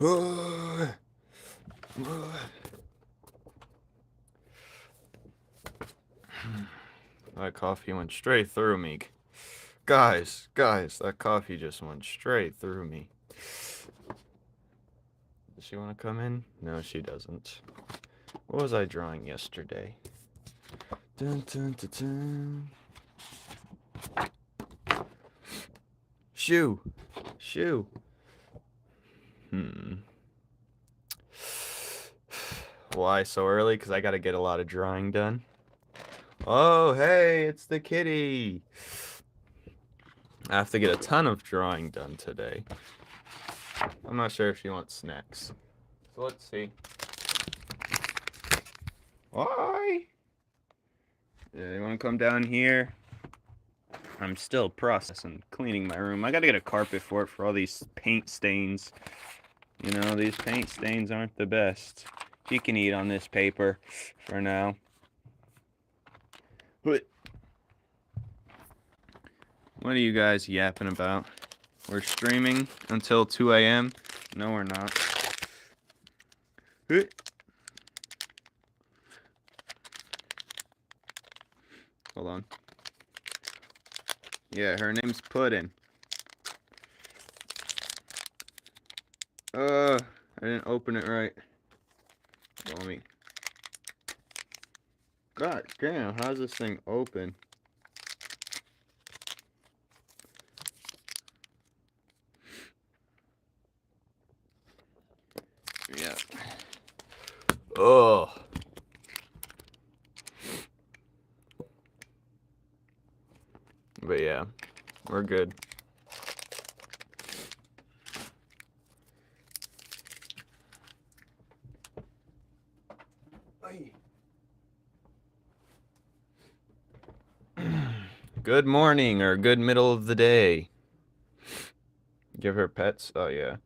That coffee went straight through me. Guys, that coffee just went straight through me. Does she want to come in? No, she doesn't. What was I drawing yesterday? Dun, dun, dun, dun. Shoe. Why so early? Because I got to get a lot of drawing done. Oh, hey, it's the kitty. I have to get a ton of drawing done today. I'm not sure if she wants snacks. So let's see. Why? Yeah, you want to come down here? I'm still processing, cleaning my room. I got to get a carpet for it for all these paint stains. You know, these paint stains aren't the best. She can eat on this paper for now. What are you guys yapping about? We're streaming until 2 a.m. No, we're not. Hold on. Yeah, her name's Puddin'. I didn't open it right. Let me. God damn, how's this thing open? Yeah. Oh. But yeah, we're good. Good morning or good middle of the day. Give her pets? Oh, yeah.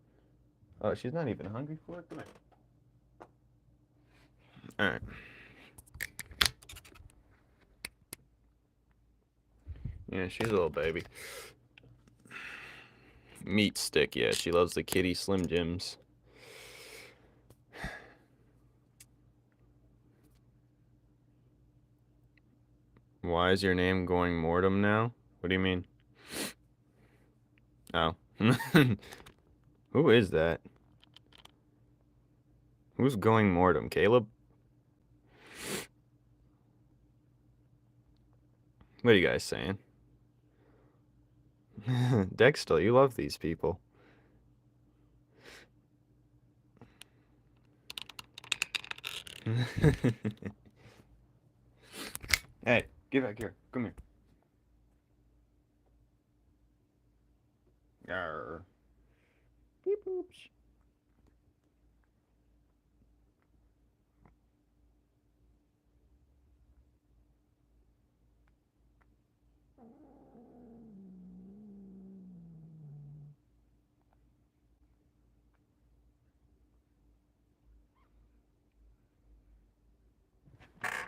Oh, she's not even hungry for it? Come here. Alright. Yeah, she's a little baby. Meat stick, yeah. She loves the kitty Slim Jims. Why is your name going mortem now? What do you mean? Oh. Who is that? Who's going mortem? Caleb? What are you guys saying? Dexter, you love these people. Hey, get back here. Come here. Yarr. Beep boops.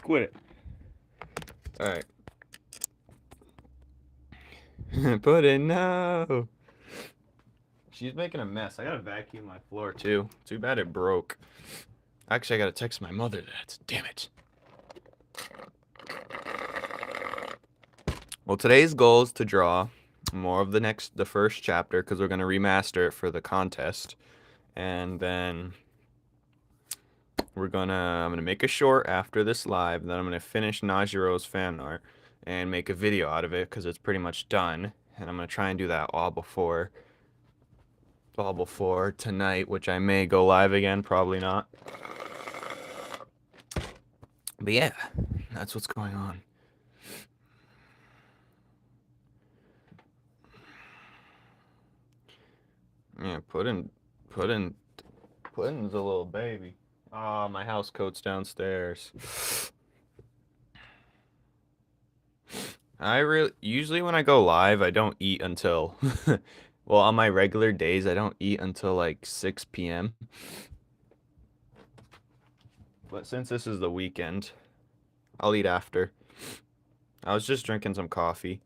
Quit it. Alright. Put in, no. She's making a mess. I gotta vacuum my floor too. Too bad it broke. Actually, I gotta text my mother that. Damn it. Well, today's goal is to draw more of the first chapter, because we're gonna remaster it for the contest. And then I'm gonna make a short after this live, and then I'm gonna finish Najiro's fan art and make a video out of it because it's pretty much done. And I'm gonna try and do that all before tonight, which I may go live again, probably not. But yeah, that's what's going on. Yeah, Puddin's a little baby. Ah, my house coat's downstairs. Usually when I go live, I don't eat until well, on my regular days, I don't eat until like 6 p.m. But since this is the weekend, I'll eat after. I was just drinking some coffee.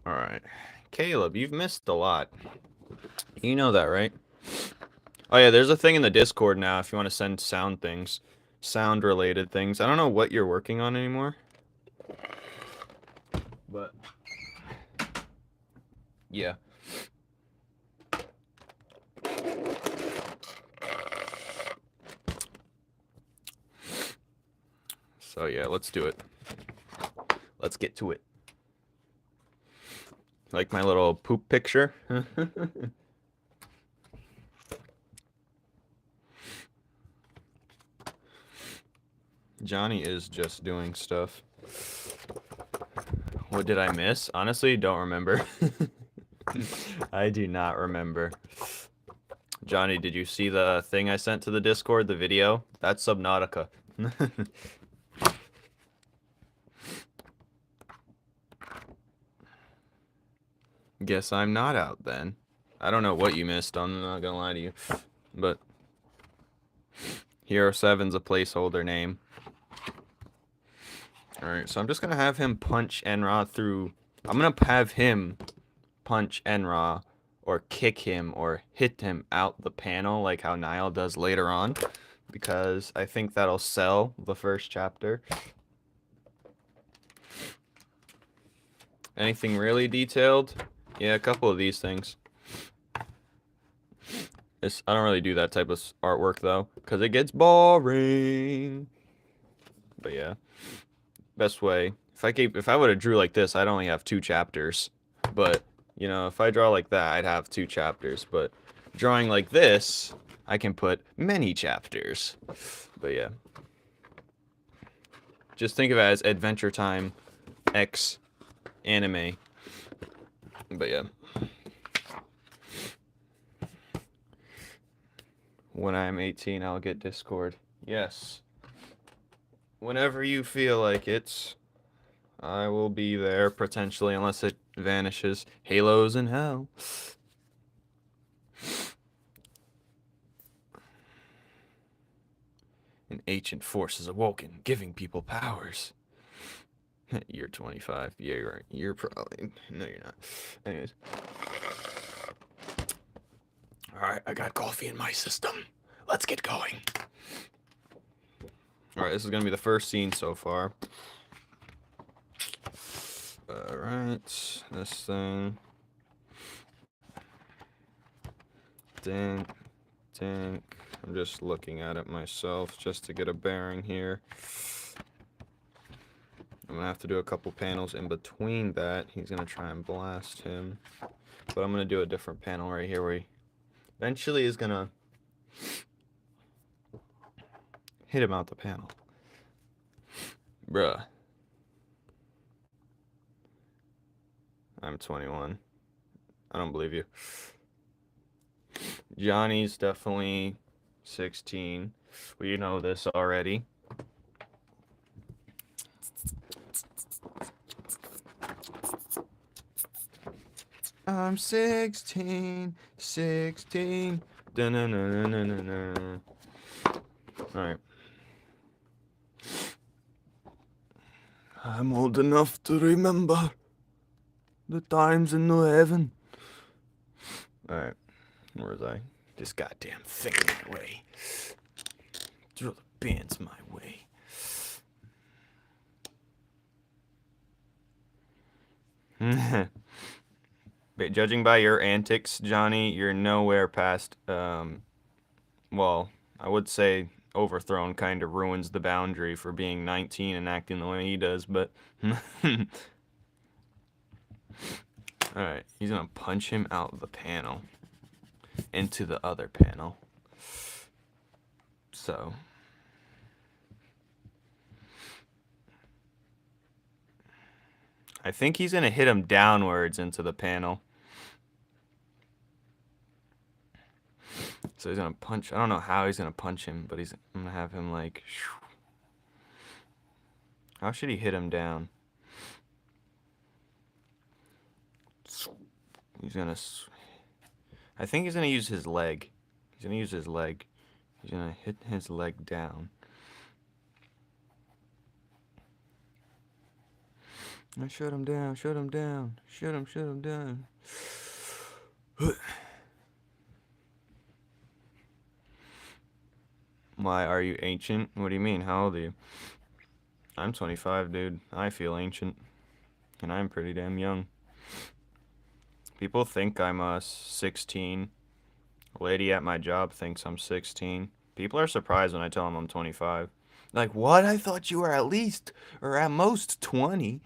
All right. Caleb, you've missed a lot. You know that, right? Oh yeah, there's a thing in the Discord now if you want to send sound things. Sound related things. I don't know what you're working on anymore. But yeah. So yeah, let's do it. Let's get to it. Like my little poop picture. Johnny is just doing stuff. What did I miss? Honestly, don't remember. I do not remember. Johnny, did you see the thing I sent to the Discord, the video? That's Subnautica. Guess I'm not out then. I don't know what you missed, I'm not gonna lie to you. But Hero 7's a placeholder name. Alright, so I'm just gonna have him punch Enra through... I'm gonna have him punch Enra or kick him or hit him out the panel like how Niall does later on. Because I think that'll sell the first chapter. Anything really detailed? Yeah, a couple of these things. I don't really do that type of artwork though, because it gets boring. But yeah, best way. If I would have drew like this, I'd only have 2 chapters. But you know, if I draw like that, I'd have 2 chapters. But drawing like this, I can put many chapters. But yeah, just think of it as Adventure Time X anime. But yeah. When I'm 18, I'll get Discord. Yes. Whenever you feel like it, I will be there, potentially, unless it vanishes. Halos in hell. An ancient force is awoken, giving people powers. You're 25. Yeah, you're right. You're probably... No, you're not. Anyways. Alright, I got coffee in my system. Let's get going. Alright, this is going to be the first scene so far. Alright, this thing. Dink, dink. I'm just looking at it myself just to get a bearing here. I'm gonna have to do a couple panels in between that. He's gonna try and blast him. But I'm gonna do a different panel right here where he eventually is gonna hit him out the panel. Bruh. I'm 21. I don't believe you. Johnny's definitely 16. We know this already. I'm 16, 16. Dun-dun-dun-dun-dun-dun. Alright. I'm old enough to remember the times in the heaven. Alright. Where was I? This goddamn thing my way. Throw the bands my way. But judging by your antics, Johnny, you're nowhere past, well, I would say overthrown kind of ruins the boundary for being 19 and acting the way he does, but... Alright, he's gonna punch him out of the panel. Into the other panel. So... I think he's gonna hit him downwards into the panel. So he's gonna punch. I don't know how he's gonna punch him, but I'm gonna have him like. How should he hit him down? He's gonna. I think he's gonna use his leg. He's gonna use his leg. He's gonna hit his leg down. Shut him down. Shut him down. Shut him down. Why are you ancient? What do you mean? How old are you? I'm 25, dude. I feel ancient. And I'm pretty damn young. People think I'm 16. A lady at my job thinks I'm 16. People are surprised when I tell them I'm 25. Like, what? I thought you were at least, or at most, 20.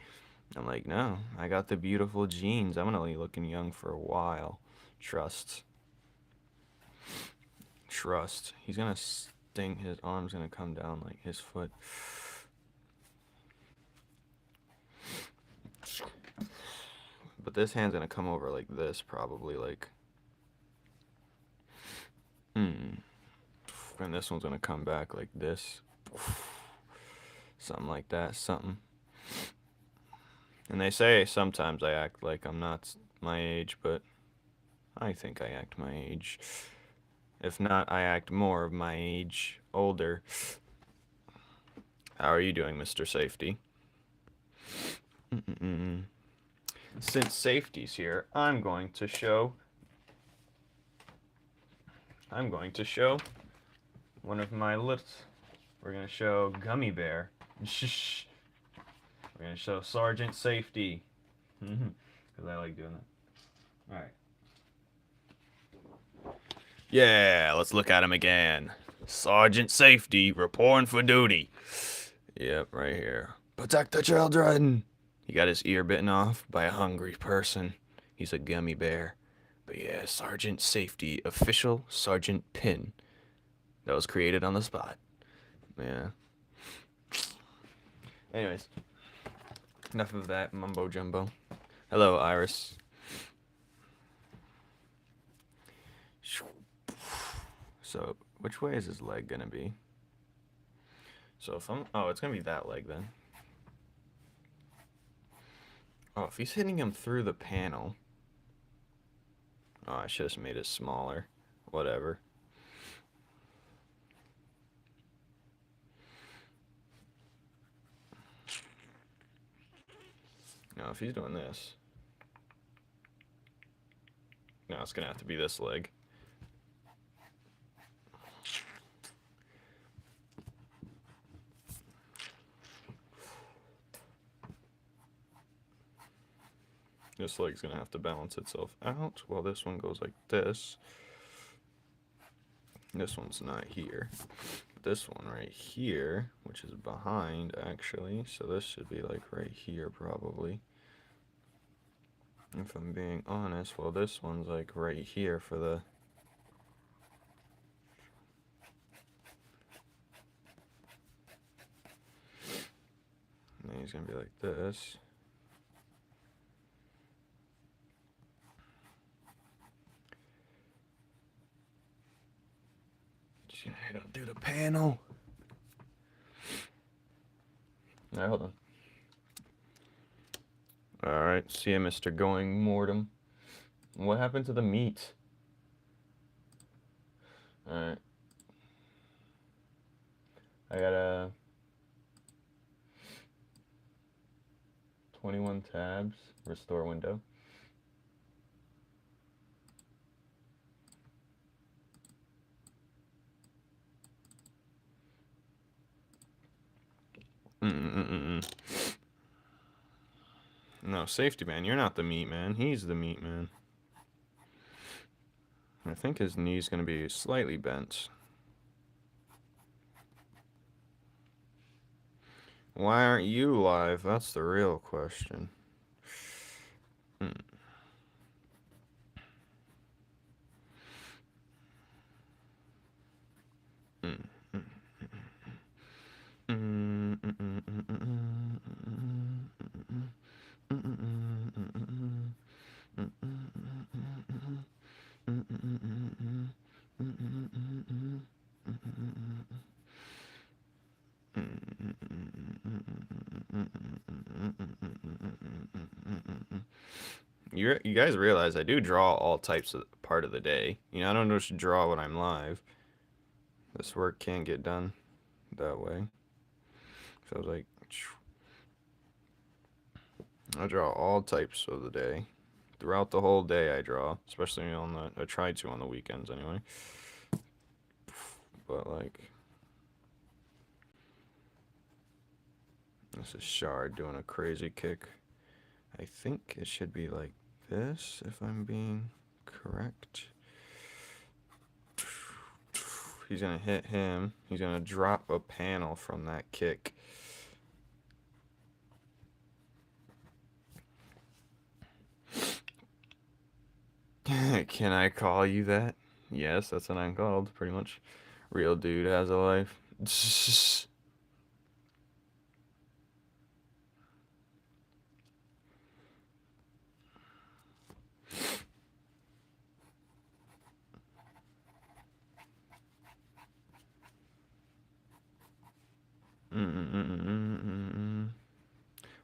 I'm like, no, I got the beautiful genes. I'm gonna be looking young for a while. Trust. Trust. He's gonna sting. His arm's gonna come down like his foot. But this hand's gonna come over like this, probably like. And this one's gonna come back like this. Something like that. Something. And they say sometimes I act like I'm not my age, but I think I act my age. If not, I act more of my age, older. How are you doing, Mr. Safety? Since Safety's here, I'm going to show one of my lists. We're going to show Gummy Bear. Shh. We're going to show Sergeant Safety. Because I like doing that. Alright. Yeah, let's look at him again. Sergeant Safety, reporting for duty. Yep, right here. Protect the children! He got his ear bitten off by a hungry person. He's a gummy bear. But yeah, Sergeant Safety, official Sergeant Pin. That was created on the spot. Yeah. Anyways, enough of that mumbo jumbo. Hello, Iris. So, which way is his leg gonna be? So if I'm, oh, it's gonna be that leg then. Oh, if he's hitting him through the panel. Oh, I should have made it smaller. Whatever. No, if he's doing this. No, it's gonna have to be this leg. This leg's gonna have to balance itself out while this one goes like this. This one's not here. This one right here, which is behind actually, so this should be like right here probably. If I'm being honest, well this one's like right here for the... And then he's gonna be like this. Just gonna head up through the panel. Alright, hold on. Alright, see ya, Mr. Going Mortem. What happened to the meat? Alright. I got a 21 tabs, restore window. No, Safety Man, you're not the meat man. He's the meat man. I think his knee's gonna be slightly bent. Why aren't you live? That's the real question. You guys realize I do draw all types of part of the day. You know, I don't just draw when I'm live. This work can't get done that way. So I was like, I draw all types of the day. Throughout the whole day I draw, especially on the, I try to on the weekends anyway. But like, This is Shard doing a crazy kick. I think it should be like this, if I'm being correct. He's gonna hit him. He's gonna drop a panel from that kick. Can I call you that? Yes, that's what I'm called, pretty much. Real dude has a life.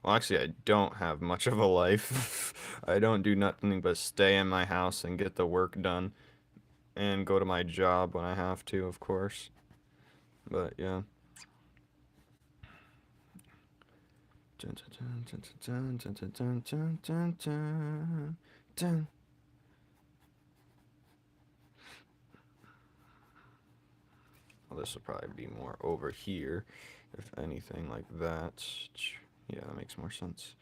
Well, actually, I don't have much of a life. I don't do nothing but stay in my house and get the work done and go to my job when I have to, of course. But yeah. Well, this will probably be more over here, if anything like that. Yeah, that makes more sense.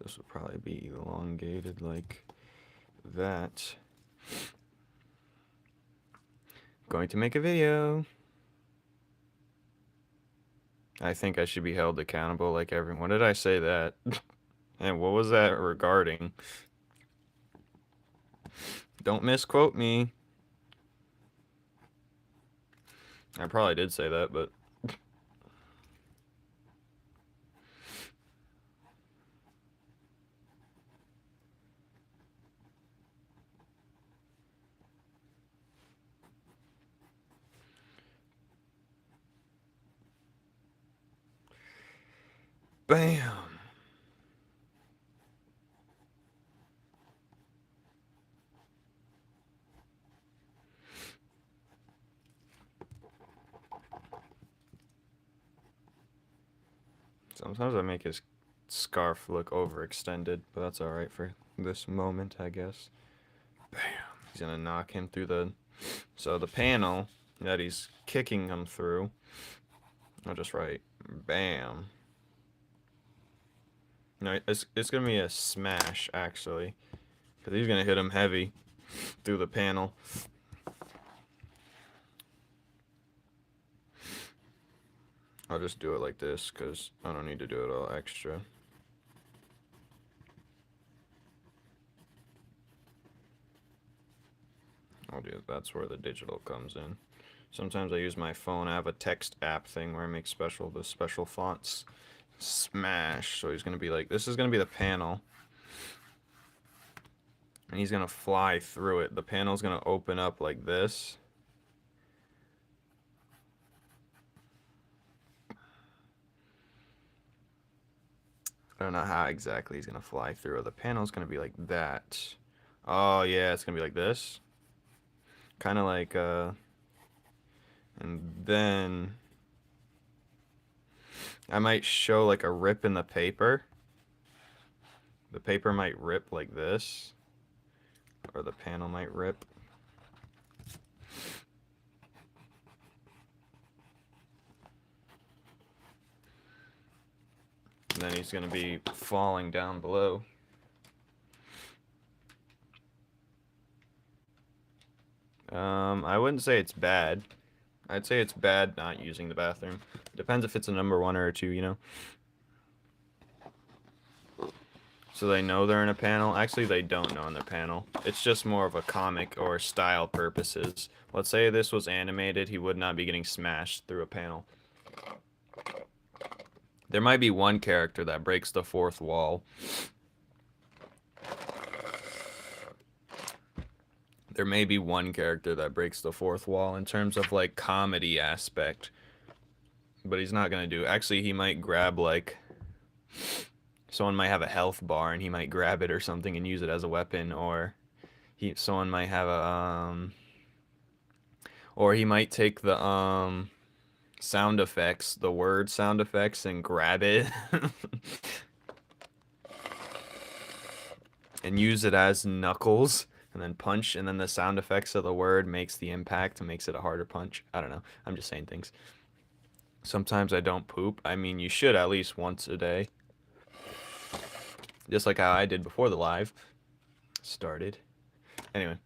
This will probably be elongated like that. Going to make a video. I think I should be held accountable like everyone. When did I say that? And what was that regarding? Don't misquote me. I probably did say that, but... Bam! Sometimes I make his scarf look overextended, but that's alright for this moment, I guess. Bam! He's gonna knock him through the... So the panel that he's kicking him through, I'll just write, bam. No, it's gonna be a smash, actually. Because he's gonna hit him heavy through the panel. I'll just do it like this, because I don't need to do it all extra. That's where the digital comes in. Sometimes I use my phone. I have a text app thing where I make the special fonts. Smash. So he's gonna be like, this is gonna be the panel. And he's gonna fly through it. The panel's gonna open up like this. I don't know how exactly he's gonna fly through it. The panel's gonna be like that. Oh yeah, it's gonna be like this. Kind of like, and then I might show like a rip in the paper. The paper might rip like this, or the panel might rip. And then he's gonna be falling down below. I wouldn't say it's bad. I'd say it's bad not using the bathroom. Depends if it's a number 1 or a 2, you know? So they know they're in a panel. Actually, they don't know in their panel. It's just more of a comic or style purposes. Let's say this was animated, he would not be getting smashed through a panel. There might be one character that breaks the 4th wall. There may be one character that breaks the 4th wall in terms of like comedy aspect. But he's not gonna do. Actually, he might grab like someone might have a health bar and he might grab it or something and use it as a weapon, or someone might have a or he might take the sound effects, the word sound effects, and grab it and use it as knuckles and then punch, and then the sound effects of the word makes the impact and makes it a harder punch. I don't know. I'm just saying things. Sometimes I don't poop. I mean, you should at least once a day. Just like how I did before the live started. Anyway,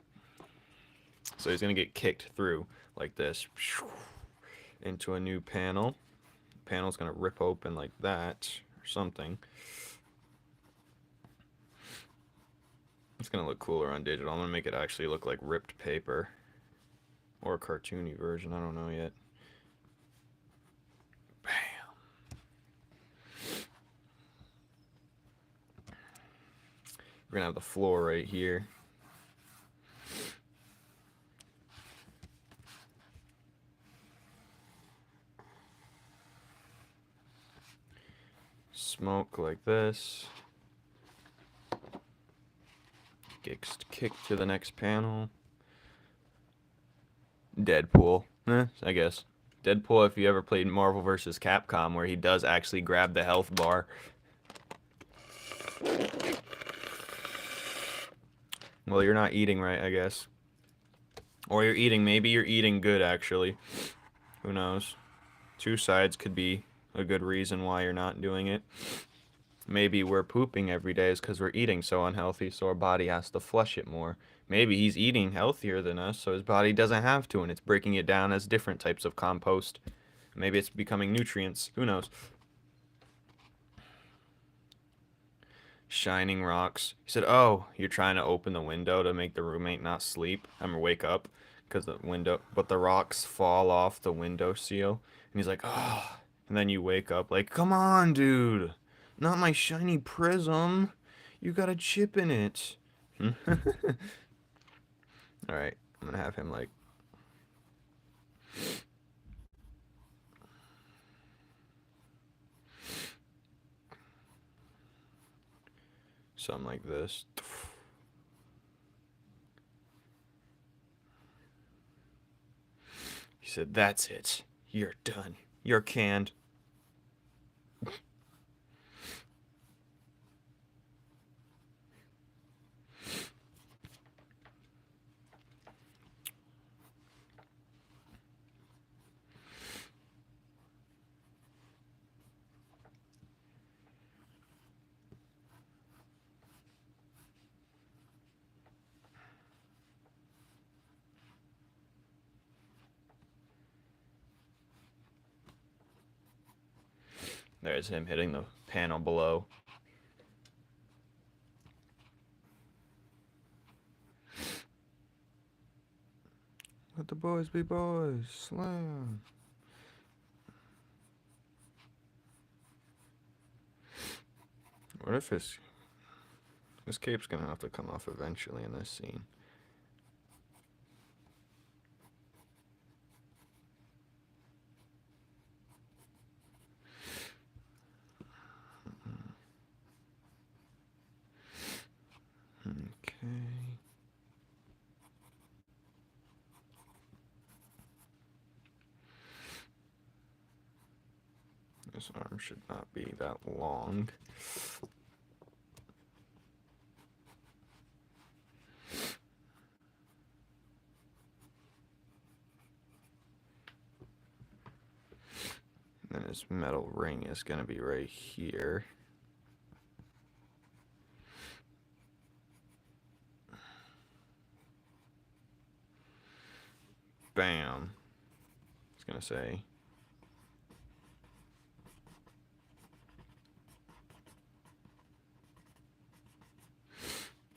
so he's going to get kicked through like this into a new panel. Panel's going to rip open like that or something. It's going to look cooler on digital. I'm going to make it actually look like ripped paper. Or a cartoony version. I don't know yet. Bam. We're going to have the floor right here. Smoke like this. Gets kicked to the next panel. Deadpool. I guess. Deadpool, if you ever played Marvel vs. Capcom, where he does actually grab the health bar. Well, you're not eating right, I guess. Or you're eating, maybe you're eating good, actually. Who knows? Two sides could be a good reason why you're not doing it. Maybe we're pooping every day is because we're eating so unhealthy, so our body has to flush it more. Maybe he's eating healthier than us, so his body doesn't have to, and it's breaking it down as different types of compost. Maybe it's becoming nutrients. Who knows? Shining rocks. He said, "Oh, you're trying to open the window to make the roommate not sleep. Wake up, because the window, but the rocks fall off the window seal." And he's like, "Oh." And then you wake up like, "Come on, dude. Not my shiny prism. You got a chip in it." All right, I'm gonna have him like something like this. He said, "That's it. You're done. You're canned." There's him hitting the panel below. Let the boys be boys. Slam. What if his cape's gonna have to come off eventually in this scene? Okay. This arm should not be that long. Then his metal ring is gonna be right here. Bam. It's gonna say.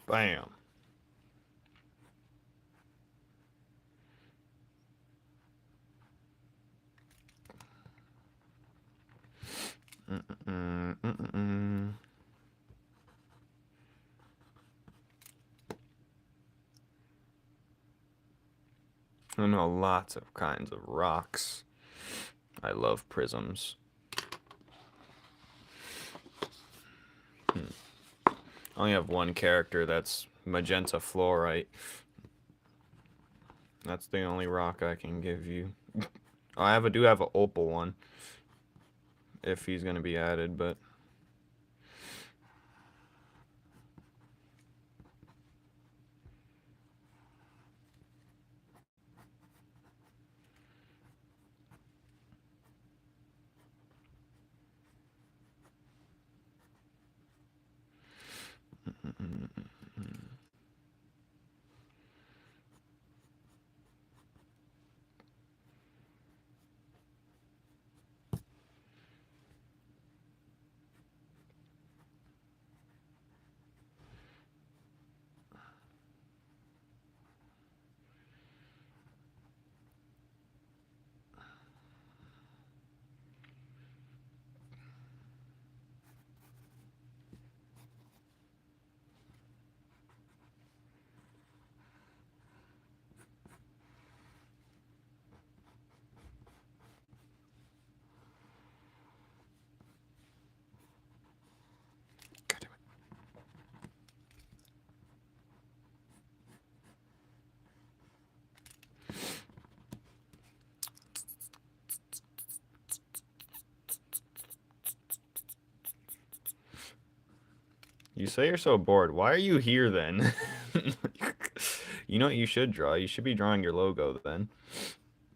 Bam. I know lots of kinds of rocks. I love prisms. I only have one character that's magenta fluorite. That's the only rock I can give you. I do have an opal one. If he's gonna be added, but You say you're so bored. Why are you here then? You know what you should draw? You should be drawing your logo then.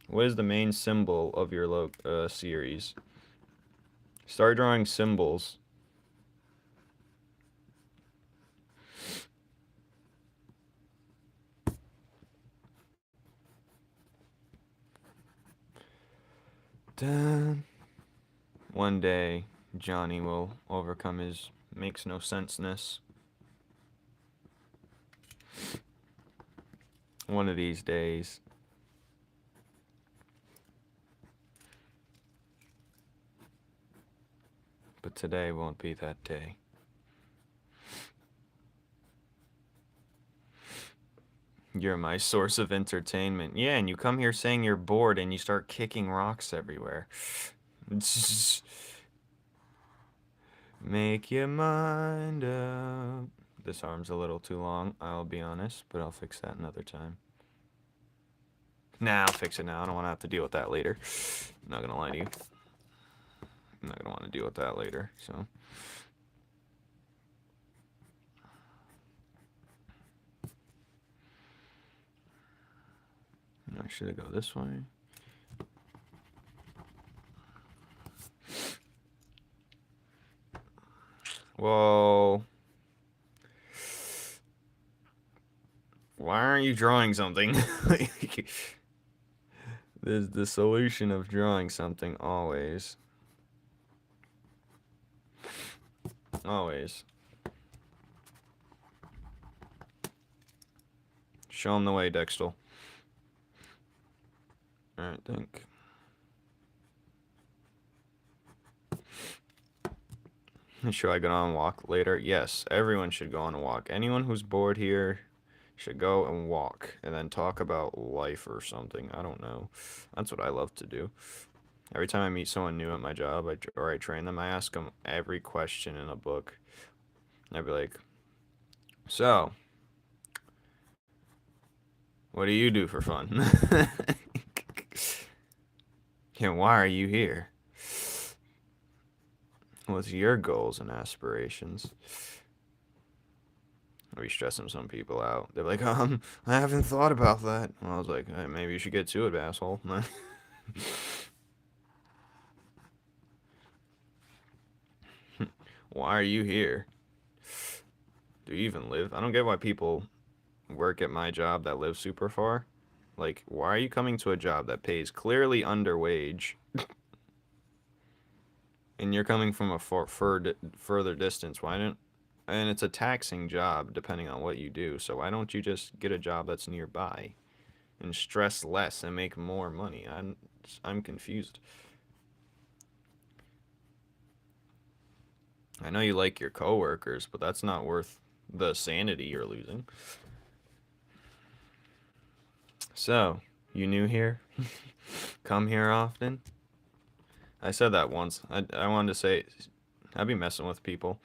What is the main symbol of your series? Start drawing symbols. Dun. One day, Johnny will overcome his makes no senseness. One of these days. But today won't be that day. You're my source of entertainment. Yeah, and you come here saying you're bored and you start kicking rocks everywhere. Make your mind up. This arm's a little too long, I'll be honest, but I'll fix that another time. Nah, I'll fix it now. I don't want to have to deal with that later. I'm not gonna lie to you. I'm not gonna want to deal with that later, so. Should I go this way? Whoa. Why aren't you drawing something? There's the solution of drawing something always. Always. Show him the way, Dextel. Alright, think. Should I go on a walk later? Yes, everyone should go on a walk. Anyone who's bored here should go and walk and then talk about life or something. I don't know. That's what I love to do. Every time I meet someone new at my job or I train them, I ask them every question in a book. I'd be like, so, what do you do for fun? And why are you here? What's your goals and aspirations? I'll be stressing some people out. They're like, I haven't thought about that. Well, I was like, hey, maybe you should get to it, asshole. Why are you here? Do you even live? I don't get why people work at my job that live super far. Like, why are you coming to a job that pays clearly under wage? And you're coming from a further distance. Why don't... And it's a taxing job depending on what you do. So why don't you just get a job that's nearby and stress less and make more money? I'm confused. I know you like your coworkers, but that's not worth the sanity you're losing. So, you new here? Come here often? I said that once. I wanted to say, I'd be messing with people.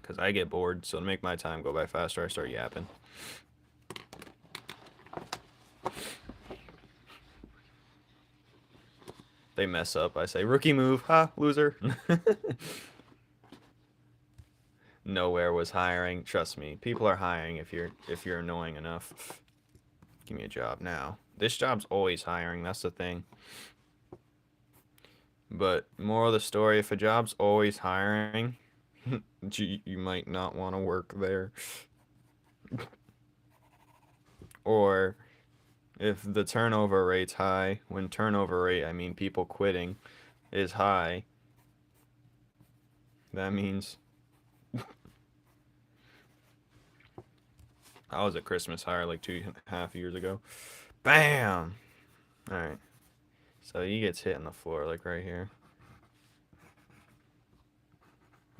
Because I get bored, so to make my time go by faster, I start yapping. They mess up, I say, rookie move, ha, loser. Nowhere was hiring. Trust me, people are hiring if you're annoying enough. Give me a job now. This job's always hiring, that's the thing. But moral of the story, if a job's always hiring, you might not want to work there. Or if the turnover rate's high, when turnover rate, I mean people quitting, is high, that means... I was at Christmas hire like 2.5 years ago. Bam! Alright. So he gets hit in the floor, like right here.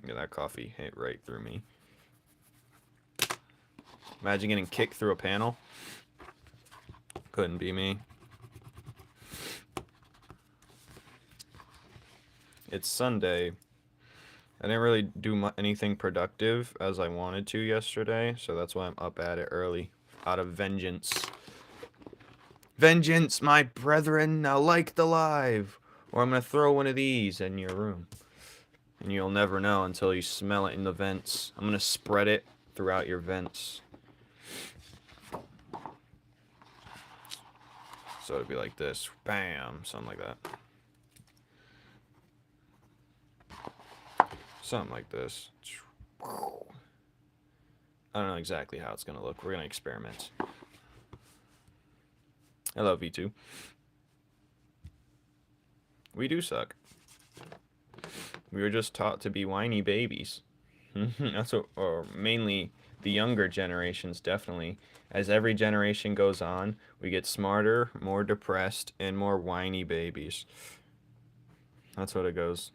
Yeah, that coffee hit right through me. Imagine getting kicked through a panel. Couldn't be me. It's Sunday. I didn't really do anything productive as I wanted to yesterday, so that's why I'm up at it early. Out of vengeance. Vengeance, my brethren, now like the live. Or I'm going to throw one of these in your room. And you'll never know until you smell it in the vents. I'm going to spread it throughout your vents. So it'd be like this. Bam. Something like that. Something like this. I don't know exactly how it's going to look. We're going to experiment. I love V2. We do suck. We were just taught to be whiny babies. That's what, or mainly the younger generations, definitely. As every generation goes on, we get smarter, more depressed, and more whiny babies. That's what it goes.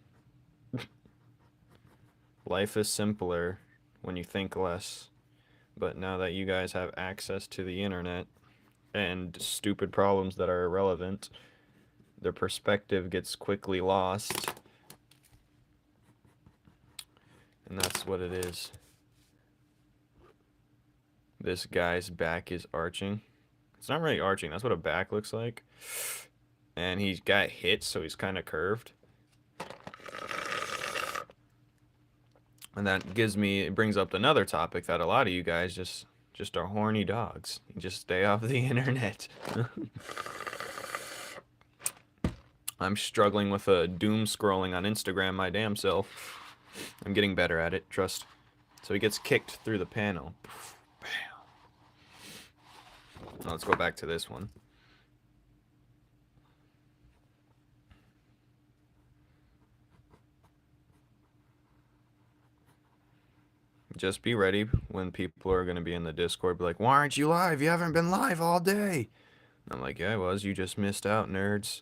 Life is simpler when you think less. But now that you guys have access to the internet and stupid problems that are irrelevant, their perspective gets quickly lost. And that's what it is. This guy's back is arching. It's not really arching. That's what a back looks like. And he's got hit, so he's kind of curved. And that gives me, it brings up another topic that a lot of you guys just are horny dogs. You just stay off the internet. I'm struggling with doom scrolling on Instagram my damn self. I'm getting better at it, trust. So he gets kicked through the panel. Bam. Now let's go back to this one. Just be ready when people are going to be in the Discord. Be like, why aren't you live? You haven't been live all day. And I'm like, yeah, I was. You just missed out, nerds.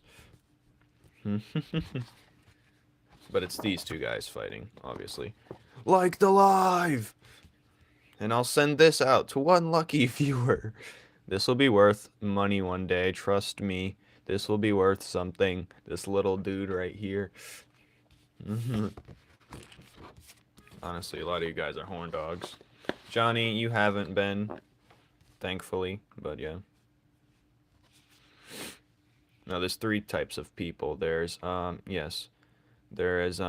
But it's these two guys fighting, obviously. Like the live! And I'll send this out to one lucky viewer. This will be worth money one day, trust me. This will be worth something. This little dude right here. Honestly, a lot of you guys are horn dogs. Johnny, you haven't been, thankfully, but yeah. Now, there's three types of people. There's, yes. There is, you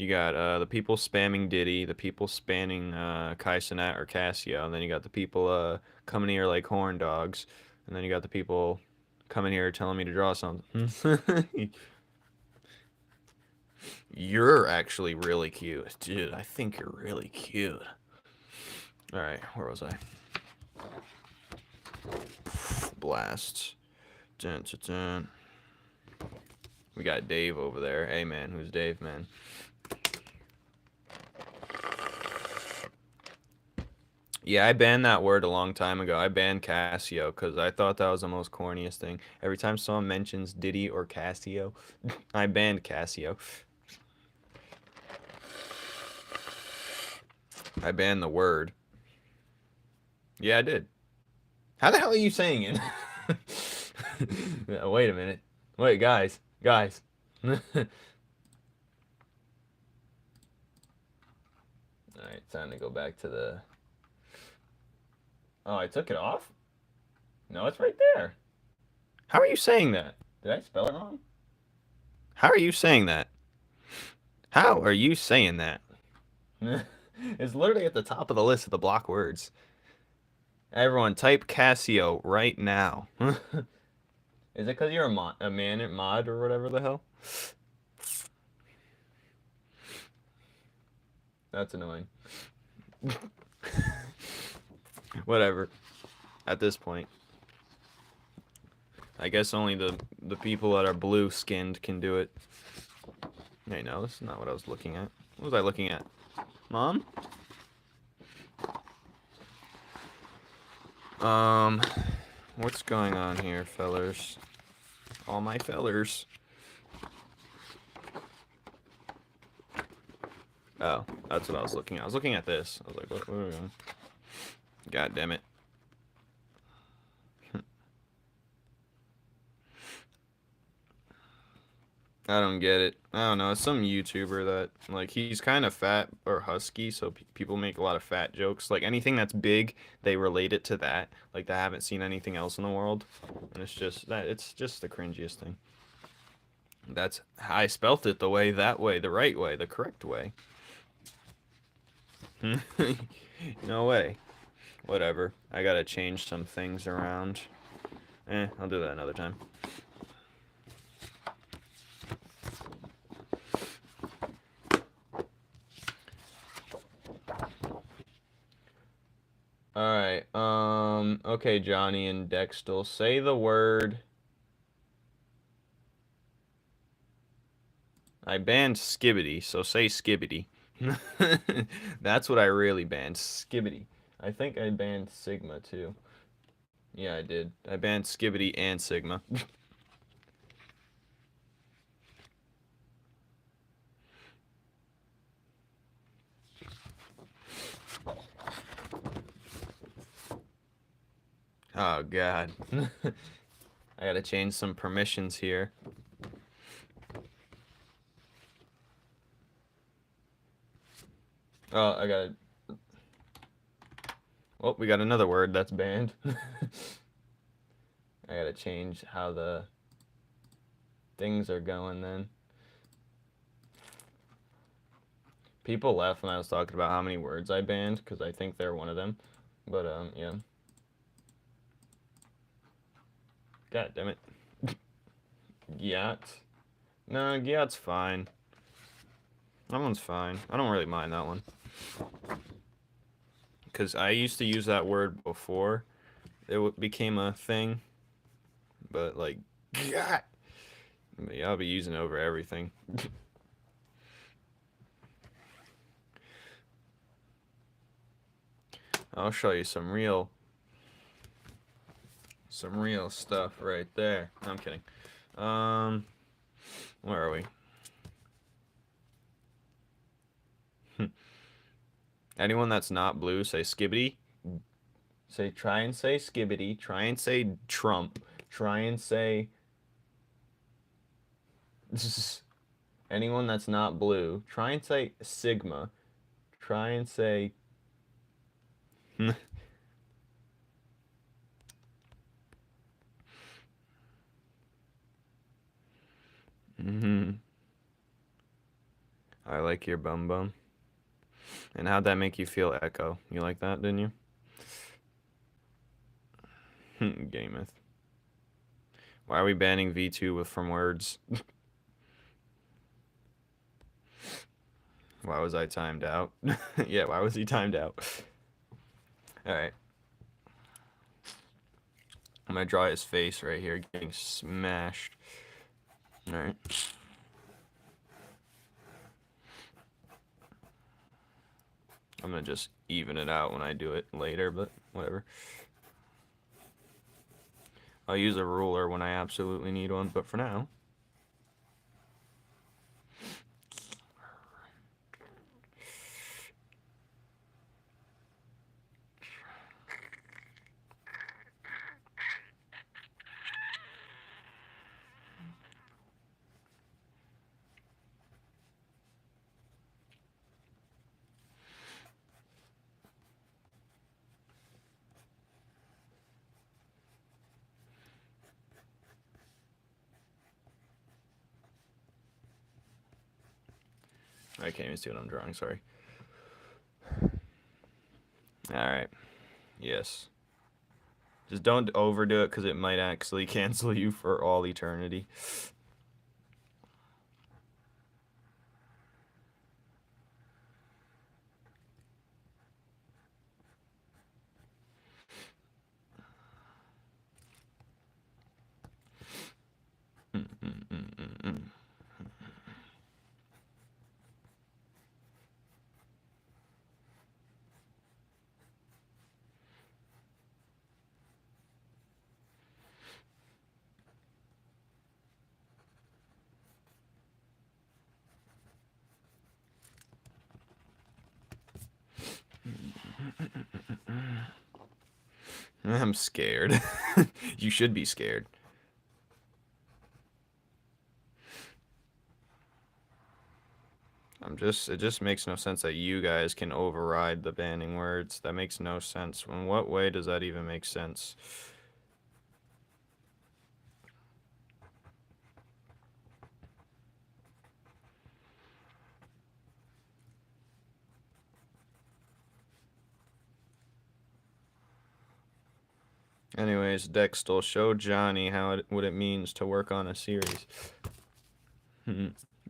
got, the people spamming Diddy, the people spamming, Kai Cenat or Casio, and then you got the people, coming here like horn dogs, and then you got the people coming here telling me to draw something. You're actually really cute. Dude, I think you're really cute. Alright, where was I? Blast. Dun, dun, dun. We got Dave over there. Hey, man. Who's Dave, man? Yeah, I banned that word a long time ago. I banned Casio because I thought that was the most corniest thing. Every time someone mentions Diddy or Casio, I banned Casio. I banned the word. Yeah, I did. How the hell are you saying it? Wait a minute. Wait, guys. Guys. Alright, time to go back to the... Oh, I took it off? No, it's right there. How are you saying that? Did I spell it wrong? How are you saying that? How are you saying that? It's literally at the top of the list of the block words. Everyone, type Casio right now. Is it because you're a mod or whatever the hell? That's annoying. Whatever. At this point. I guess only the people that are blue-skinned can do it. Hey, no, this is not what I was looking at. What was I looking at? Mom? What's going on here, fellers? All my fellers. Oh, that's what I was looking at. I was looking at this. I was like, what are we doing? God damn it. I don't get it. I don't know. It's some YouTuber that, like, he's kind of fat or husky, so people make a lot of fat jokes. Like, anything that's big, they relate it to that. Like, they haven't seen anything else in the world. And it's just the cringiest thing. That's, I spelt it the way, that way, the right way, the correct way. No way. Whatever. I gotta change some things around. I'll do that another time. Alright, okay, Johnny and Dextel, say the word. I banned Skibbity, so say Skibbity. That's what I really banned, Skibbity. I think I banned Sigma, too. Yeah, I did. I banned Skibbity and Sigma. Oh, God. I gotta change some permissions here. Oh, I gotta... Oh, we got another word that's banned. I gotta change how the things are going then. People laugh when I was talking about how many words I banned, because I think they're one of them. But, yeah. God damn it. Yacht. No, Yacht's fine. That one's fine. I don't really mind that one. Because I used to use that word before it became a thing. But, like, God. Yeah, I'll be using it over everything. I'll show you some real stuff right there. No, I'm kidding. Where are we? Anyone that's not blue, say skibbity. Try and say skibbity. Try and say Trump. Try and say... Anyone that's not blue, try and say Sigma. Try and say... Mm-hmm. I like your bum bum. And how'd that make you feel, Echo? You like that, didn't you? Gameth. Why are we banning V2 from words? Why was I timed out? Yeah, why was he timed out? Alright. I'm gonna draw his face right here getting smashed. Alright. I'm gonna just even it out when I do it later, but whatever. I'll use a ruler when I absolutely need one, but for now... I can't even see what I'm drawing, sorry. Alright. Yes. Just don't overdo it because it might actually cancel you for all eternity. I'm scared. You should be scared. It just makes no sense that you guys can override the banning words. That makes no sense. In what way does that even make sense? Anyways, Dextel, show Johnny what it means to work on a series.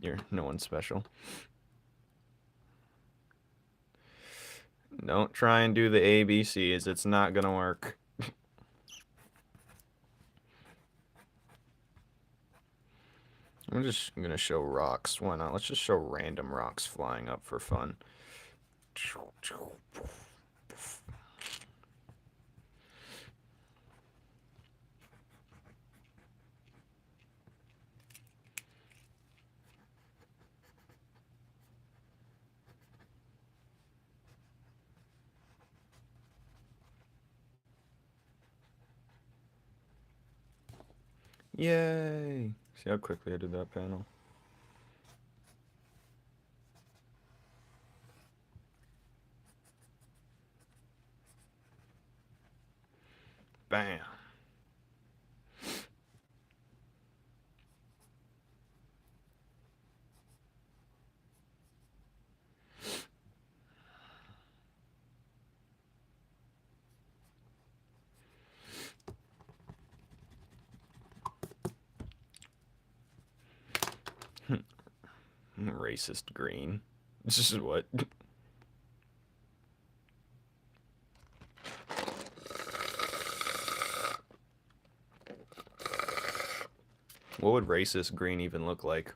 You're no one special. Don't try and do the ABCs. It's not gonna work. I'm just gonna show rocks. Why not? Let's just show random rocks flying up for fun. Yay! See how quickly I did that panel? Bam! Racist green. This is what? What would racist green even look like?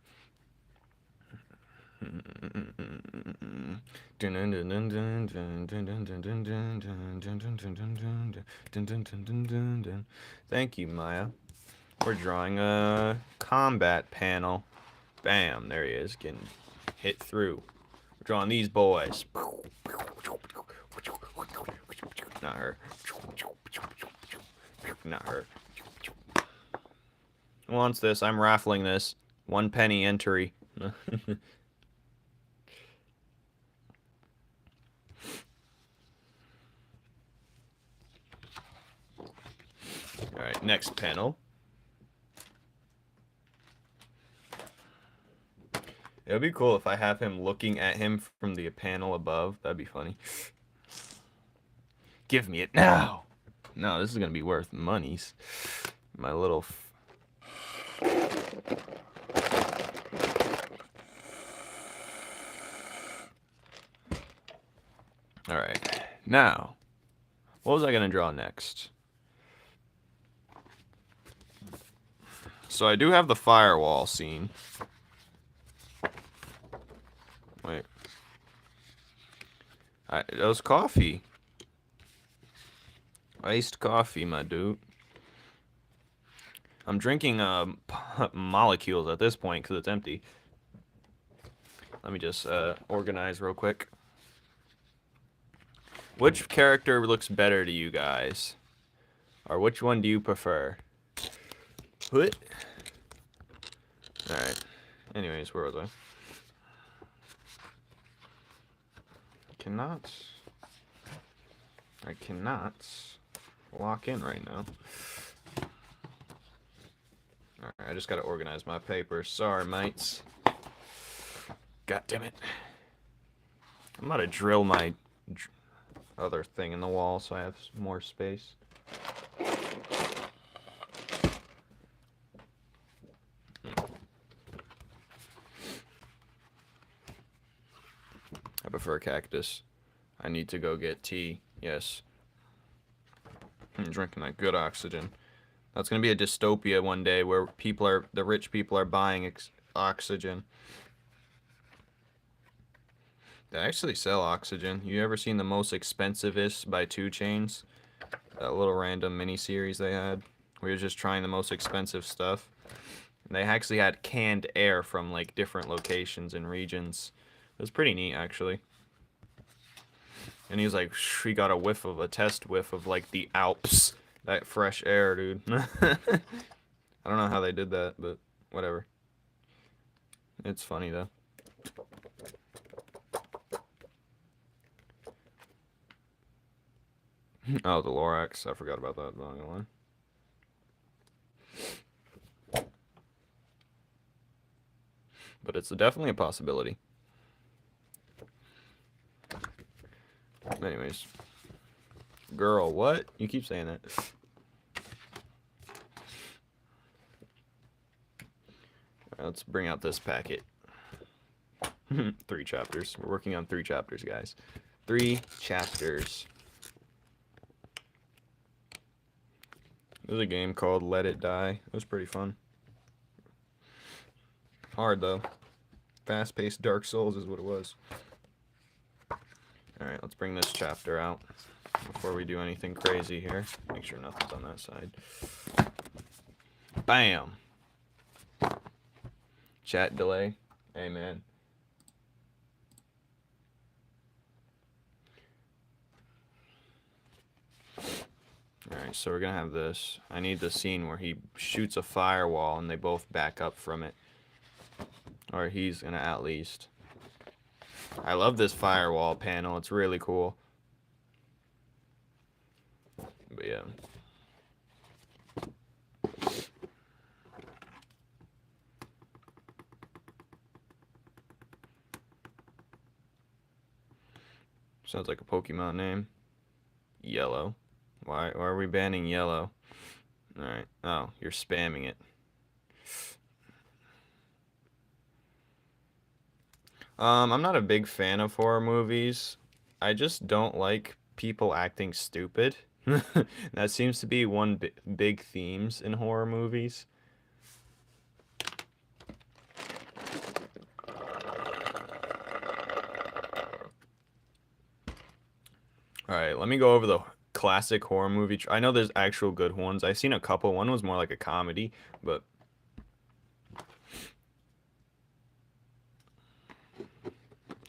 Thank you, Maya. We're drawing a combat panel. Bam, there he is, getting hit through. We're drawing these boys. Not her. Not her. Who wants this? I'm raffling this. 1 penny entry. Alright, next panel. It would be cool if I have him looking at him from the panel above. That'd be funny. Give me it now! No, this is gonna be worth monies. My little... Alright, now, what was I gonna draw next? So I do have the firewall scene. Wait. That was coffee. Iced coffee, my dude. I'm drinking molecules at this point because it's empty. Let me just organize real quick. Which character looks better to you guys? Or which one do you prefer? What? Alright. Anyways, where was I? I cannot lock in right now. Alright, I just gotta organize my papers. Sorry, mates. God damn it. I'm about to drill my other thing in the wall so I have more space. I prefer cactus. I need to go get tea. Yes. I'm drinking that good oxygen. That's gonna be a dystopia one day where the rich people are buying oxygen. They actually sell oxygen. You ever seen the most expensivest by 2 Chainz? That little random mini series they had. We were just trying the most expensive stuff. And they actually had canned air from like different locations and regions. It was pretty neat actually. And he was like, he got a test whiff of like the Alps. That fresh air, dude. I don't know how they did that, but whatever. It's funny though. Oh, the Lorax. I forgot about that. Not gonna lie. But it's definitely a possibility. Anyways. Girl, what? You keep saying that. Alright, let's bring out this packet. 3 chapters. We're working on 3 chapters, guys. 3 chapters. There's a game called Let It Die. It was pretty fun. Hard, though. Fast-paced Dark Souls is what it was. Alright, let's bring this chapter out before we do anything crazy here. Make sure nothing's on that side. Bam! Chat delay. Amen. Alright, so we're gonna have this. I need the scene where he shoots a firewall and they both back up from it. Or he's gonna at least. I love this firewall panel. It's really cool. But yeah. Sounds like a Pokemon name. Yellow. Why are we banning yellow? Alright. Oh, you're spamming it. I'm not a big fan of horror movies. I just don't like people acting stupid. That seems to be one big themes in horror movies. Alright, let me go over the classic horror movie. I know there's actual good ones. I've seen a couple. One was more like a comedy, but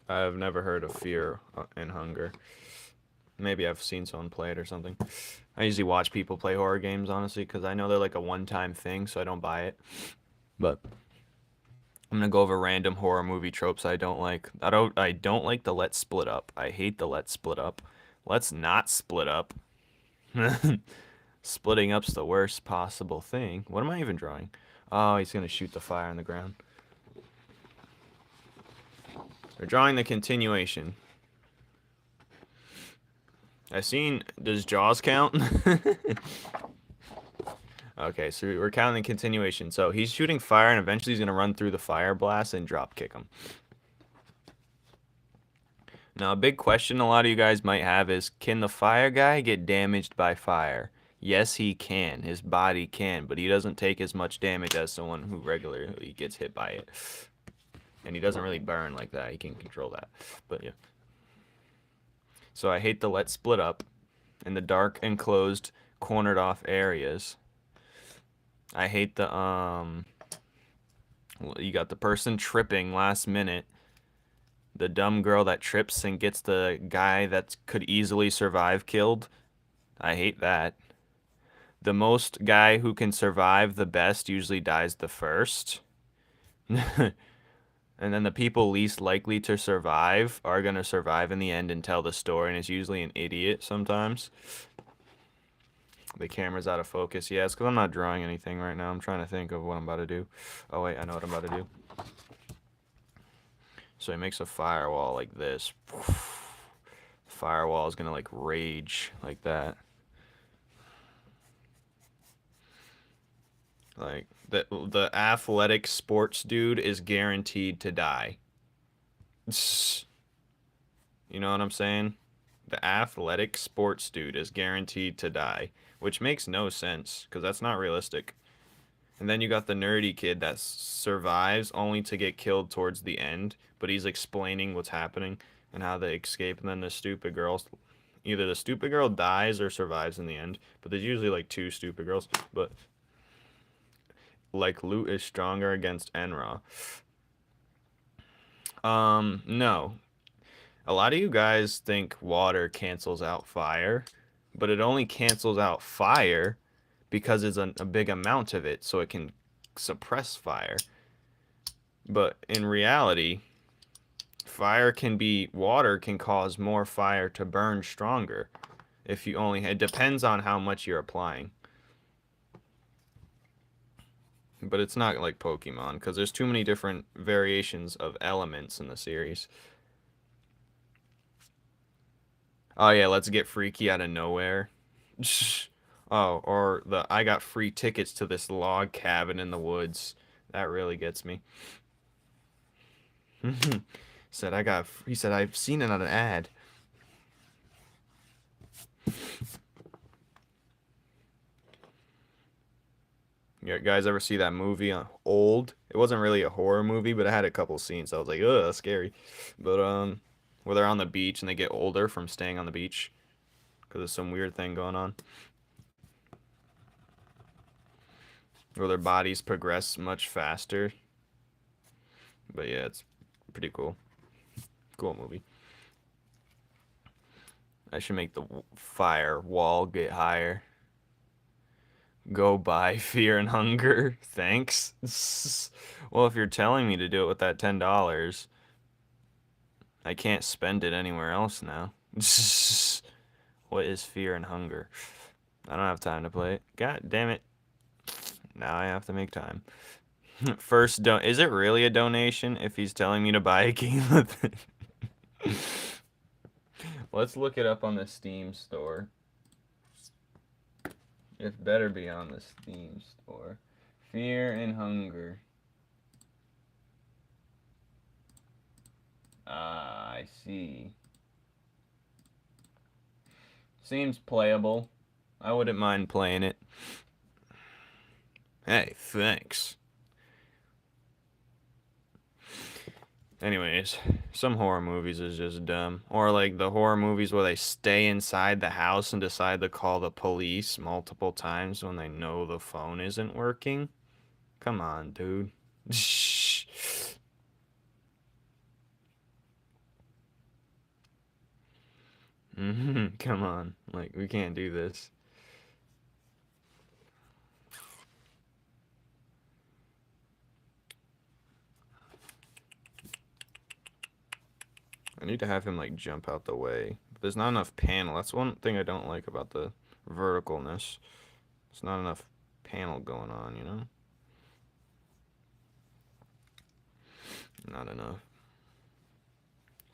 I've never heard of Fear and Hunger. Maybe I've seen someone play it or something. I usually watch people play horror games, honestly, because I know they're like a one-time thing, so I don't buy it. But I'm gonna go over random horror movie tropes I don't like. I don't like the let's split up. I hate the let's split up. Let's not split up. Splitting up's the worst possible thing. What am I even drawing? Oh, he's gonna shoot the fire on the ground. We're drawing the continuation. Does Jaws count? Okay, so we're counting the continuation. So he's shooting fire, and eventually he's going to run through the fire blast and drop kick him. Now, a big question a lot of you guys might have is, can the fire guy get damaged by fire? Yes, he can. His body can, but he doesn't take as much damage as someone who regularly gets hit by it. And he doesn't really burn like that. He can control that. But yeah. So I hate the let's split up in the dark, enclosed, cornered off areas. I hate the, you got the person tripping last minute. The dumb girl that trips and gets the guy that could easily survive killed. I hate that. The most guy who can survive the best usually dies the first. And then the people least likely to survive are going to survive in the end and tell the story, and it's usually an idiot sometimes. The camera's out of focus. Yeah, it's because I'm not drawing anything right now. I'm trying to think of what I'm about to do. Oh, wait, I know what I'm about to do. So he makes a firewall like this. Firewall is going to, like, rage like that. Like, the athletic sports dude is guaranteed to die. You know what I'm saying? The athletic sports dude is guaranteed to die, which makes no sense, because that's not realistic. And then you got the nerdy kid that survives only to get killed towards the end, but he's explaining what's happening and how they escape, and then the stupid girl, either the stupid girl dies or survives in the end, but there's usually like 2 stupid girls, but like Loot is stronger against Enra. No. A lot of you guys think water cancels out fire, but it only cancels out fire because it's a big amount of it, so it can suppress fire. But in reality, water can cause more fire to burn stronger. If you only, it depends on how much you're applying. But it's not like Pokemon, because there's too many different variations of elements in the series. Oh yeah, let's get freaky out of nowhere. Oh, or the I got free tickets to this log cabin in the woods. That really gets me. He said I've seen it on an ad. You guys ever see that movie Old? It wasn't really a horror movie, but it had a couple scenes. So I was like, ugh, that's scary. But where they're on the beach and they get older from staying on the beach because of some weird thing going on, where their bodies progress much faster. But yeah, it's pretty cool. Cool movie. I should make the fire wall get higher. Go buy Fear and Hunger. Thanks. Well, if you're telling me to do it with that $10, I can't spend it anywhere else now. What is Fear and Hunger? I don't have time to play it. God damn it. Now I have to make time. First, is it really a donation if he's telling me to buy a game with it? Let's look it up on the Steam store. It better be on the Steam store. Fear and Hunger. Ah, I see. Seems playable. I wouldn't mind playing it. Hey, thanks. Anyways, some horror movies is just dumb. Or like the horror movies where they stay inside the house and decide to call the police multiple times when they know the phone isn't working. Come on, dude. Come on. Like, we can't do this. I need to have him, like, jump out the way. But there's not enough panel. That's one thing I don't like about the verticalness. There's not enough panel going on, you know? Not enough.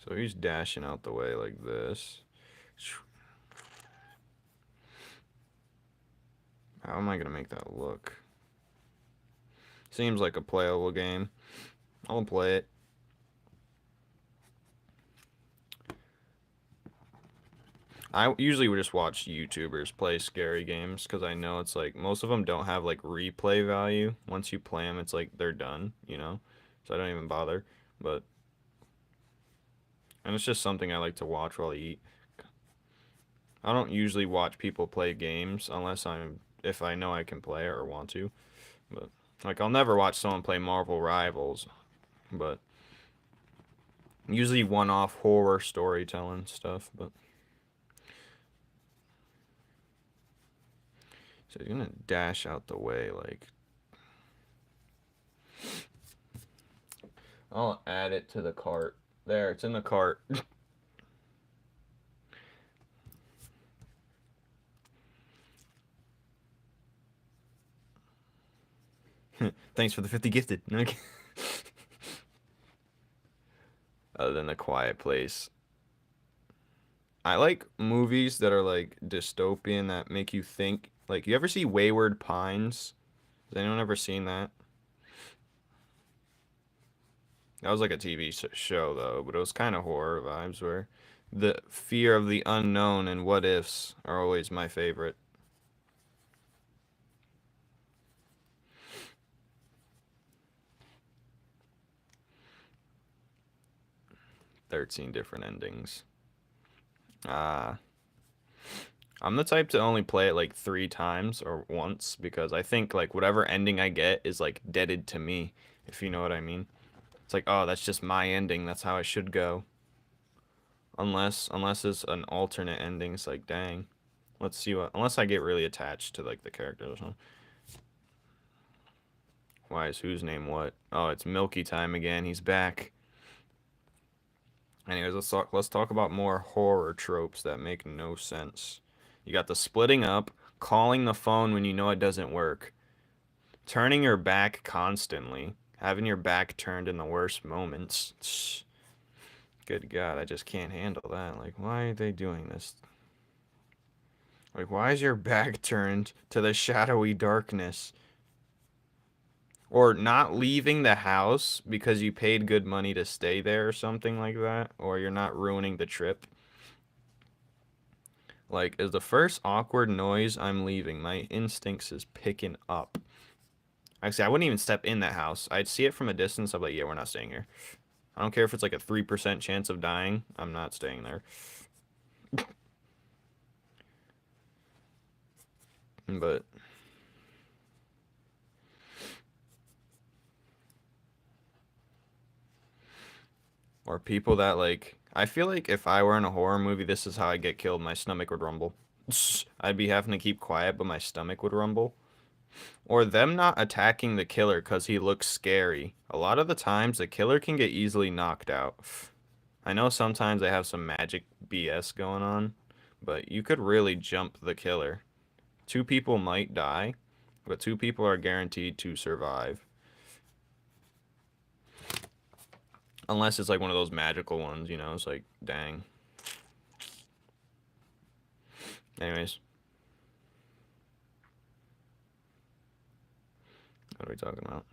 So he's dashing out the way like this. How am I going to make that look? Seems like a playable game. I'll play it. I usually would just watch YouTubers play scary games because I know it's like most of them don't have like replay value. Once you play them, it's like they're done, you know? So I don't even bother. But, and it's just something I like to watch while I eat. I don't usually watch people play games unless if I know I can play it or want to. But, like, I'll never watch someone play Marvel Rivals. But, usually one-off horror storytelling stuff, but. So he's gonna dash out the way, like. I'll add it to the cart. There, it's in the cart. Thanks for the 50 gifted. Okay. Other than A Quiet Place. I like movies that are like dystopian that make you think. Like, you ever see Wayward Pines? Has anyone ever seen that? That was like a TV show though, but it was kind of horror vibes where the fear of the unknown and what ifs are always my favorite. 13 different endings. Ah. I'm the type to only play it like 3 times or once because I think like whatever ending I get is like deaded to me, if you know what I mean. It's like, oh, that's just my ending. That's how it should go. Unless it's an alternate ending. It's like, dang. Let's see what. Unless I get really attached to like the characters or something. Why is whose name what? Oh, it's Milky time again. He's back. Anyways, let's talk about more horror tropes that make no sense. You got the splitting up, calling the phone when you know it doesn't work, turning your back constantly, having your back turned in the worst moments. Good God, I just can't handle that. Like, why are they doing this? Like, why is your back turned to the shadowy darkness? Or not leaving the house because you paid good money to stay there or something like that. Or you're not ruining the trip. Like, is the first awkward noise I'm leaving, my instincts is picking up. Actually, I wouldn't even step in that house. I'd see it from a distance. I'm like, yeah, we're not staying here. I don't care if it's like a 3% chance of dying. I'm not staying there. But or people that like I feel like if I were in a horror movie, this is how I get killed. My stomach would rumble. I'd be having to keep quiet, but my stomach would rumble. Or them not attacking the killer because he looks scary. A lot of the times, the killer can get easily knocked out. I know sometimes they have some magic BS going on, but you could really jump the killer. 2 people might die, but 2 people are guaranteed to survive. Unless it's like one of those magical ones, you know, it's like, dang. Anyways, what are we talking about?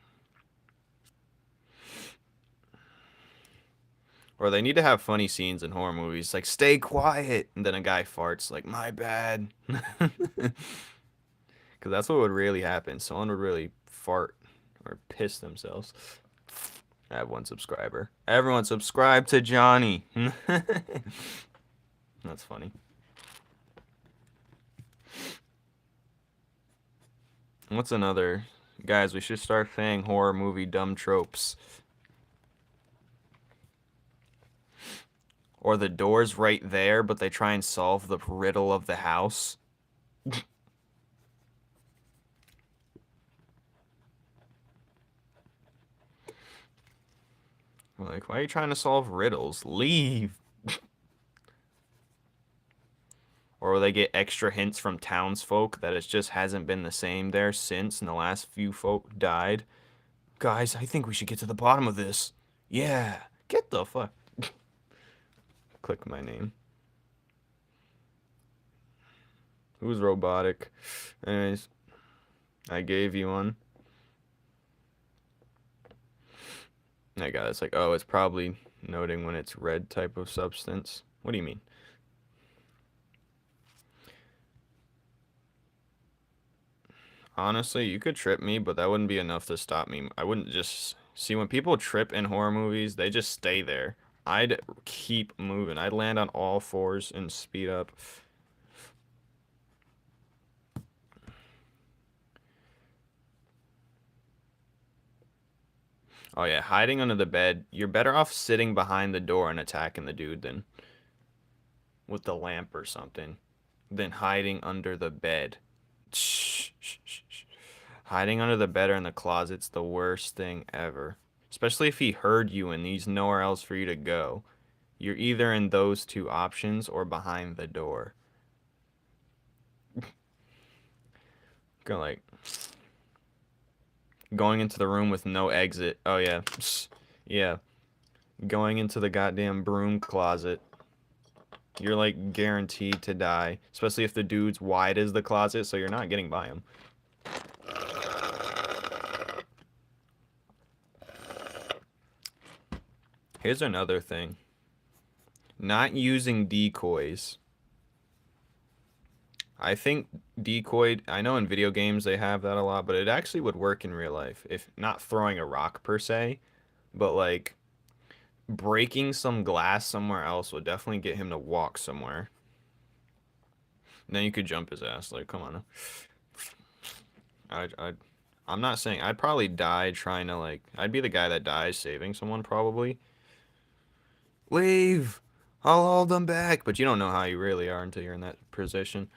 Or they need to have funny scenes in horror movies, like, stay quiet, and then a guy farts, like, my bad. Because that's what would really happen. Someone would really fart or piss themselves. I have 1 subscriber. Everyone subscribe to Johnny. That's funny. What's another? Guys, we should start saying horror movie dumb tropes. Or the door's right there, but they try and solve the riddle of the house. Like, why are you trying to solve riddles? Leave! Or they get extra hints from townsfolk that it just hasn't been the same there since, and the last few folk died. Guys, I think we should get to the bottom of this. Yeah, get the fuck. Click my name. Who's robotic? Anyways, I gave you one. I got it. It's like, oh, it's probably noting when it's red type of substance. What do you mean? Honestly, you could trip me, but that wouldn't be enough to stop me. I wouldn't just... See, when people trip in horror movies, they just stay there. I'd keep moving. I'd land on all fours and speed up. Oh yeah, hiding under the bed. You're better off sitting behind the door and attacking the dude than with the lamp or something than hiding under the bed. Shh, shh, shh, shh. Hiding under the bed or in the closet's the worst thing ever. Especially if he heard you and he's nowhere else for you to go. You're either in those 2 options or behind the door. Go like going into the room with no exit. Oh yeah. Yeah. Going into the goddamn broom closet. You're like guaranteed to die. Especially if the dude's wide as the closet, so you're not getting by him. Here's another thing. Not using decoys. I think I know in video games they have that a lot, but it actually would work in real life. If not throwing a rock per se, but like breaking some glass somewhere else would definitely get him to walk somewhere. And then you could jump his ass. Like, come on. I'm not saying I'd probably die trying to like I'd be the guy that dies saving someone probably. Leave. I'll hold them back, but you don't know how you really are until you're in that position.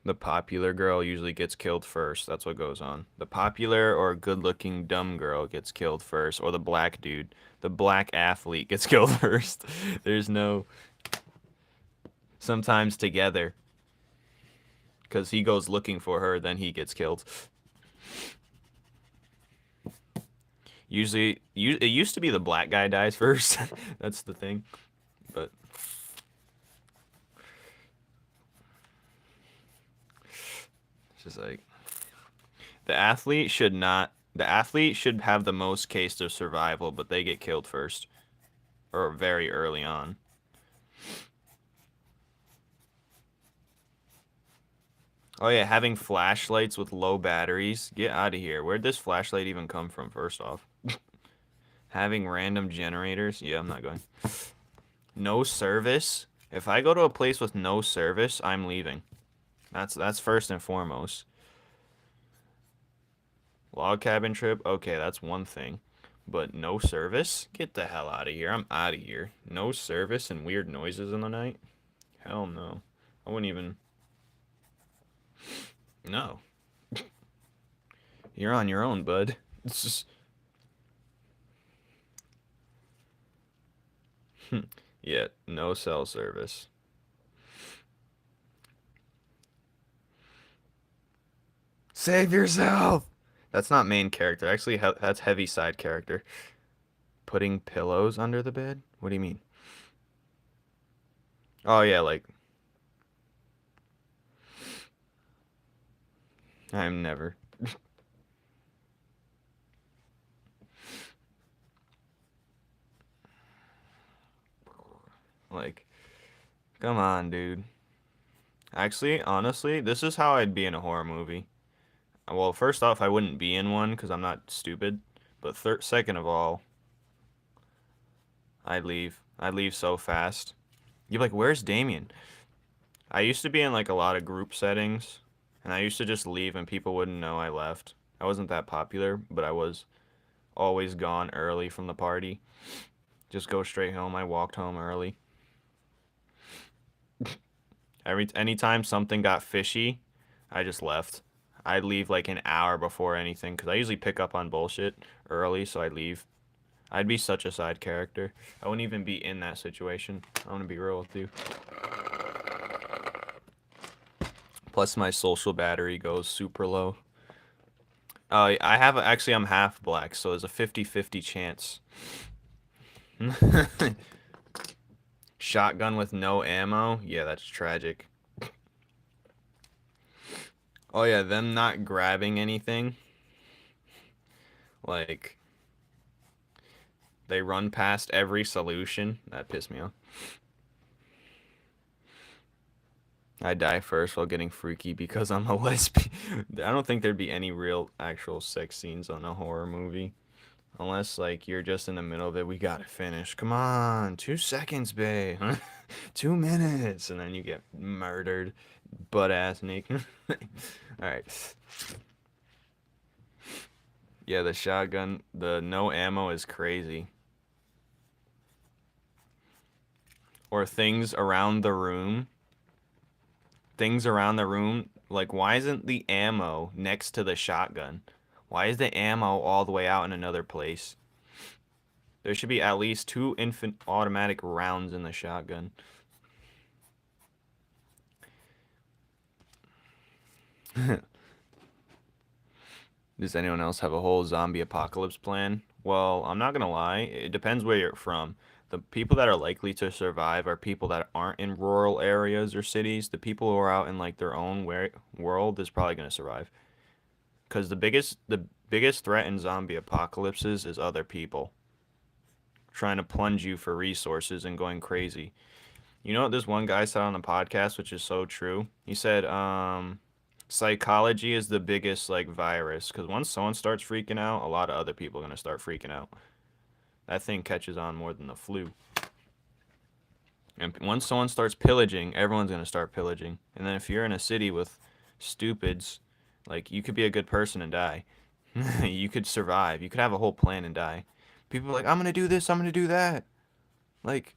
The popular girl usually gets killed first. That's what goes on. The popular or good-looking dumb girl gets killed first, or the black dude, the black athlete gets killed first. There's no sometimes together because he goes looking for her, then he gets killed. Usually, it used to be the black guy dies first. That's the thing, but it's just like the athlete should not. The athlete should have the most case of survival, but they get killed first or very early on. Oh yeah, having flashlights with low batteries. Get out of here. Where'd this flashlight even come from, first off? Having random generators. Yeah, I'm not going. No service. If I go to a place with no service, I'm leaving. That's first and foremost. Log cabin trip. Okay, that's one thing. But no service? Get the hell out of here. I'm out of here. No service and weird noises in the night? Hell no. I wouldn't even... No. You're on your own, bud. It's just... Yeah, no cell service. Save yourself! That's not main character. Actually, that's heavy side character. Putting pillows under the bed? What do you mean? Oh, yeah, like... I'm never. Like, come on, dude. Actually, honestly, this is how I'd be in a horror movie. Well, first off, I wouldn't be in one because I'm not stupid. But second of all, I'd leave. I'd leave so fast. You'd be like, where's Damien? I used to be in like a lot of group settings, and I used to just leave and people wouldn't know I left. I wasn't that popular, but I was always gone early from the party. Just go straight home. I walked home early. Anytime something got fishy, I just left. I'd leave like an hour before anything because I usually pick up on bullshit early, so I'd leave. I'd be such a side character. I wouldn't even be in that situation. I want to be real with you. Plus, my social battery goes super low. Actually, I'm half black, so there's a 50-50 chance. Shotgun with no ammo? Yeah, that's tragic. Oh yeah, them not grabbing anything. Like, they run past every solution. That pissed me off. I die first while getting freaky because I'm a lesbian. I don't think there'd be any real actual sex scenes on a horror movie. Unless, like, you're just in the middle of it. We gotta finish. Come on. 2 seconds, babe. 2 minutes. And then you get murdered. Butt-ass naked. Alright. Yeah, the shotgun, the no ammo is crazy. Or things around the room. Things around the room. Like, why isn't the ammo next to the shotgun? Why is the ammo all the way out in another place? There should be at least 2 automatic rounds in the shotgun. Does anyone else have a whole zombie apocalypse plan? Well, I'm not gonna lie, it depends where you're from. The people that are likely to survive are people that aren't in rural areas or cities. The people who are out in like their own world is probably gonna survive. Because the biggest threat in zombie apocalypses is other people trying to plunge you for resources and going crazy. You know what this one guy said on the podcast, which is so true? He said, psychology is the biggest like virus because once someone starts freaking out, a lot of other people are gonna start freaking out. That thing catches on more than the flu. And once someone starts pillaging, everyone's gonna start pillaging. And then if you're in a city with stupids, like you could be a good person and die. You could survive. You could have a whole plan and die. People are like, I'm gonna do this, I'm gonna do that. Like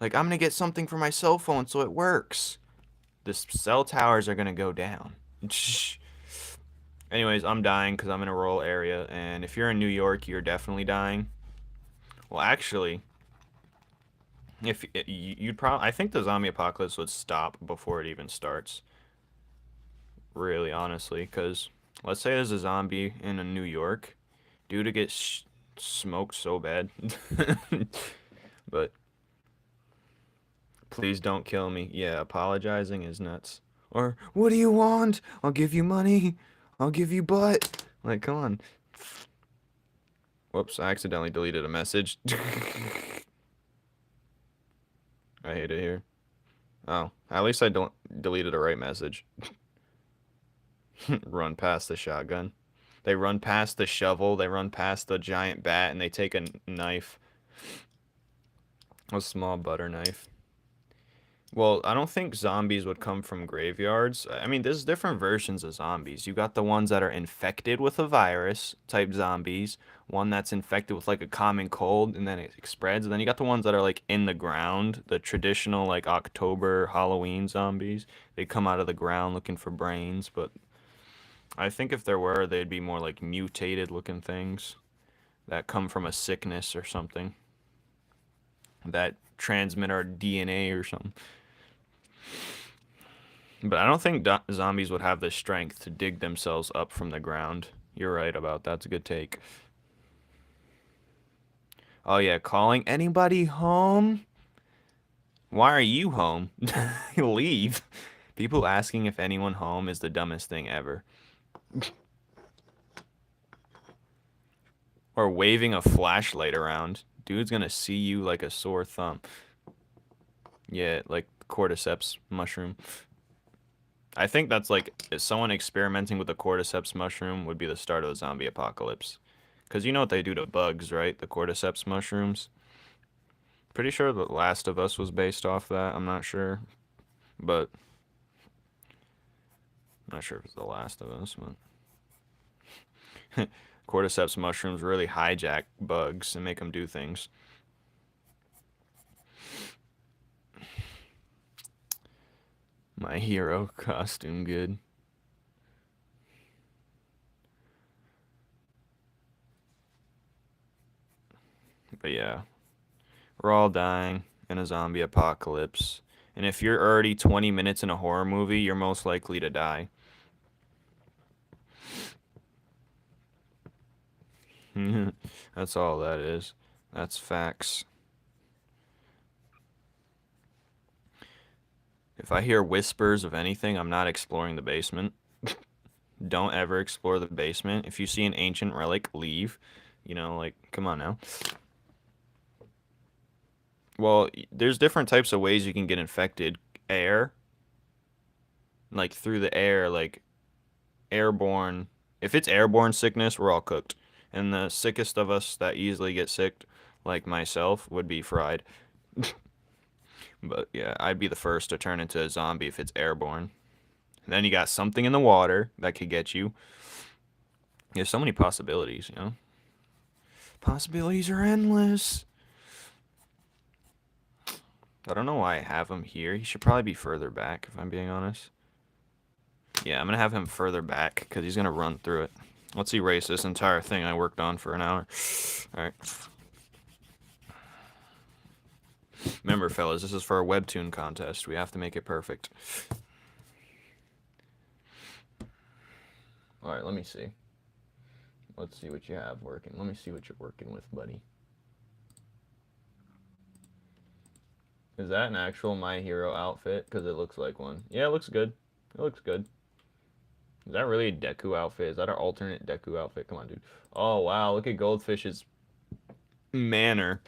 I'm gonna get something for my cell phone so it works. the cell towers are gonna go down. Anyways, I'm dying because I'm in a rural area, and if you're in New York, you're definitely dying. Well, actually, if you'd probably, I think the zombie apocalypse would stop before it even starts. Really, honestly, because let's say there's a zombie in a New York, dude, to get smoked so bad. But please don't kill me. Yeah, apologizing is nuts. Or what do you want? I'll give you money. I'll give you butt. Like, come on. Whoops, I accidentally deleted a message. I hate it here. Oh, at least I don't deleted a right message. Run past the shotgun. They run past the shovel, they run past the giant bat, and they take a knife. A small butter knife. Well, I don't think zombies would come from graveyards. I mean, there's different versions of zombies. You got the ones that are infected with a virus type zombies, one that's infected with like a common cold and then it spreads. And then you got the ones that are like in the ground, the traditional like October Halloween zombies. They come out of the ground looking for brains, but I think if there were, they'd be more like mutated looking things that come from a sickness or something that transmit our DNA or something. But I don't think zombies would have the strength to dig themselves up from the ground. You're right about that. That's a good take. Oh yeah, calling anybody home? Why are you home? Leave. People asking if anyone home is the dumbest thing ever. Or waving a flashlight around. Dude's gonna see you like a sore thumb. Yeah, like cordyceps mushroom. I think that's like someone experimenting with the cordyceps mushroom would be the start of the zombie apocalypse. Because you know what they do to bugs, right? The cordyceps mushrooms. Pretty sure The Last of Us was based off that. I'm not sure. But I'm not sure if it's The Last of Us, but cordyceps mushrooms really hijack bugs and make them do things. My hero costume good. But yeah, we're all dying in a zombie apocalypse. And if you're already 20 minutes in a horror movie, you're most likely to die. That's all that is. That's facts. If I hear whispers of anything, I'm not exploring the basement. Don't ever explore the basement. If you see an ancient relic, leave. You know, like, come on now. Well, there's different types of ways you can get infected. Air, like through the air, like airborne. If it's airborne sickness, we're all cooked. And the sickest of us that easily get sick, like myself, would be fried. But yeah, I'd be the first to turn into a zombie if it's airborne. And then you got something in the water that could get you. There's so many possibilities, you know? Possibilities are endless. I don't know why I have him here. He should probably be further back, if I'm being honest. Yeah, I'm going to have him further back, because he's going to run through it. Let's erase this entire thing I worked on for an hour. Alright. Remember, fellas, this is for a Webtoon contest. We have to make it perfect. Alright, let me see. Let's see what you have working. Let me see what you're working with, buddy. Is that an actual My Hero outfit? Because it looks like one. Yeah, it looks good. It looks good. Is that really a Deku outfit? Is that our alternate Deku outfit? Come on, dude. Oh, wow. Look at Goldfish's manner.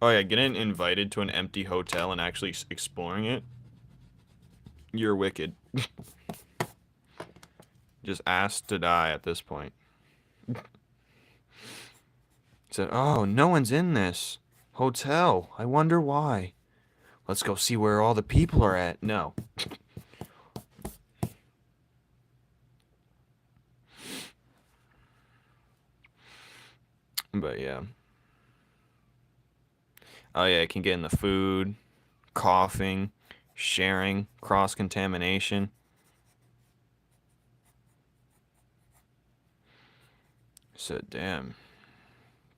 Oh, yeah. Getting invited to an empty hotel and actually exploring it. You're wicked. Just asked to die at this point. Said, oh, no one's in this hotel. I wonder why. Let's go see where all the people are at. No. But yeah. Oh yeah, it can get in the food, coughing. sharing, cross-contamination. Said, damn.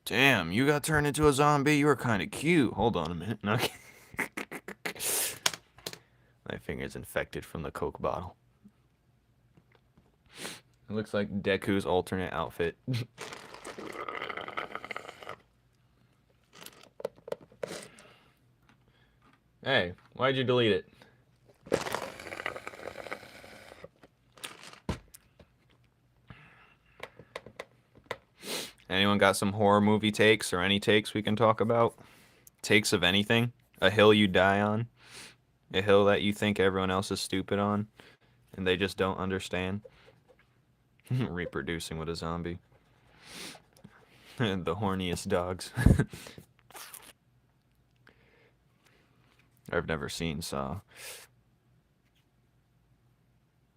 Damn, you got turned into a zombie? You were kind of cute. Hold on a minute. No. My finger's infected from the Coke bottle. It looks like Deku's alternate outfit. Hey, why'd you delete it? Anyone got some horror movie takes or any takes we can talk about? Takes of anything? A hill you die on? A hill that you think everyone else is stupid on? And they just don't understand? Reproducing with a zombie. The horniest dogs. I've never seen Saw.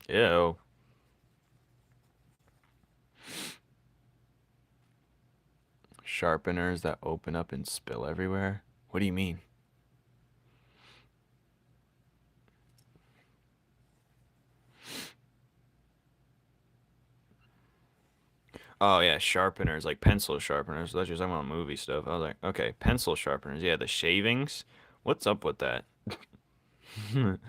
Ew. Sharpeners that open up and spill everywhere? What do you mean? Oh yeah, sharpeners, like pencil sharpeners. That's just talking about movie stuff. I was like, okay, pencil sharpeners. Yeah, the shavings. What's up with that? It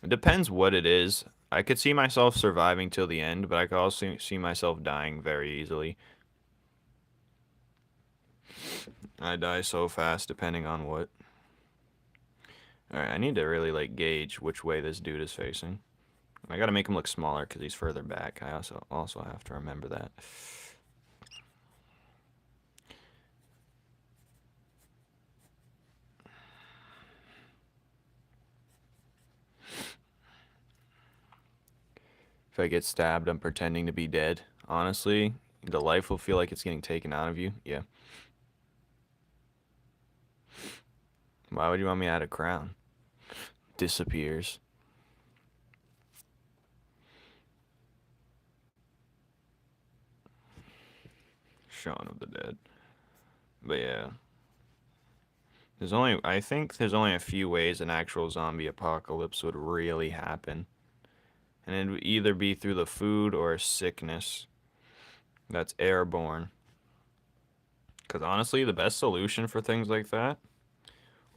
depends what it is. I could see myself surviving till the end, but I could also see myself dying very easily. I die so fast depending on what. Alright, I need to really like gauge which way this dude is facing. I gotta make him look smaller because he's further back. I also have to remember that. If I get stabbed, I'm pretending to be dead. Honestly, the life will feel like it's getting taken out of you. Yeah. Why would you want me to add a crown? Disappears. Shaun of the Dead. But yeah. I think there's only a few ways an actual zombie apocalypse would really happen. And it would either be through the food or a sickness that's airborne. Because honestly, the best solution for things like that,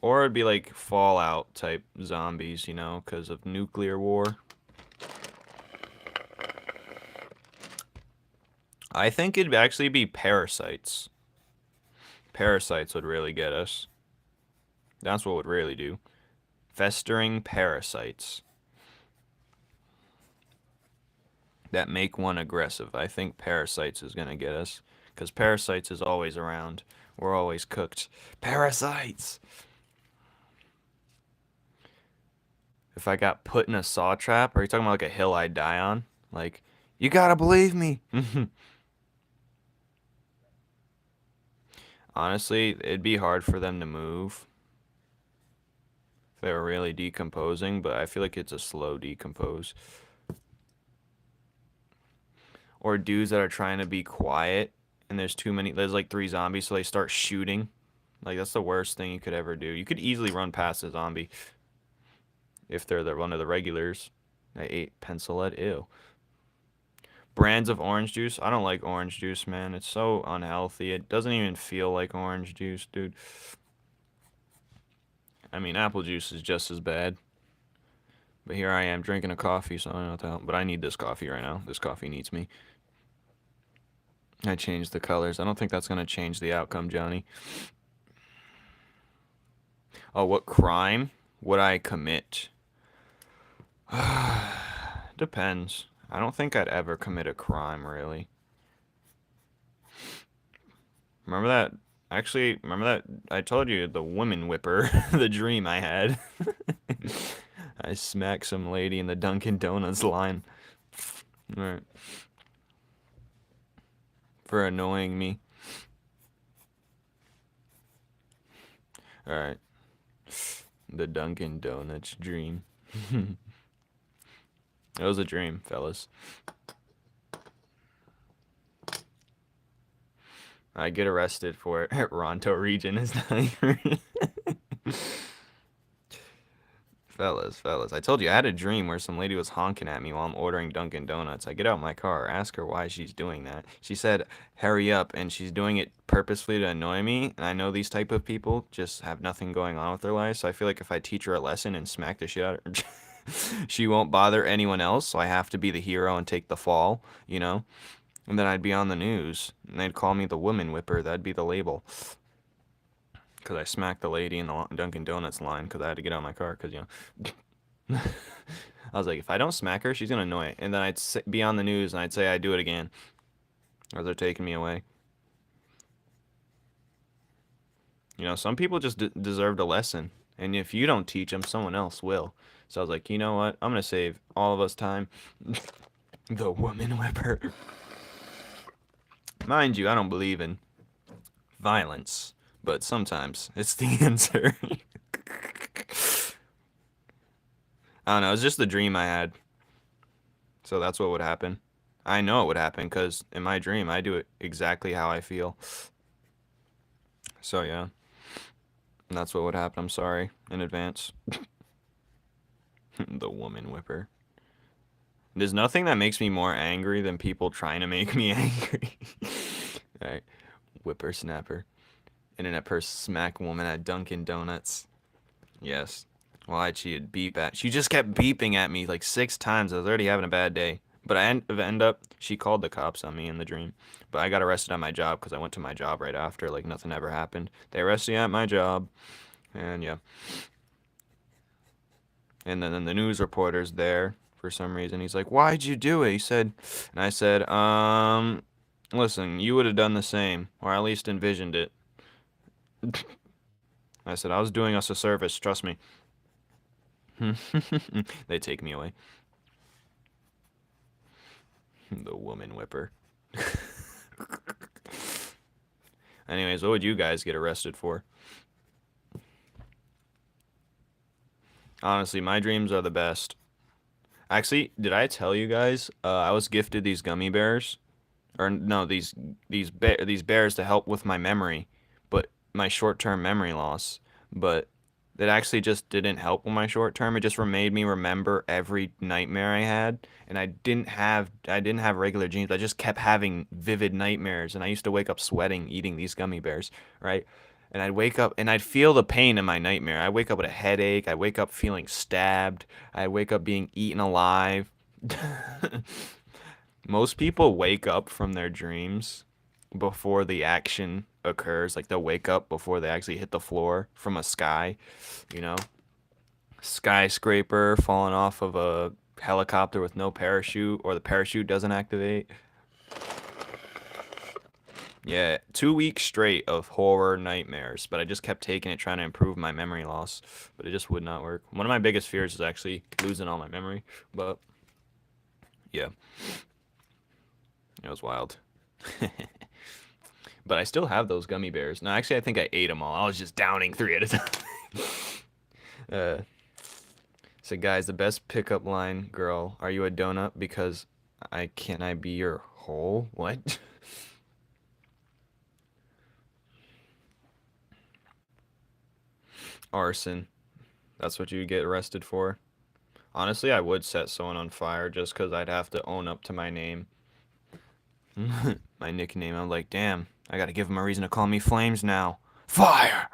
or it'd be like Fallout type zombies, you know, because of nuclear war. I think it'd actually be parasites. Parasites would really get us. That's what would really do. Festering parasites that make one aggressive. I think parasites is gonna get us. Because parasites is always around. We're always cooked. Parasites! If I got put in a saw trap, are you talking about like a hill I die on? Like, you gotta believe me! Honestly, it'd be hard for them to move if they were really decomposing, but I feel like it's a slow decompose. Or dudes that are trying to be quiet and there's like 3 zombies, so they start shooting. Like, that's the worst thing you could ever do. You could easily run past a zombie if they're one of the regulars. I ate pencil lead. Ew. Brands of orange juice. I don't like orange juice, man. It's so unhealthy. It doesn't even feel like orange juice, dude. I mean, apple juice is just as bad. But here I am drinking a coffee, so I don't know what to help. But I need this coffee right now. This coffee needs me. I changed the colors. I don't think that's going to change the outcome, Johnny. Oh, what crime would I commit? Depends. I don't think I'd ever commit a crime, really. Remember that? Actually, remember that? I told you, the woman whipper, the dream I had. I smacked some lady in the Dunkin' Donuts line. Alright. For annoying me. Alright. The Dunkin' Donuts dream. It was a dream, fellas. I get arrested for it. Ronto region is not. Fellas, I told you I had a dream where some lady was honking at me while I'm ordering Dunkin' Donuts. I get out my car, ask her why she's doing that. She said, hurry up, and she's doing it purposefully to annoy me. And I know these type of people just have nothing going on with their lives, so I feel like if I teach her a lesson and smack the shit out of her, she won't bother anyone else, so I have to be the hero and take the fall, you know? And then I'd be on the news, and they'd call me the woman whipper. That'd be the label. Because I smacked the lady in the Dunkin' Donuts line because I had to get out of my car because, you know. I was like, if I don't smack her, she's going to annoy it. And then I'd be on the news and I'd say I'd do it again. Or they're taking me away. You know, some people just deserved a lesson. And if you don't teach them, someone else will. So I was like, you know what? I'm going to save all of us time. The woman whipper. Mind you, I don't believe in violence. But sometimes it's the answer. I don't know. It's just the dream I had. So that's what would happen. I know it would happen because in my dream, I do it exactly how I feel. So yeah, that's what would happen. I'm sorry in advance. The woman whipper. There's nothing that makes me more angry than people trying to make me angry. Alright, whippersnapper. Internet person smack woman at Dunkin' Donuts. Yes. Why'd she beep at? She just kept beeping at me like 6 times. I was already having a bad day. But I end up, she called the cops on me in the dream. But I got arrested at my job because I went to my job right after, like nothing ever happened. They arrested me at my job, and yeah. And then the news reporter's there for some reason. He's like, "Why'd you do it?" He said, and I said, listen, you would have done the same, or at least envisioned it. I said, I was doing us a service, trust me. They take me away. The woman whipper. Anyways, what would you guys get arrested for? Honestly, my dreams are the best. Actually, did I tell you guys? I was gifted these gummy bears, or no, these bears to help with my memory, but my short-term memory loss. But that actually just didn't help with my short term. It just made me remember every nightmare I had, and I didn't have regular dreams. I just kept having vivid nightmares, and I used to wake up sweating eating these gummy bears, right? And I'd wake up and I'd feel the pain in my nightmare. I wake up with a headache. I wake up feeling stabbed. I wake up being eaten alive. Most people wake up from their dreams before the action occurs. Like they'll wake up before they actually hit the floor from a sky, you know, skyscraper falling off of a helicopter with no parachute, or the parachute doesn't activate. Yeah, 2 weeks straight of horror nightmares, but I just kept taking it, trying to improve my memory loss, but it just would not work. One of my biggest fears is actually losing all my memory, but yeah, it was wild. But I still have those gummy bears. No, actually, I think I ate them all. I was just downing 3 at a time. uh, so, guys, the best pickup line, girl, are you a donut? Because I be your hole? What? Arson. That's what you get arrested for. Honestly, I would set someone on fire just because I'd have to own up to my name. My nickname. I'm like, damn, I gotta give them a reason to call me Flames now. Fire!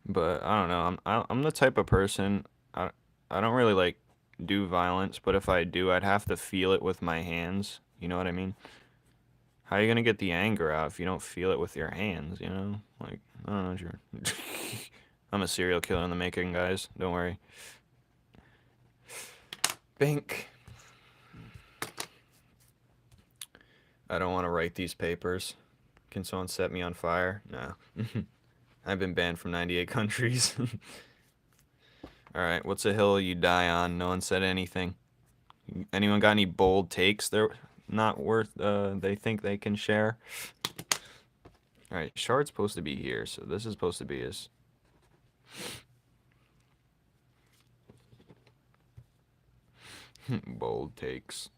But I don't know. I'm the type of person. I don't really like do violence, but if I do, I'd have to feel it with my hands. You know what I mean? How are you gonna get the anger out if you don't feel it with your hands? You know, like I don't know. Sure. I'm a serial killer in the making, guys. Don't worry. Bink. I don't want to write these papers. Can someone set me on fire? No. I've been banned from 98 countries. Alright, what's a hill you die on? No one said anything. Anyone got any bold takes they're not worth, they think they can share? Alright, shard's supposed to be here, so this is supposed to be his. Bold takes.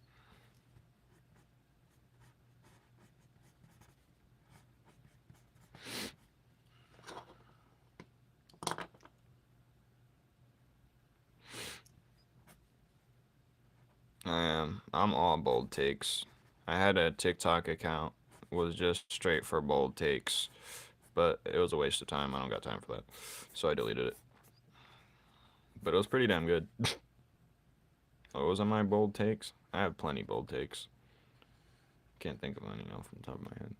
I am. I'm all bold takes. I had a TikTok account, was just straight for bold takes, but it was a waste of time. I don't got time for that, so I deleted it. But it was pretty damn good. What was on my bold takes? I have plenty bold takes. Can't think of any off the top of my head.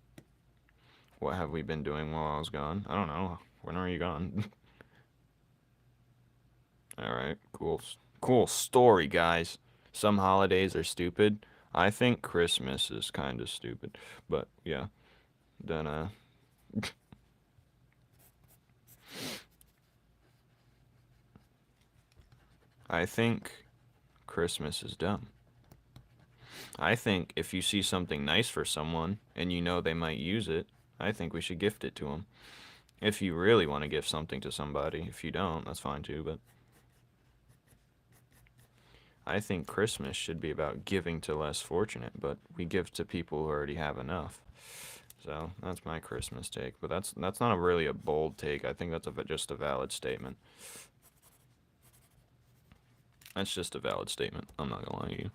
What have we been doing while I was gone? I don't know. When are you gone? Alright, cool. Cool story, guys. Some holidays are stupid. I think Christmas is kind of stupid. But, yeah. Then, I think Christmas is dumb. I think if you see something nice for someone and you know they might use it, I think we should gift it to them. If you really want to give something to somebody. If you don't, that's fine too, but I think Christmas should be about giving to less fortunate, but we give to people who already have enough. So that's my Christmas take, but that's not really a bold take. I think that's just a valid statement. That's just a valid statement. I'm not gonna lie to you.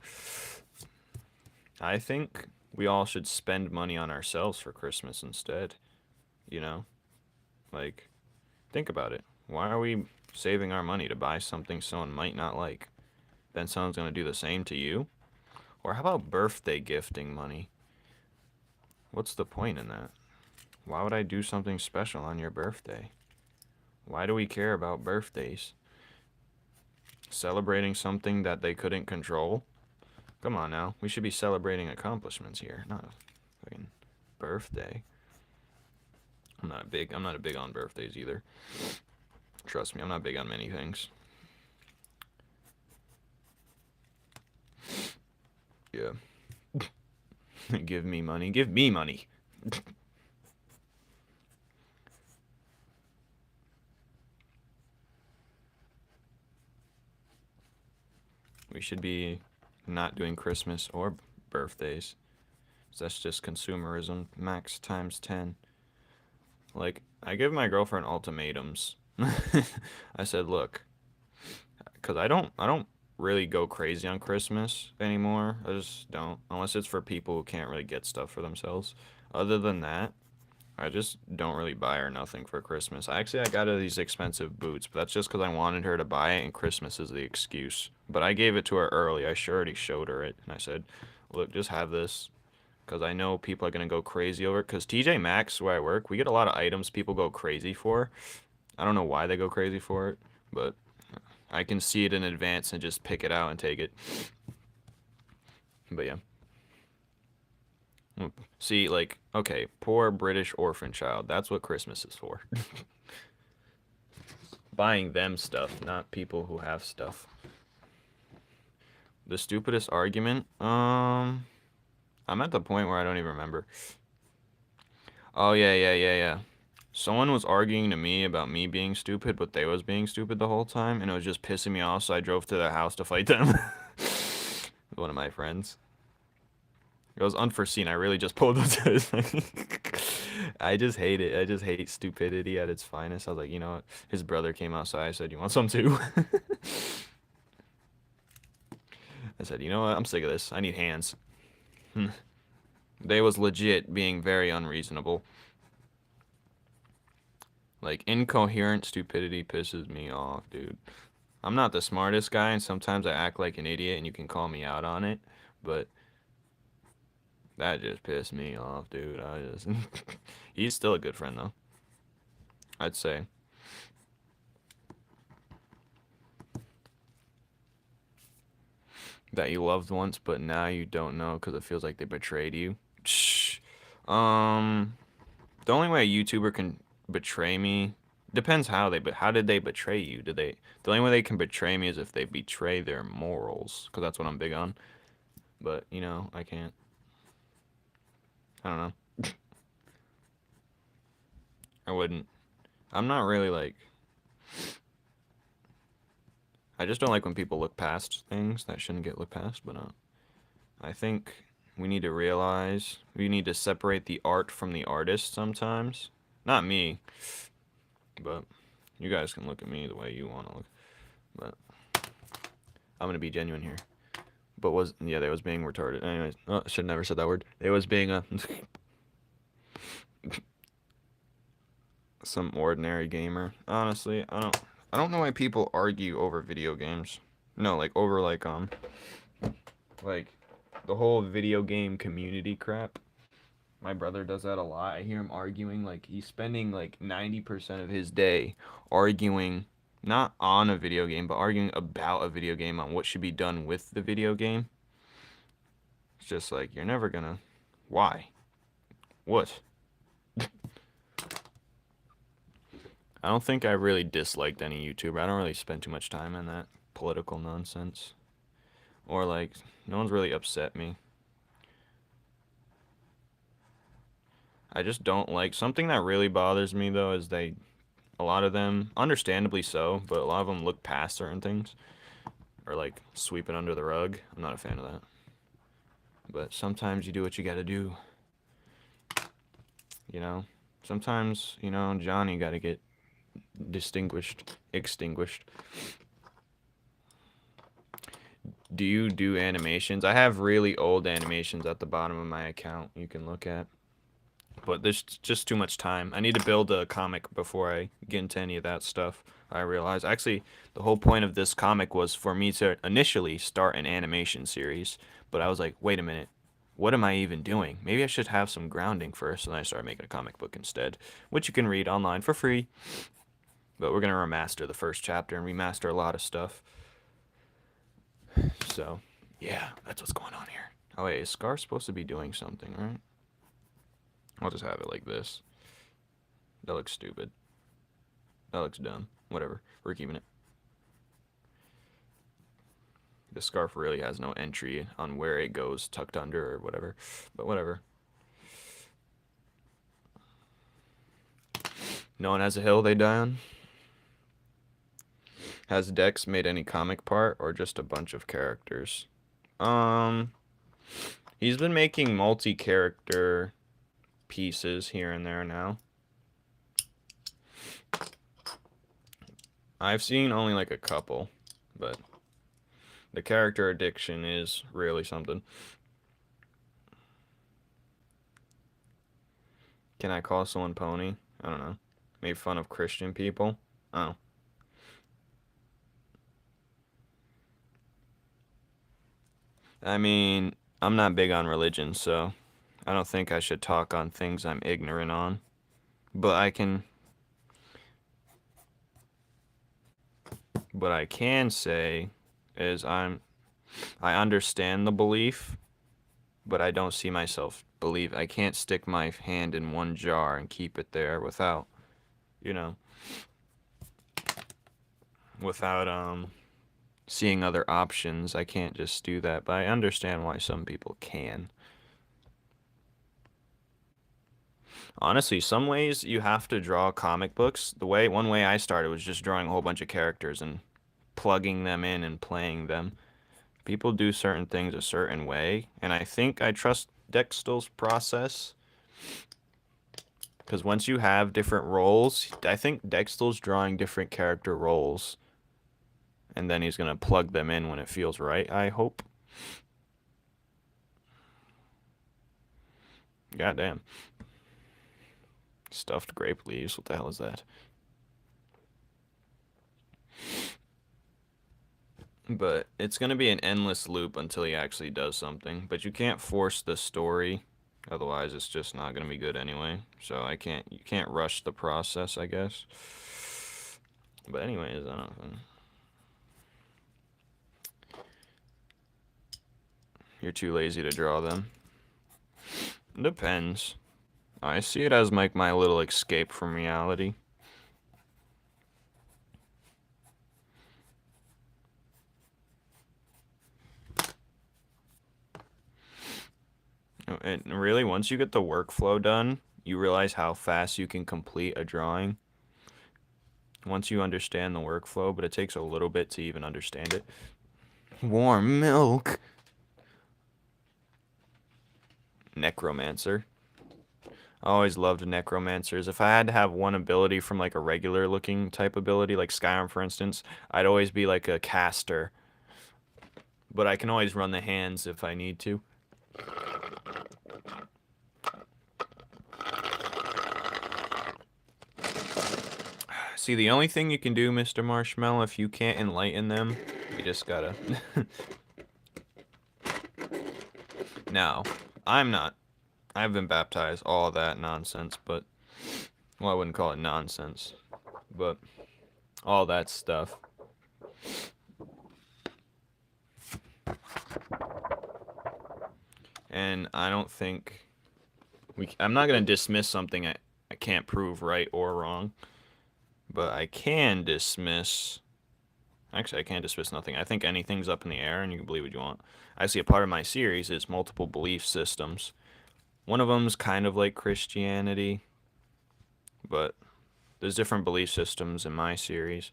I think we all should spend money on ourselves for Christmas instead. You know, like think about it. Why are we saving our money to buy something someone might not like? Then someone's gonna do the same to you. Or how about birthday gifting money? What's the point in that? Why would I do something special on your birthday? Why do we care about birthdays? Celebrating something that they couldn't control? Come on now. We should be celebrating accomplishments here, not a fucking birthday. I'm not a big on birthdays either. Trust me, I'm not big on many things. Yeah. Give me money. Give me money. We should be not doing Christmas or birthdays. That's just consumerism, max times 10. Like, I give my girlfriend ultimatums. I said, look, because I don't really go crazy on Christmas anymore. I just don't, unless it's for people who can't really get stuff for themselves. Other than that, I just don't really buy her nothing for Christmas. I got her these expensive boots, but that's just because I wanted her to buy it, and Christmas is the excuse. But I gave it to her early. I sure already showed her it, and I said, look, just have this, because I know people are going to go crazy over it. Because TJ Maxx, where I work, we get a lot of items people go crazy for. I don't know why they go crazy for it, but I can see it in advance and just pick it out and take it. But yeah. See, like, okay, poor British orphan child. That's what Christmas is for. Buying them stuff, not people who have stuff. The stupidest argument? I'm at the point where I don't even remember. Oh, yeah. Someone was arguing to me about me being stupid, but they was being stupid the whole time, and it was just pissing me off, so I drove to their house to fight them. One of my friends. It was unforeseen. I really just pulled up to his I just hate it. I just hate stupidity at its finest. I was like, you know what? His brother came outside. I said, you want some too? I said, you know what? I'm sick of this. I need hands. They was legit being very unreasonable. Like, incoherent stupidity pisses me off, dude. I'm not the smartest guy, and sometimes I act like an idiot, and you can call me out on it, but that just pissed me off, dude. He's still a good friend, though. I'd say. That you loved once, but now you don't know because it feels like they betrayed you. Shh. Um, the only way a YouTuber can betray me depends how they. But how did they betray you? Did they? The only way they can betray me is if they betray their morals, because that's what I'm big on. But you know, I can't. I don't know. I wouldn't. I'm not really like. I just don't like when people look past things that shouldn't get looked past, but I think we need to realize we need to separate the art from the artist sometimes. Not me, but you guys can look at me the way you want to look. But I'm gonna be genuine here. But they was being retarded. Anyways, oh, should never said that word. It was being a some ordinary gamer. Honestly, I don't know why people argue over video games. No, like over like the whole video game community crap. My brother does that a lot. I hear him arguing, like he's spending like 90% of his day arguing not on a video game, but arguing about a video game on what should be done with the video game. It's just like you're never gonna. Why? What? I don't think I really disliked any YouTuber. I don't really spend too much time in that political nonsense. Or like, no one's really upset me. I just don't like, something that really bothers me though is a lot of them, understandably so, but a lot of them look past certain things. Or like, sweep it under the rug. I'm not a fan of that. But sometimes you do what you gotta do. You know? Sometimes, you know, Johnny gotta get extinguished. Do you do animations? I have really old animations at the bottom of my account you can look at. But there's just too much time. I need to build a comic before I get into any of that stuff. I realize. Actually, the whole point of this comic was for me to initially start an animation series. But I was like, wait a minute. What am I even doing? Maybe I should have some grounding first. And then I started making a comic book instead, which you can read online for free. But we're going to remaster the first chapter and remaster a lot of stuff. So, yeah, that's what's going on here. Oh, wait, is Scar supposed to be doing something, right? I'll just have it like this. That looks stupid. That looks dumb. Whatever. We're keeping it. The scarf really has no entry on where it goes tucked under or whatever. But whatever. No one has a hill they die on? Has Dex made any comic part or just a bunch of characters? He's been making multi-character pieces here and there now. I've seen only like a couple, but the character addiction is really something. Can I call someone pony? I don't know. Made fun of Christian people? Oh. I mean, I'm not big on religion, so I don't think I should talk on things I'm ignorant on. But I can say is I understand the belief, but I don't see myself believe. I can't stick my hand in one jar and keep it there without, you know, without seeing other options. I can't just do that, but I understand why some people can. Honestly, some ways you have to draw comic books. One way I started was just drawing a whole bunch of characters and plugging them in and playing them. People do certain things a certain way, and I think I trust Dextel's process. Because once you have different roles, I think Dextel's drawing different character roles. And then he's going to plug them in when it feels right, I hope. Goddamn. Stuffed grape leaves, what the hell is that? But it's going to be an endless loop until he actually does something. But you can't force the story. Otherwise, it's just not going to be good anyway. So you can't rush the process, I guess. But anyways, I don't know. You're too lazy to draw them. Depends. I see it as like my little escape from reality. And really, once you get the workflow done, you realize how fast you can complete a drawing. once you understand the workflow, but it takes a little bit to even understand it. Warm milk. Necromancer. I always loved necromancers. If I had to have one ability from like a regular looking type ability, like Skyrim for instance, I'd always be like a caster. But I can always run the hands if I need to. See, the only thing you can do, Mr. Marshmallow, if you can't enlighten them, you just gotta... No, I'm not. I've been baptized, all that nonsense, but... Well, I wouldn't call it nonsense, but all that stuff. And I don't think... I'm not going to dismiss something I can't prove right or wrong, but I can dismiss... Actually, I can't dismiss nothing. I think anything's up in the air, and you can believe what you want. I see a part of my series is multiple belief systems. One of them's kind of like Christianity, but there's different belief systems in my series.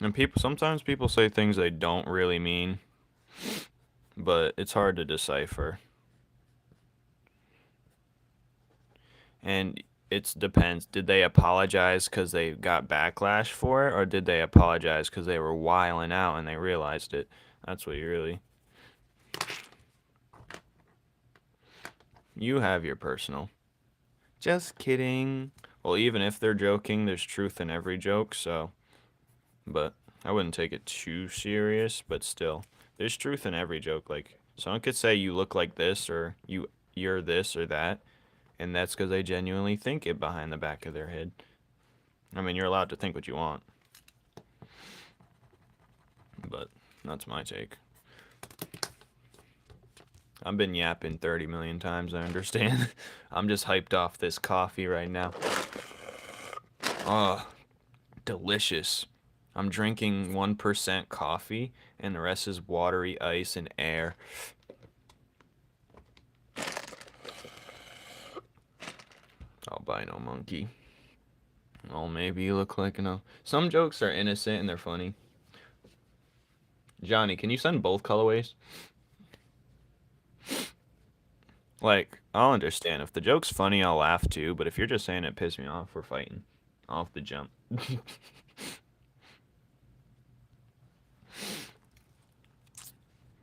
And sometimes people say things they don't really mean, but it's hard to decipher. And it depends. Did they apologize because they got backlash for it, or did they apologize because they were wilding out and they realized it? That's what you really... You have your personal. Just kidding. Well, even if they're joking, there's truth in every joke, so... But I wouldn't take it too serious, but still. There's truth in every joke. Like, someone could say you look like this, or you're this or that, and that's because they genuinely think it behind the back of their head. I mean, you're allowed to think what you want. But that's my take. I've been yapping 30 million times, I understand. I'm just hyped off this coffee right now. Oh, delicious. I'm drinking 1% coffee, and the rest is watery ice and air. Albino monkey. Oh, maybe you look like an... Some jokes are innocent and they're funny. Johnny, can you send both colorways? Like, I'll understand. If the joke's funny, I'll laugh too, but if you're just saying it pissed me off, we're fighting. Off the jump.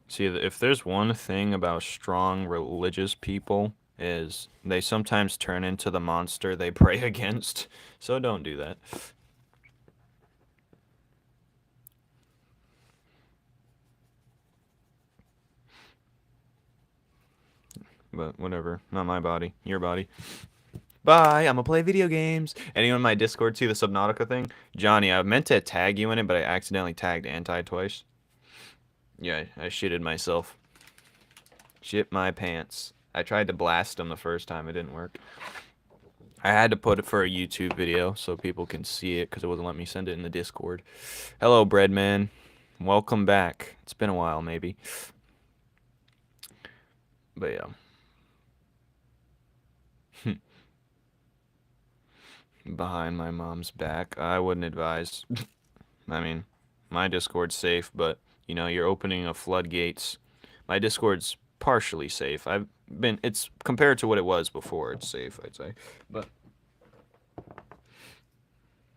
See, if there's one thing about strong religious people, is they sometimes turn into the monster they pray against. So don't do that. But whatever. Not my body. Your body. Bye. I'm gonna play video games. Anyone in my Discord see the Subnautica thing? Johnny, I meant to tag you in it, but I accidentally tagged Anti twice. Yeah, I shitted myself. Shit my pants. I tried to blast him the first time. It didn't work. I had to put it for a YouTube video so people can see it because it wasn't letting me send it in the Discord. Hello, Breadman. Welcome back. It's been a while, maybe. But yeah. Behind my mom's back. I wouldn't advise. I mean, my Discord's safe, but, you know, you're opening a floodgates. My Discord's partially safe. It's compared to what it was before, it's safe, I'd say. But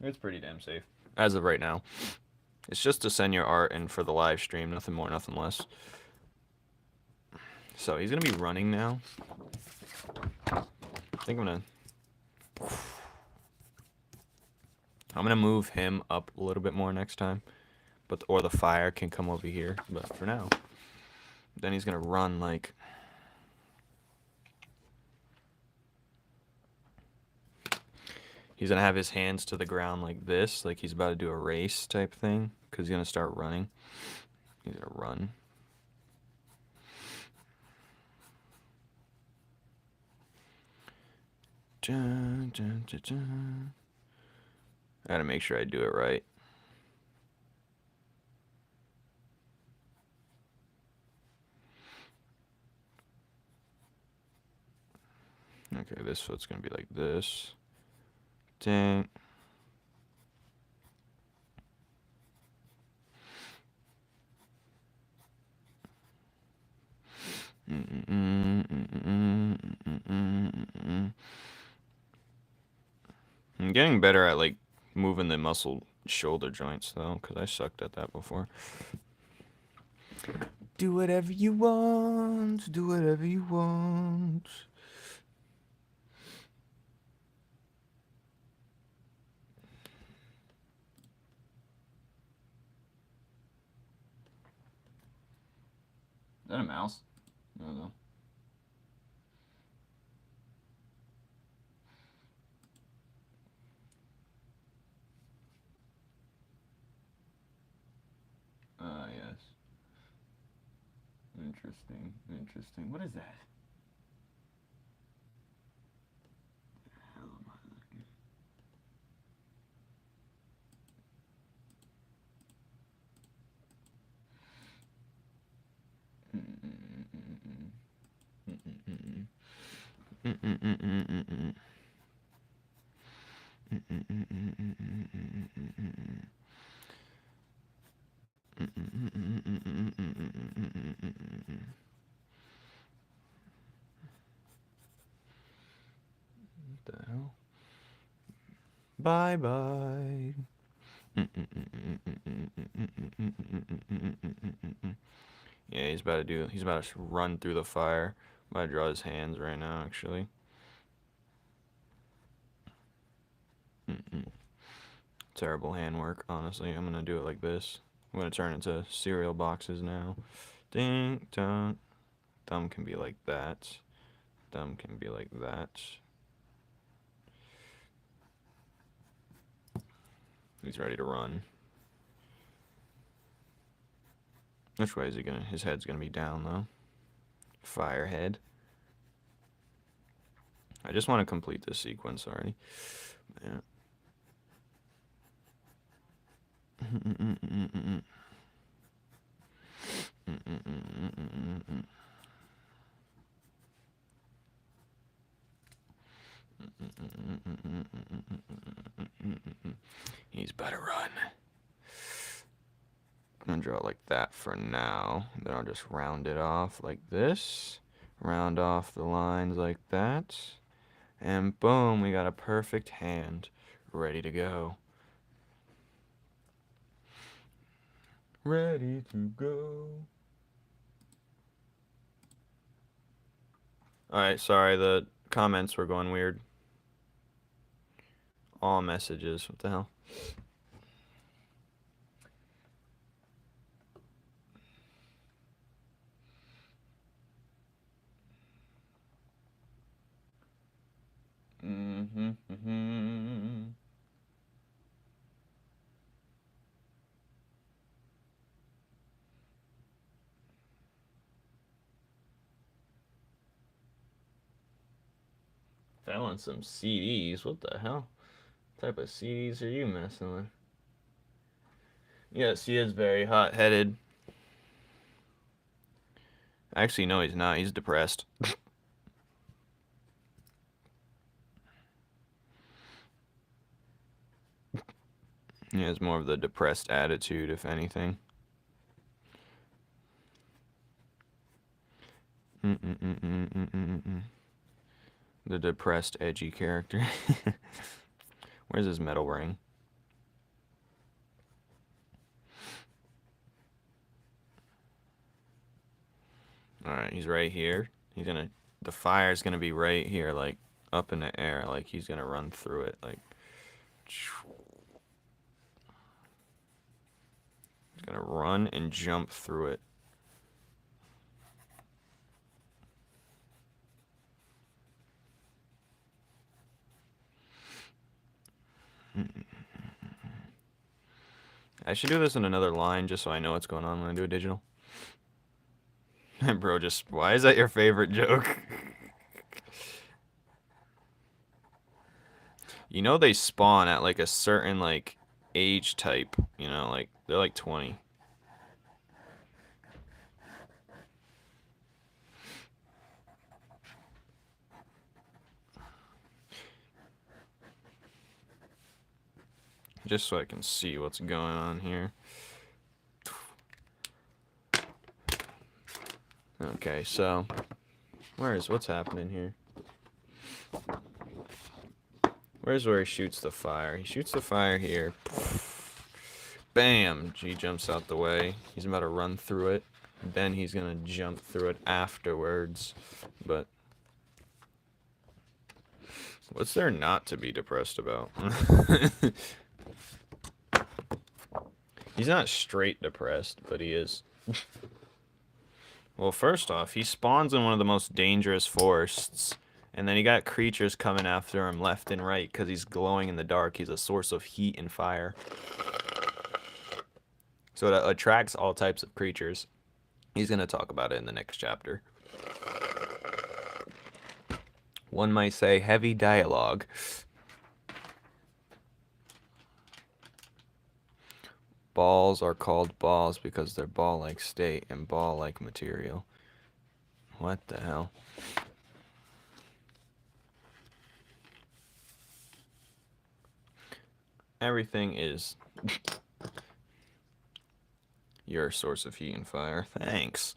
it's pretty damn safe. As of right now. It's just to send your art in for the live stream, nothing more, nothing less. So he's gonna be running now. I think I'm gonna move him up a little bit more next time. Or the fire can come over here. But for now, then he's gonna run like... He's gonna have his hands to the ground like this, like he's about to do a race type thing, because he's gonna start running. He's gonna run. Dun, dun, dun, dun. I gotta make sure I do it right. Okay, this foot's gonna be like this. Dang. I'm getting better at like moving the muscle shoulder joints though, because I sucked at that before. Do whatever you want, do whatever you want. Is that a mouse? No, no. Yes. Interesting, interesting. What is that? Hell am I looking? What the hell? Bye bye. Yeah, he's about to run through the fire. I'm about to draw his hands right now, actually. Terrible handwork, honestly. I'm gonna do it like this. I'm gonna turn it into cereal boxes now. Ding, dong. Thumb can be like that. Thumb can be like that. He's ready to run. Which way is he gonna? His head's gonna be down though. Firehead. I just want to complete this sequence already. Yeah. He's better run. I'm gonna draw it like that for now. Then I'll just round it off like this. Round off the lines like that. And boom, we got a perfect hand ready to go. Ready to go. Alright, sorry, the comments were going weird. All messages, what the hell? Fell on some CDs, what the hell? What type of CDs are you messing with? Yes, he is very hot-headed. Actually, no, he's not. He's depressed. He has more of the depressed attitude, if anything. The depressed, edgy character. Where's his metal ring? Alright, he's right here. The fire's gonna be right here, like, up in the air. Like, he's gonna run through it, like. He's gonna run and jump through it. I should do this in another line just so I know what's going on when I do a digital. Bro, just, why is that your favorite joke? You know they spawn at like a certain like age type, you know, like they're like 20. just so I can see what's going on here. Okay, so what's happening here? Where's where he shoots the fire? He shoots the fire here. Bam! He jumps out the way. He's about to run through it. Then he's gonna jump through it afterwards. But what's there not to be depressed about? He's not straight depressed, but he is. Well, first off, he spawns in one of the most dangerous forests. And then he got creatures coming after him left and right because he's glowing in the dark. He's a source of heat and fire. So it attracts all types of creatures. He's going to talk about it in the next chapter. One might say heavy dialogue. Balls are called balls because they're ball-like state and ball-like material. What the hell? Everything is your source of heat and fire. Thanks.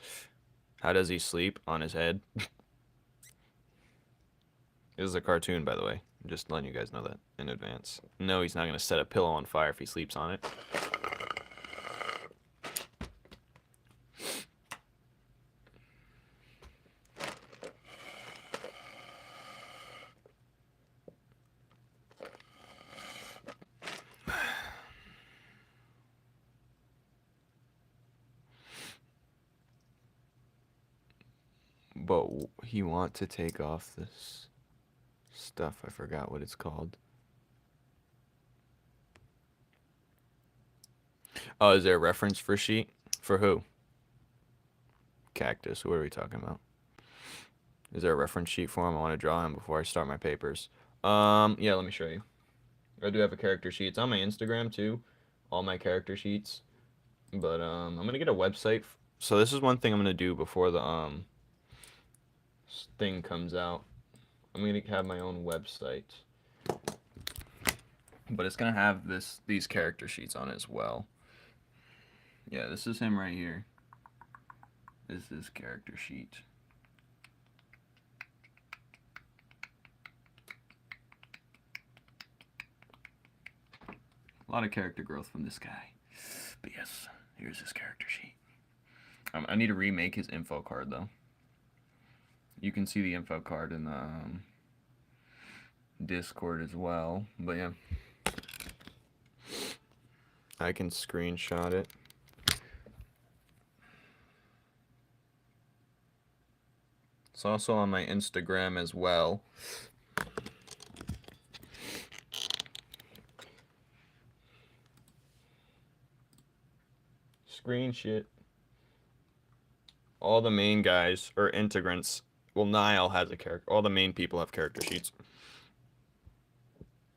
How does he sleep? On his head? This is a cartoon, by the way. I'm just letting you guys know that in advance. No, he's not going to set a pillow on fire if he sleeps on it. But he wants to take off this stuff. I forgot what it's called. Oh, is there a reference for sheet? For who? Cactus. What are we talking about? Is there a reference sheet for him? I want to draw him before I start my papers. Yeah, let me show you. I do have a character sheet. It's on my Instagram too. All my character sheets. But I'm gonna get a website. So this is one thing I'm gonna do before the thing comes out. I'm gonna have my own website. But it's gonna have these character sheets on it as well. Yeah, this is him right here. This is character sheet. A lot of character growth from this guy. But yes, here's his character sheet. I need to remake his info card though. You can see the info card in the Discord as well. But yeah, I can screenshot it. It's also on my Instagram as well. Screen shit. All the main guys or integrants. Well, Niall has a character. All the main people have character sheets.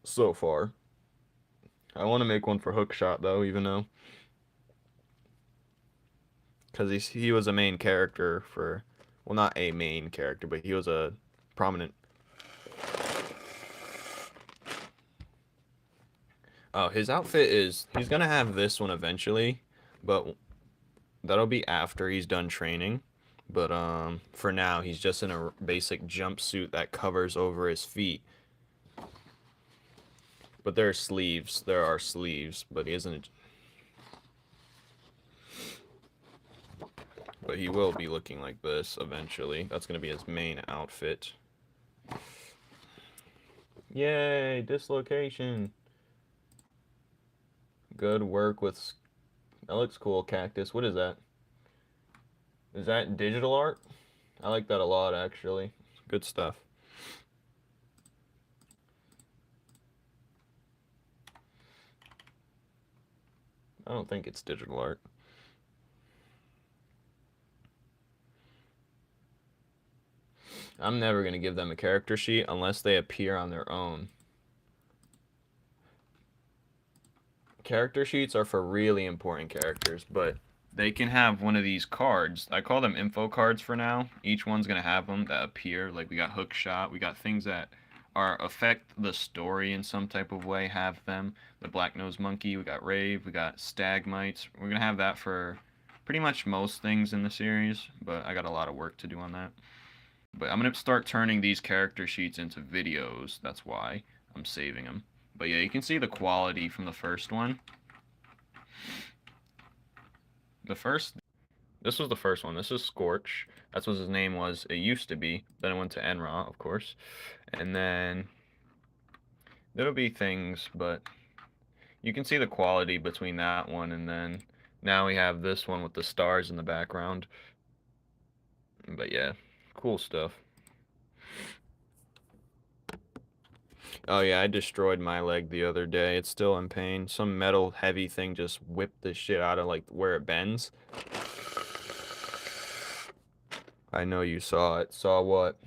So far. I want to make one for Hookshot though, even though. Because he was a main character for. Well, not a main character, but he was a prominent. Oh, his outfit is. He's going to have this one eventually, but that'll be after he's done training. But for now, he's just in a basic jumpsuit that covers over his feet. But there are sleeves. There are sleeves, but he isn't. But he will be looking like this eventually. That's going to be his main outfit. Yay, dislocation. Good work with... That looks cool, Cactus. What is that? Is that digital art? I like that a lot, actually. Good stuff. I don't think it's digital art. I'm never going to give them a character sheet unless they appear on their own. Character sheets are for really important characters, but they can have one of these cards. I call them info cards for now. Each one's going to have them that appear. Like we got Hookshot. We got things that are affect the story in some type of way. Have them. The black-nosed monkey. We got rave. We got stagmites. We're gonna have that for pretty much most things in the series, but I got a lot of work to do on that. But I'm gonna start turning these character sheets into videos. That's why I'm saving them. But yeah, you can see the quality from the first one. This was the first one. This is Scorch. That's what his name was. It used to be. Then it went to Enra, of course. And then there'll be things, but you can see the quality between that one and then now we have this one with the stars in the background. But yeah, cool stuff. Oh yeah, I destroyed my leg the other day. It's still in pain. Some metal heavy thing just whipped the shit out of like where it bends. I know you saw it. Saw what?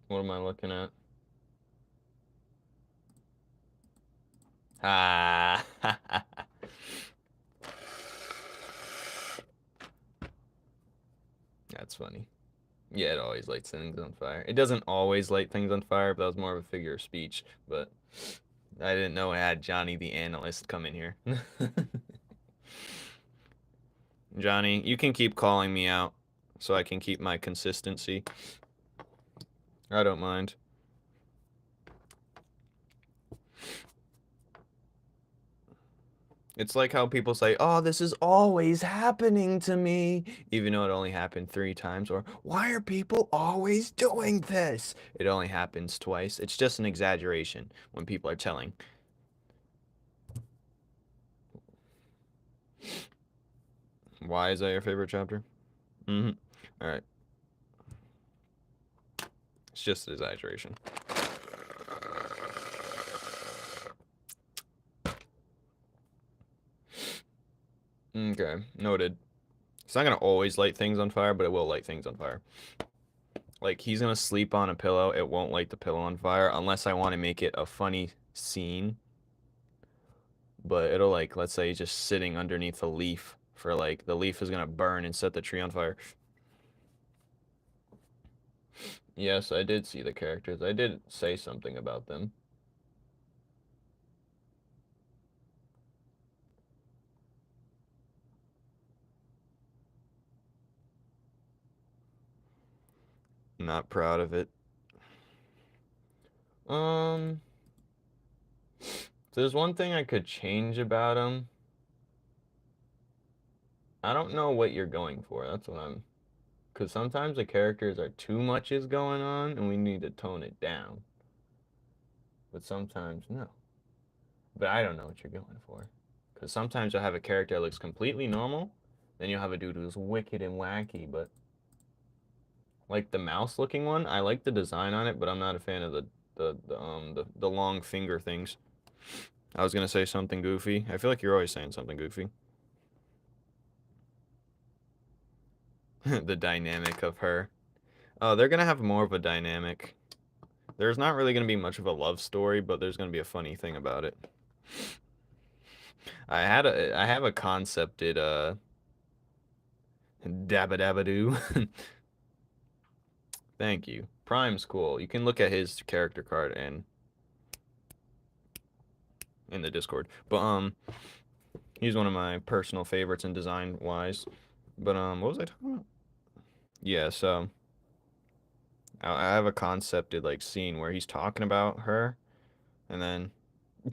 What am I looking at? Ah. That's funny. Yeah, it always lights things on fire. It doesn't always light things on fire, but that was more of a figure of speech. But I didn't know I had Johnny the analyst come in here. Johnny, you can keep calling me out so I can keep my consistency. I don't mind. It's like how people say, oh, this is always happening to me, even though it only happened 3 times. Or, why are people always doing this? It only happens twice. It's just an exaggeration when people are telling. Why is that your favorite chapter? Mm-hmm. All right. It's just an exaggeration. Okay, noted. It's not gonna always light things on fire, but it will light things on fire. Like, he's gonna sleep on a pillow, it won't light the pillow on fire unless I want to make it a funny scene. But it'll, like, let's say he's just sitting underneath a leaf for, like, the leaf is gonna burn and set the tree on fire. Yes, I did see the characters. I did say something about them. Not proud of it. Um, there's one thing I could change about him. I don't know what you're going for. That's what I'm. Because sometimes the characters are too much is going on and we need to tone it down. But sometimes no. But I don't know what you're going for. Because sometimes you'll have a character that looks completely normal, then you'll have a dude who's wicked and wacky, but like the mouse looking one, I like the design on it, but I'm not a fan of the long finger things. I was gonna say something goofy. I feel like you're always saying something goofy. The dynamic of her. Oh, they're gonna have more of a dynamic. There's not really gonna be much of a love story, but there's gonna be a funny thing about it. I have a concepted dabba dabba doo. Thank you. Prime's cool. You can look at his character card and in the Discord. But he's one of my personal favorites in design wise. But what was I talking about? Yeah, so I have a concepted like scene where he's talking about her and then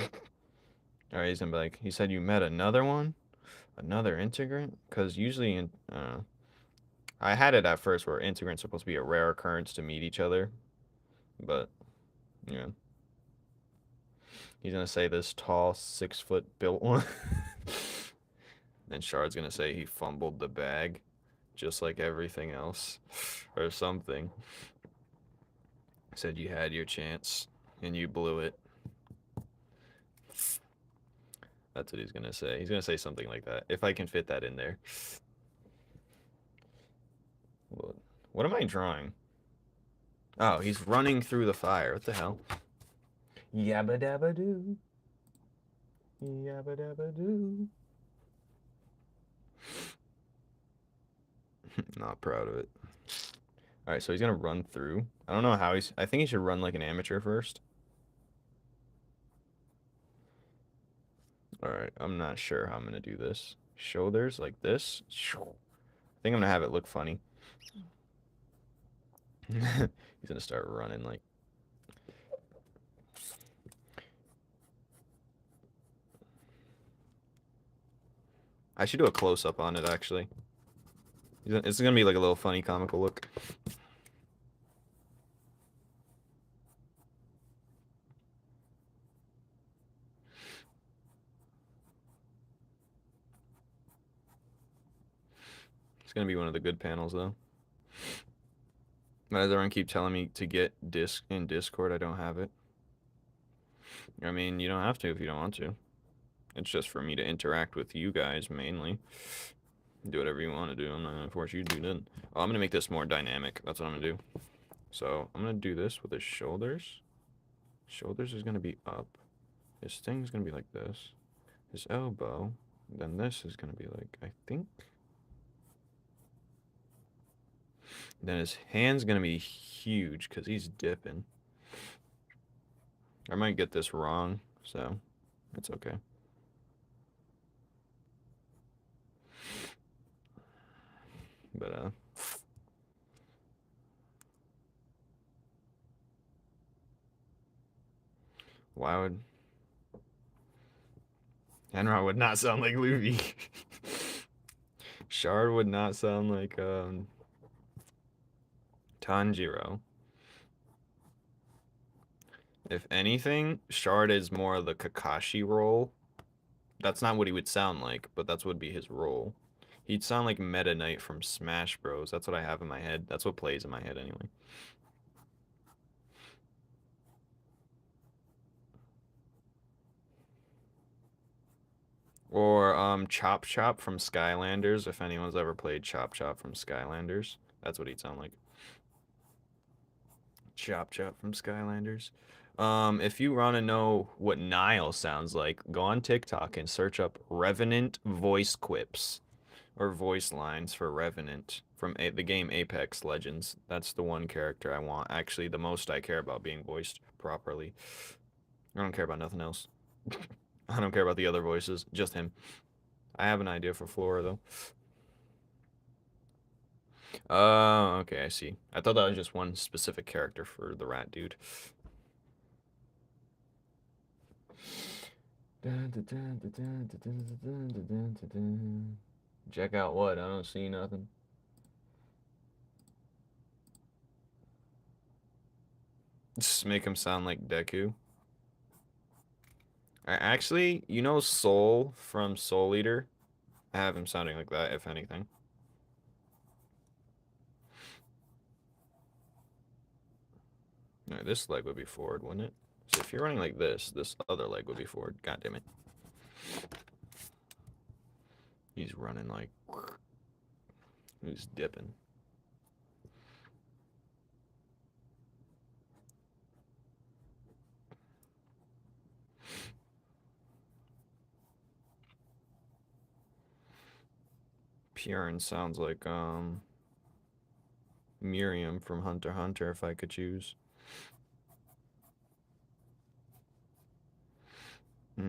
all right, he's gonna be like, he said you met another one? Another integrant? Because usually in I had it at first where integrants are supposed to be a rare occurrence to meet each other, but yeah. He's gonna say this tall, 6 foot built one. Then Shard's gonna say he fumbled the bag, just like everything else, or something. Said you had your chance, and you blew it. That's what he's gonna say. He's gonna say something like that, if I can fit that in there. What am I drawing? Oh, he's running through the fire. What the hell? Yabba dabba doo. Yabba dabba doo. Not proud of it. Alright, so he's gonna run through. I don't know how he's... I think he should run like an amateur first. Alright, I'm not sure how I'm gonna do this. Shoulders like this. I think I'm gonna have it look funny. He's gonna start running like... I should do a close-up on it, actually. It's gonna be like a little funny comical look. It's gonna be one of the good panels, though. But as everyone keep telling me to get disc in Discord, I don't have it. I mean, you don't have to if you don't want to. It's just for me to interact with you guys, mainly. Do whatever you want to do. I'm not gonna force you to do nothing. Oh, I'm gonna make this more dynamic. That's what I'm gonna do. So, I'm gonna do this with his shoulders. Shoulders is gonna be up. His thing's gonna be like this. His elbow. Then this is gonna be like, I think... Then his hand's gonna be huge because he's dipping. I might get this wrong, so it's okay. But why would Enra would not sound like Luffy? Shard would not sound like Tanjiro. If anything, Shard is more of the Kakashi role. That's not what he would sound like, but that's what would be his role. He'd sound like Meta Knight from Smash Bros. That's what I have in my head. That's what plays in my head anyway. Or Chop Chop from Skylanders, if anyone's ever played Chop Chop from Skylanders. That's what he'd sound like. Chop Chop from Skylanders. If you want to know what Nile sounds like, go on TikTok and search up Revenant voice quips or voice lines for Revenant from the game Apex Legends. That's the one character I want. Actually, the most I care about being voiced properly. I don't care about nothing else. I don't care about the other voices, just him. I have an idea for Flora, though. Oh, okay, I see. I thought that was just one specific character for the rat dude. Check out what? I don't see nothing. Just make him sound like Deku. Actually, you know Soul from Soul Eater? I have him sounding like that, if anything. No, this leg would be forward, wouldn't it? So if you're running like this other leg would be forward. God damn it. He's running like... He's dipping. Purin sounds like, Miriam from Hunter x Hunter, if I could choose. Oh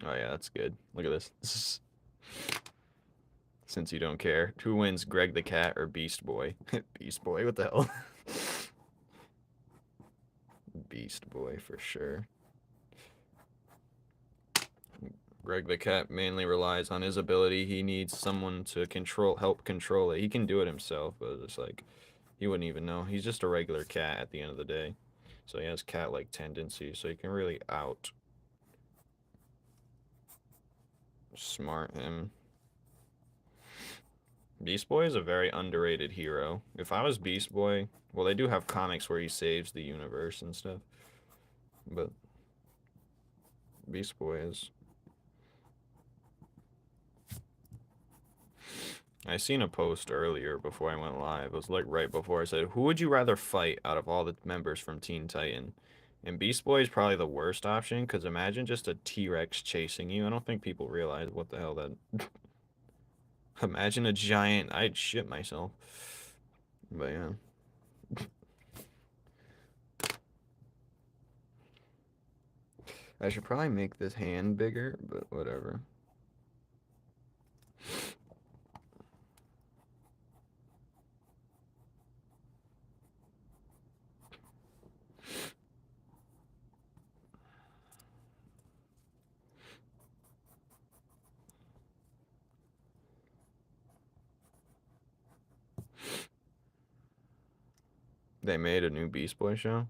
yeah, that's good. Look at this. Since you don't care. Who wins, Greg the Cat or Beast Boy? Beast Boy, what the hell? Beast Boy for sure. Greg the Cat mainly relies on his ability. He needs someone to help control it. He can do it himself, but it's like, he wouldn't even know. He's just a regular cat at the end of the day. So he has cat-like tendencies, so you can really smart him. Beast Boy is a very underrated hero. If I was Beast Boy, well, they do have comics where he saves the universe and stuff, but Beast Boy is... I seen a post earlier before I went live. It was like right before I said, "Who would you rather fight out of all the members from Teen Titan?" And Beast Boy is probably the worst option because imagine just a T-Rex chasing you. I don't think people realize what the hell that. Imagine a giant. I'd shit myself. But yeah. I should probably make this hand bigger, but whatever. They made a new Beast Boy show?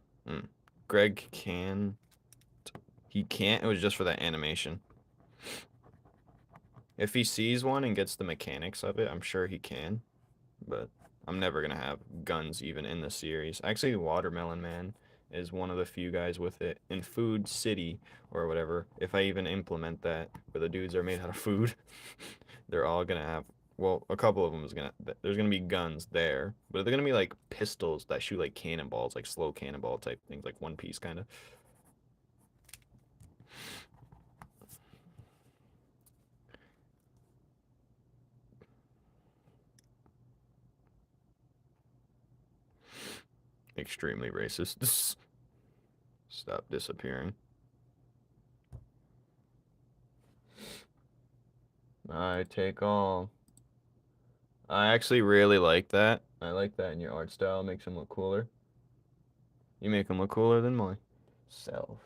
Greg can. He can't. It was just for that animation. If he sees one and gets the mechanics of it, I'm sure he can. But I'm never going to have guns even in the series. Actually, Watermelon Man is one of the few guys with it in Food City or whatever. If I even implement that, where the dudes are made out of food, they're all going to have. Well, a couple of them is gonna. There's gonna be guns there, but they're gonna be like pistols that shoot like cannonballs, like slow cannonball type things, like One Piece kind of. Extremely racist. Stop disappearing. I take all. I actually really like that. I like that in your art style. Makes him look cooler. You make him look cooler than myself.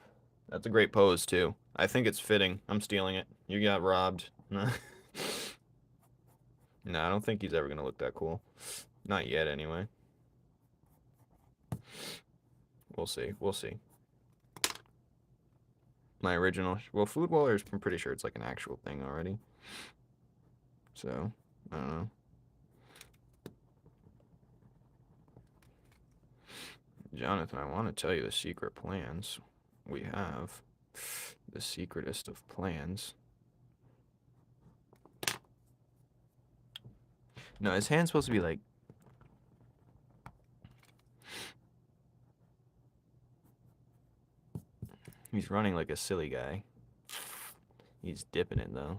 That's a great pose, too. I think it's fitting. I'm stealing it. You got robbed. No, I don't think he's ever going to look that cool. Not yet, anyway. We'll see. We'll see. My original... Well, Food Wallers, I'm pretty sure it's like an actual thing already. So, I don't know. Jonathan, I want to tell you the secret plans we have. The secretest of plans. No, his hand's supposed to be like... He's running like a silly guy. He's dipping it, though.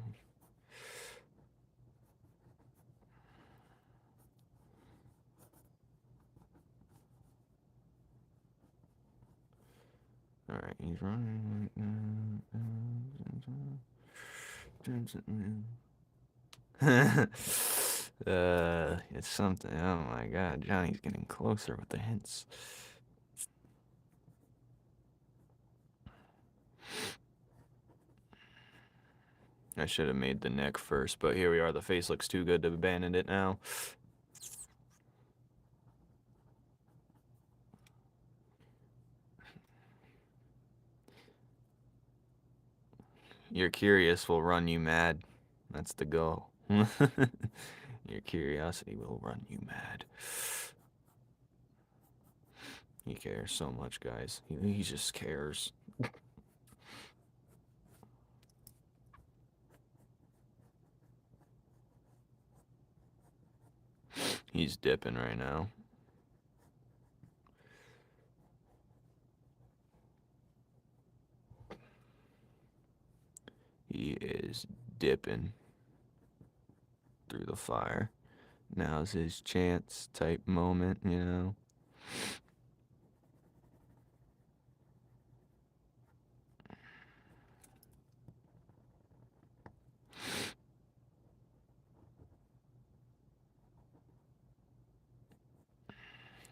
Alright, he's running it's something. Oh my god, Johnny's getting closer with the hints. I should have made the neck first, but here we are. The face looks too good to abandon it now. Your curious will run you mad. That's the goal. Your curiosity will run you mad. He cares so much, guys. He just cares. He's dipping right now. He is dipping through the fire. Now's his chance type moment, you know.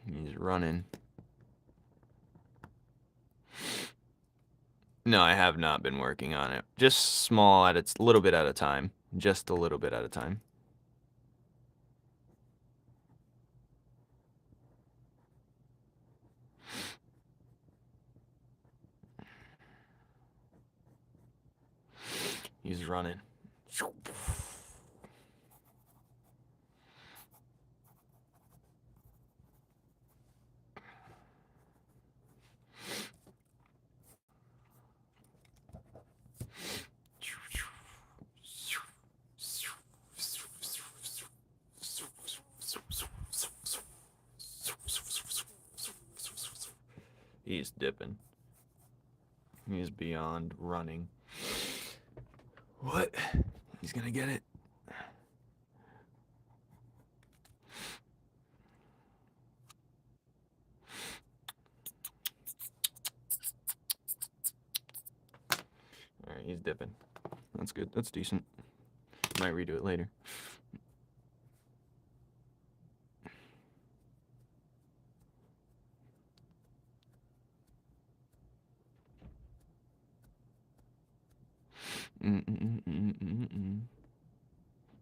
He's running. No, I have not been working on it. Just small at a little bit at a time. Just a little bit at a time. He's running. He's dipping. He's beyond running. What? He's gonna get it. Alright, he's dipping. That's good. That's decent. Might redo it later.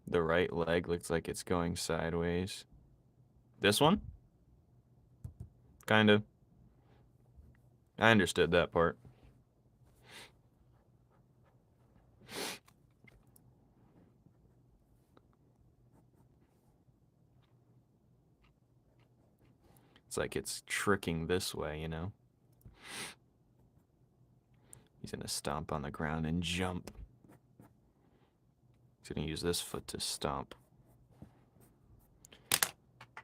The right leg looks like it's going sideways. This one? Kind of. I understood that part. It's like it's tricking this way, you know? He's gonna stomp on the ground and jump. He's gonna use this foot to stomp.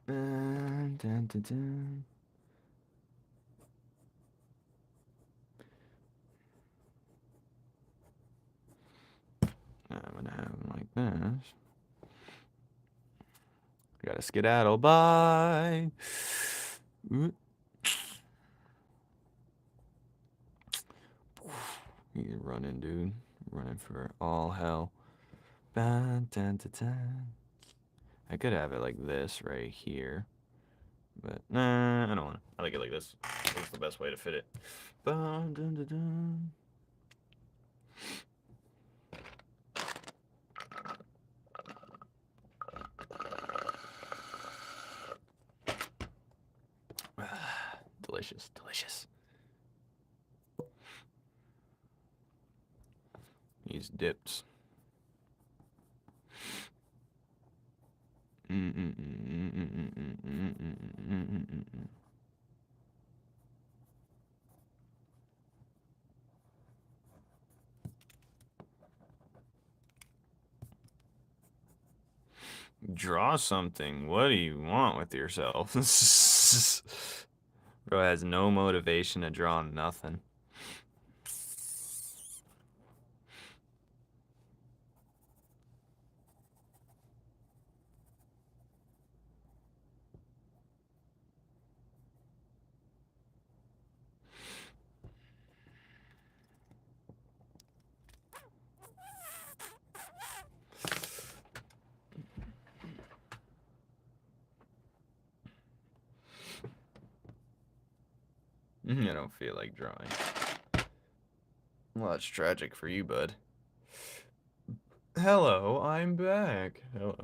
Dun, dun, dun, dun. I'm gonna have him like this. Gotta skedaddle. Bye. He's running, dude. Running for all hell. Dun, dun, dun, dun. I could have it like this right here. But nah, I don't want to. I like it like this. That's the best way to fit it. Dun, dun, dun, dun. Delicious, delicious. He's dipped. Draw something. What do you want with yourself? Bro has no motivation to draw nothing. I don't feel like drawing. Well, that's tragic for you, bud. Hello, I'm back. Hello.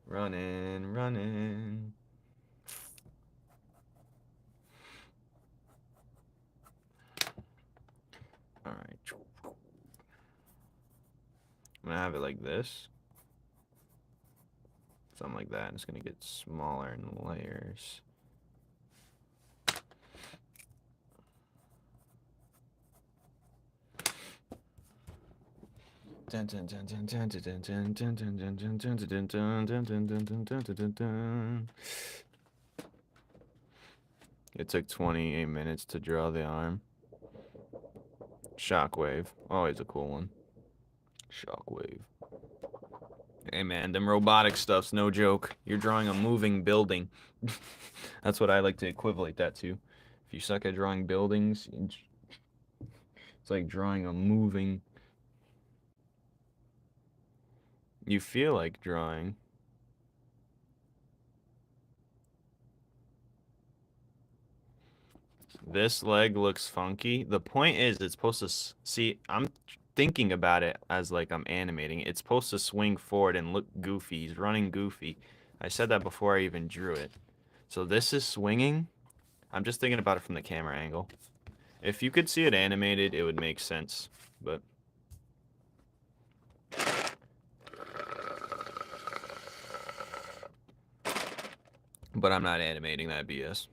Running, running. Alright. I'm gonna have it like this. Something like that. And it's gonna get smaller in layers. It took 28 minutes to draw the arm. Shockwave. Always a cool one. Shockwave. Hey man, them robotic stuff's no joke. You're drawing a moving building. That's what I like to equivalent that to. If you suck at drawing buildings, it's like drawing a moving... You feel like drawing. This leg looks funky. The point is, it's supposed to... See, I'm thinking about it as like I'm animating. It's supposed to swing forward and look goofy. He's running goofy. I said that before I even drew it. So this is swinging. I'm just thinking about it from the camera angle. If you could see it animated, it would make sense. But I'm not animating that BS.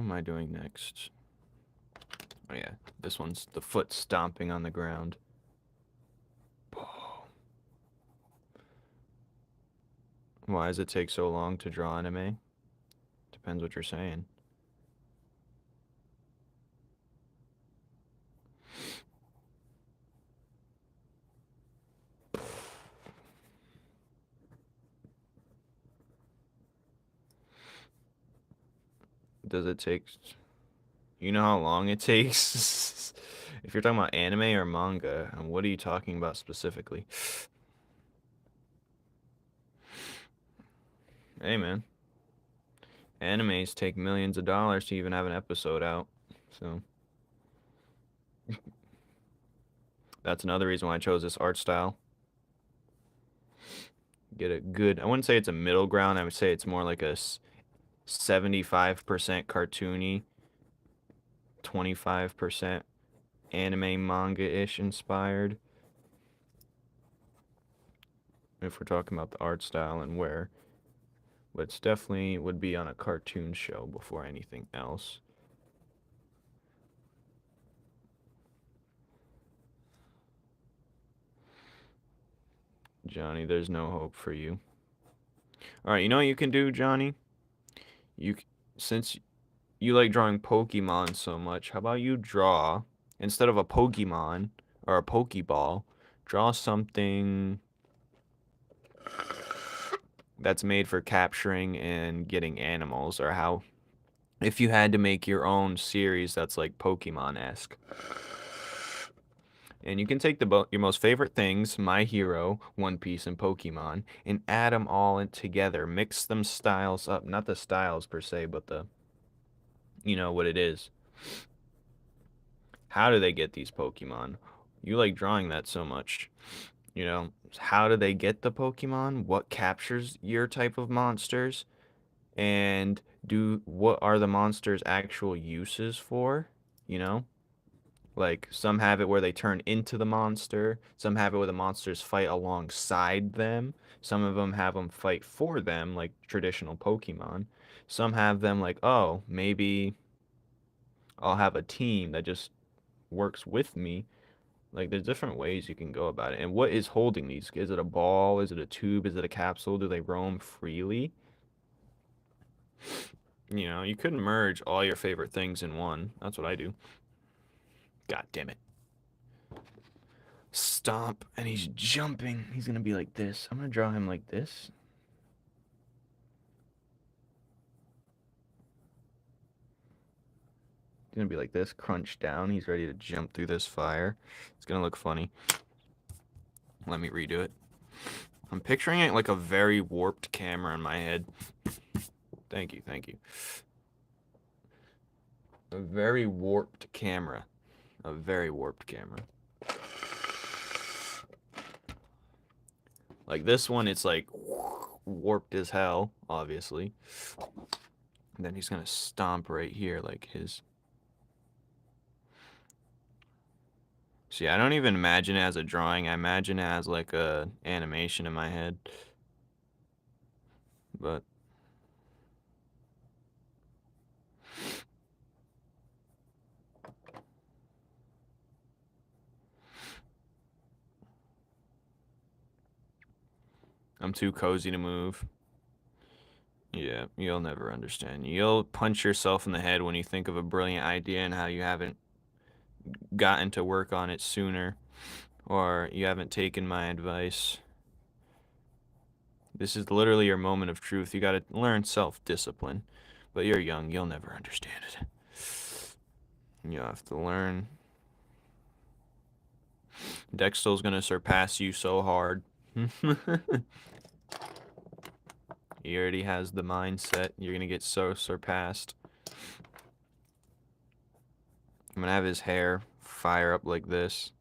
am I doing next? Oh yeah, this one's the foot stomping on the ground. Why does it take so long to draw anime? Depends what you're saying. Does it take... You know how long it takes? If you're talking about anime or manga, what are you talking about specifically? Hey, man. Animes take millions of dollars to even have an episode out. So, that's another reason why I chose this art style. Get a good... I wouldn't say it's a middle ground. I would say it's more like a 75% cartoony, 25% anime manga-ish inspired. If we're talking about the art style and where, but it's definitely would be on a cartoon show before anything else. Johnny, there's no hope for you. All right, you know what you can do, Johnny? Since you like drawing Pokemon so much, how about you draw, instead of a Pokemon or a Pokeball, draw something that's made for capturing and getting animals, or how, if you had to make your own series that's like Pokemon-esque. And you can take your most favorite things, My Hero, One Piece, and Pokemon, and add them all in together. Mix them styles up. Not the styles per se, but the, you know, what it is. How do they get these Pokemon? You like drawing that so much. You know, how do they get the Pokemon? What captures your type of monsters? And what are the monsters' actual uses for? You know? Like, some have it where they turn into the monster. Some have it where the monsters fight alongside them. Some of them have them fight for them, like traditional Pokemon. Some have them like, oh, maybe I'll have a team that just works with me. Like, there's different ways you can go about it. And what is holding these? Is it a ball? Is it a tube? Is it a capsule? Do they roam freely? You know, you could merge all your favorite things in one. That's what I do. God damn it. Stomp, and he's jumping. He's gonna be like this. I'm gonna draw him like this. He's gonna be like this, crunch down. He's ready to jump through this fire. It's gonna look funny. Let me redo it. I'm picturing it like a very warped camera in my head. Thank you, thank you. A very warped camera. A very warped camera. Like this one, it's like warped as hell, obviously. And then he's gonna stomp right here like his... See, I don't even imagine it as a drawing. I imagine it as like a animation in my head. But I'm too cozy to move. Yeah, you'll never understand. You'll punch yourself in the head when you think of a brilliant idea and how you haven't gotten to work on it sooner, or you haven't taken my advice. This is literally your moment of truth. You gotta learn self-discipline. But you're young, you'll never understand it. You have to learn. Dextel's gonna surpass you so hard. He already has the mindset. You're gonna get so surpassed. I'm gonna have his hair fire up like this.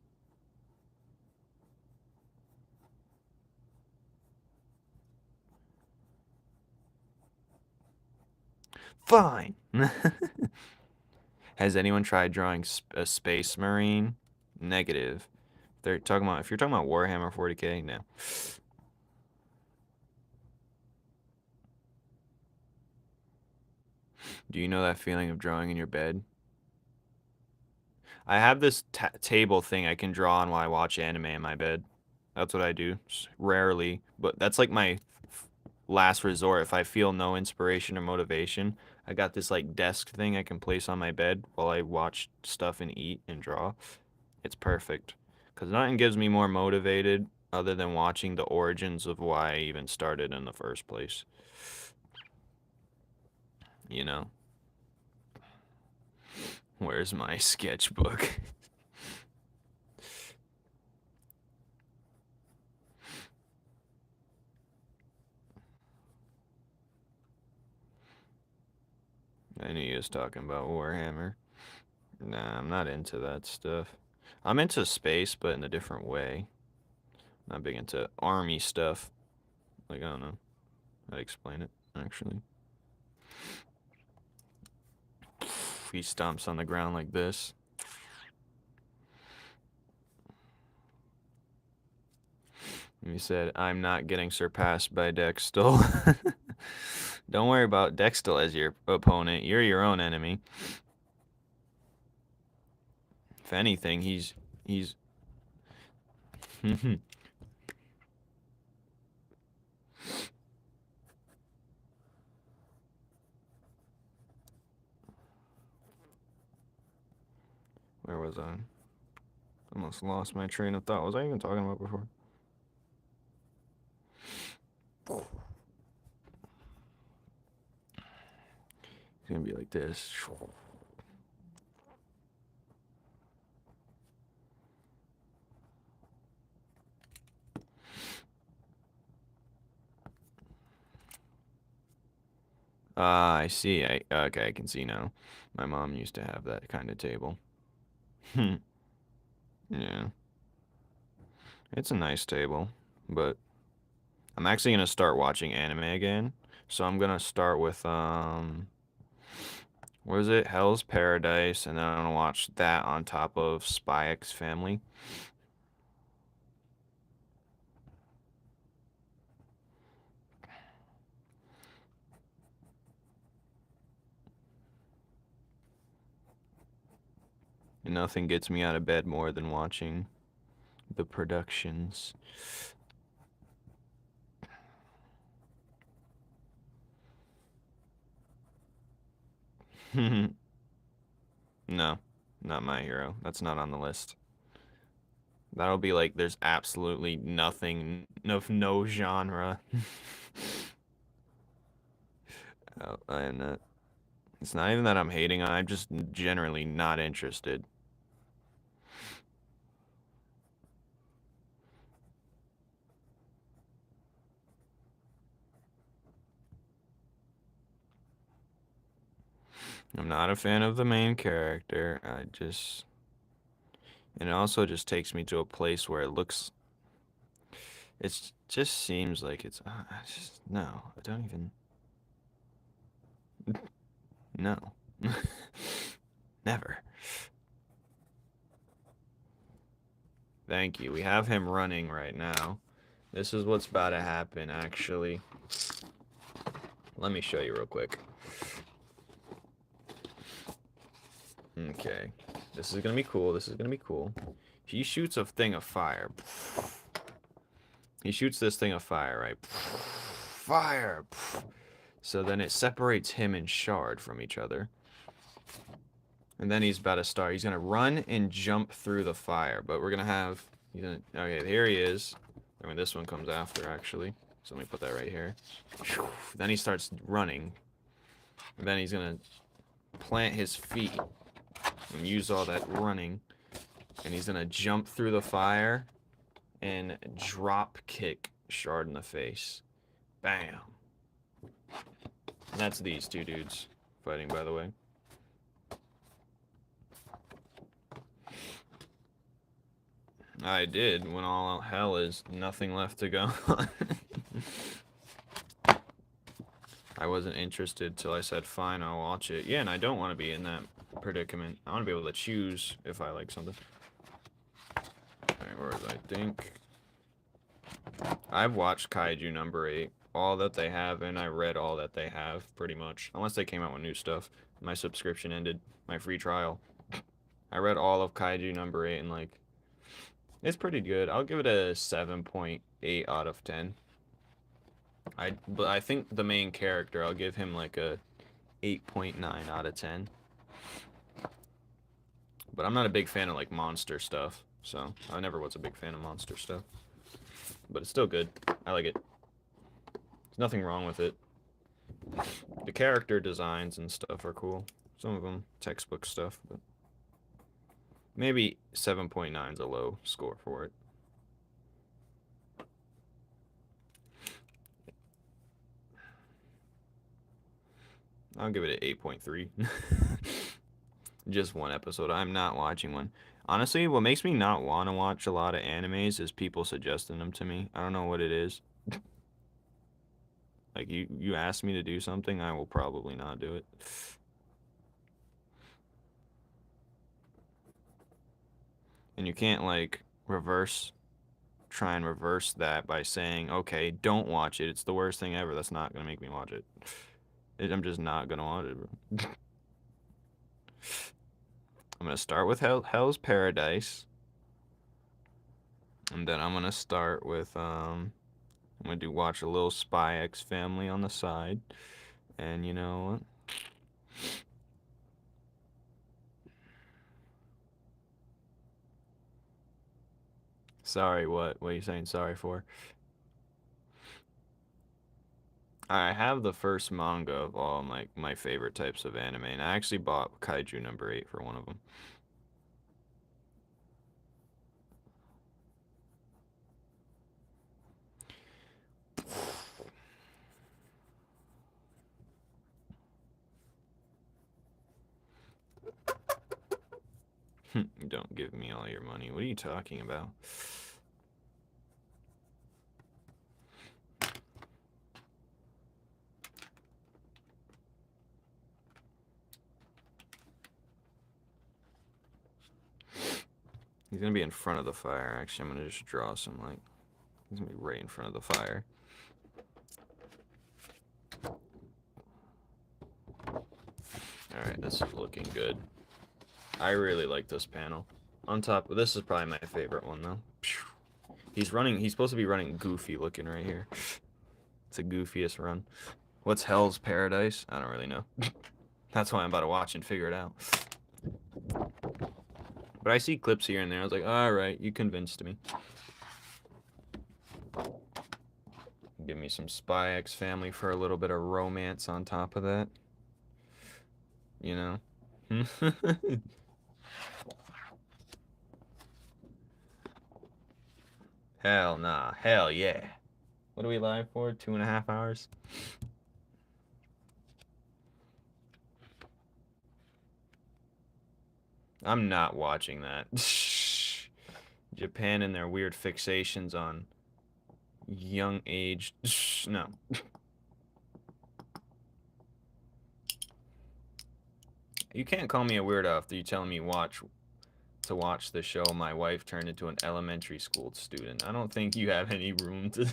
Fine. Has anyone tried drawing a space marine? Negative. If you're talking about Warhammer 40K, no. Do you know that feeling of drawing in your bed? I have this table thing I can draw on while I watch anime in my bed. That's what I do. Rarely, but that's like my last resort. If I feel no inspiration or motivation, I got this like desk thing I can place on my bed while I watch stuff and eat and draw. It's perfect. Because nothing gives me more motivated other than watching the origins of why I even started in the first place. You know? Where's my sketchbook? I knew he was talking about Warhammer. Nah, I'm not into that stuff. I'm into space, but in a different way. Not big into army stuff. Like, I don't know how to explain it, actually. He stomps on the ground like this. He said, I'm not getting surpassed by Dextel. Don't worry about Dextel as your opponent. You're your own enemy. If anything, he's... Where was I? Almost lost my train of thought. What was I even talking about before? It's gonna be like this. I see. Okay, I can see now. My mom used to have that kind of table. Yeah. It's a nice table, but I'm actually gonna start watching anime again. So I'm gonna start with what is it? Hell's Paradise, and then I'm gonna watch that on top of Spy X Family. And nothing gets me out of bed more than watching the productions. No, not My Hero. That's not on the list. That'll be like there's absolutely nothing of no genre. Oh, I am not. It's not even that I'm hating on. I'm just generally not interested. I'm not a fan of the main character. And it also just takes me to a place where it looks. It just seems like it's. No, I don't even. No. Never. Thank you. We have him running right now. This is what's about to happen, actually. Let me show you real quick. Okay. This is gonna be cool. This is gonna be cool. He shoots a thing of fire. He shoots this thing of fire, right? Fire! So then it separates him and Shard from each other. And then he's about to start. He's gonna run and jump through the fire. But we're gonna have... Okay, here he is. I mean, this one comes after, actually. So let me put that right here. Then he starts running. And then he's gonna plant his feet and use all that running. And he's gonna jump through the fire and drop kick Shard in the face. Bam. And that's these two dudes fighting, by the way. I did, when all hell is nothing left to go on. I wasn't interested till I said, fine, I'll watch it. Yeah, and I don't want to be in that predicament. I want to be able to choose if I like something. Alright, where was I? Think. I've watched Kaiju number 8 all that they have, and I read all that they have, pretty much. Unless they came out with new stuff. My subscription ended. My free trial. I read all of Kaiju number 8, and, like, it's pretty good. I'll give it a 7.8 out of 10. But I think the main character, I'll give him, like, a 8.9 out of 10. But I'm not a big fan of, like, monster stuff. So, I never was a big fan of monster stuff. But it's still good. I like it. There's nothing wrong with it. The character designs and stuff are cool. Some of them textbook stuff, but maybe 7.9 is a low score for it. I'll give it an 8.3. Just one episode. I'm not watching one. Honestly, what makes me not want to watch a lot of animes is people suggesting them to me. I don't know what it is. Like, you ask me to do something, I will probably not do it. And you can't, like, try and reverse that by saying, okay, don't watch it. It's the worst thing ever. That's not going to make me watch it. I'm just not going to watch it, bro. I'm going to start with Hell's Paradise. And then I'm going to start with, I'm going to watch a little Spy X Family on the side. And you know what? Sorry, what? What are you saying sorry for? I have the first manga of all my favorite types of anime, and I actually bought Kaiju number 8 for one of them. Don't give me all your money. What are you talking about? He's gonna be in front of the fire. Actually, I'm gonna just draw some, like, he's gonna be right in front of the fire. Alright, this is looking good. I really like this panel. On top, this is probably my favorite one, though. He's supposed to be running goofy looking right here. It's the goofiest run. What's Hell's Paradise? I don't really know. That's why I'm about to watch and figure it out. But I see clips here and there. I was like, alright, you convinced me. Give me some Spy X Family for a little bit of romance on top of that. You know? Hell nah. Hell yeah. What are we live for? 2.5 hours? I'm not watching that. Japan and their weird fixations on young age. No. You can't call me a weirdo after you telling me to watch the show my wife turned into an elementary school student. I don't think you have any room to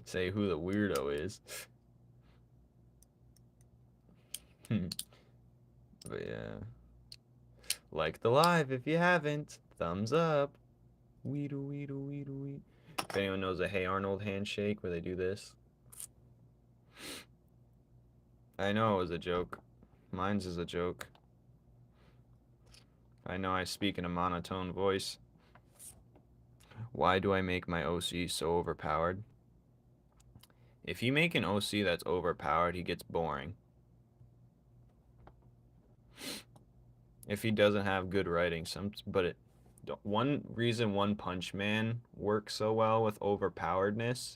say who the weirdo is. But yeah. Like the live if you haven't. Thumbs up. Weedle, weedle, weedle, weedle. If anyone knows a Hey Arnold handshake where they do this. I know it was a joke. Mine's is a joke. I know I speak in a monotone voice. Why do I make my OC so overpowered? If you make an OC that's overpowered, he gets boring. If he doesn't have good writing, one reason One Punch Man works so well with overpoweredness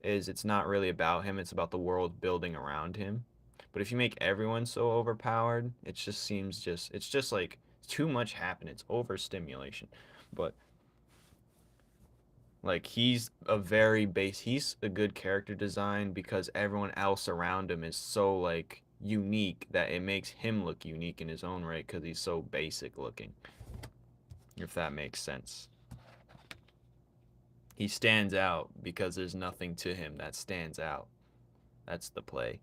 is it's not really about him, it's about the world building around him. But if you make everyone so overpowered, it just seems it's just like too much happening. It's overstimulation. But like he's a good character design because everyone else around him is so like unique that it makes him look unique in his own right because he's so basic looking. If that makes sense. He stands out because there's nothing to him that stands out. That's the play.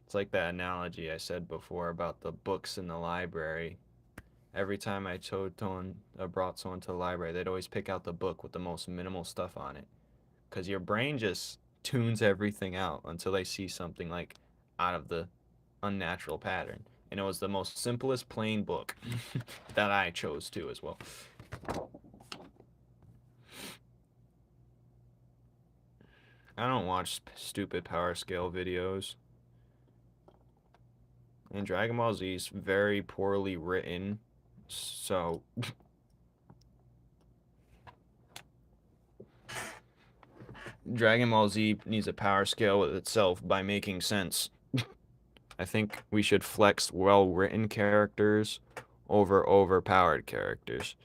It's like that analogy I said before about the books in the library. Every time I brought someone to the library, they'd always pick out the book with the most minimal stuff on it. Because your brain just tunes everything out until they see something like out of the unnatural pattern. And it was the most simplest plain book that I chose to as well. I don't watch stupid power scale videos. And Dragon Ball Z is very poorly written, so Dragon Ball Z needs a power scale with itself by making sense. I think we should flex well-written characters over overpowered characters.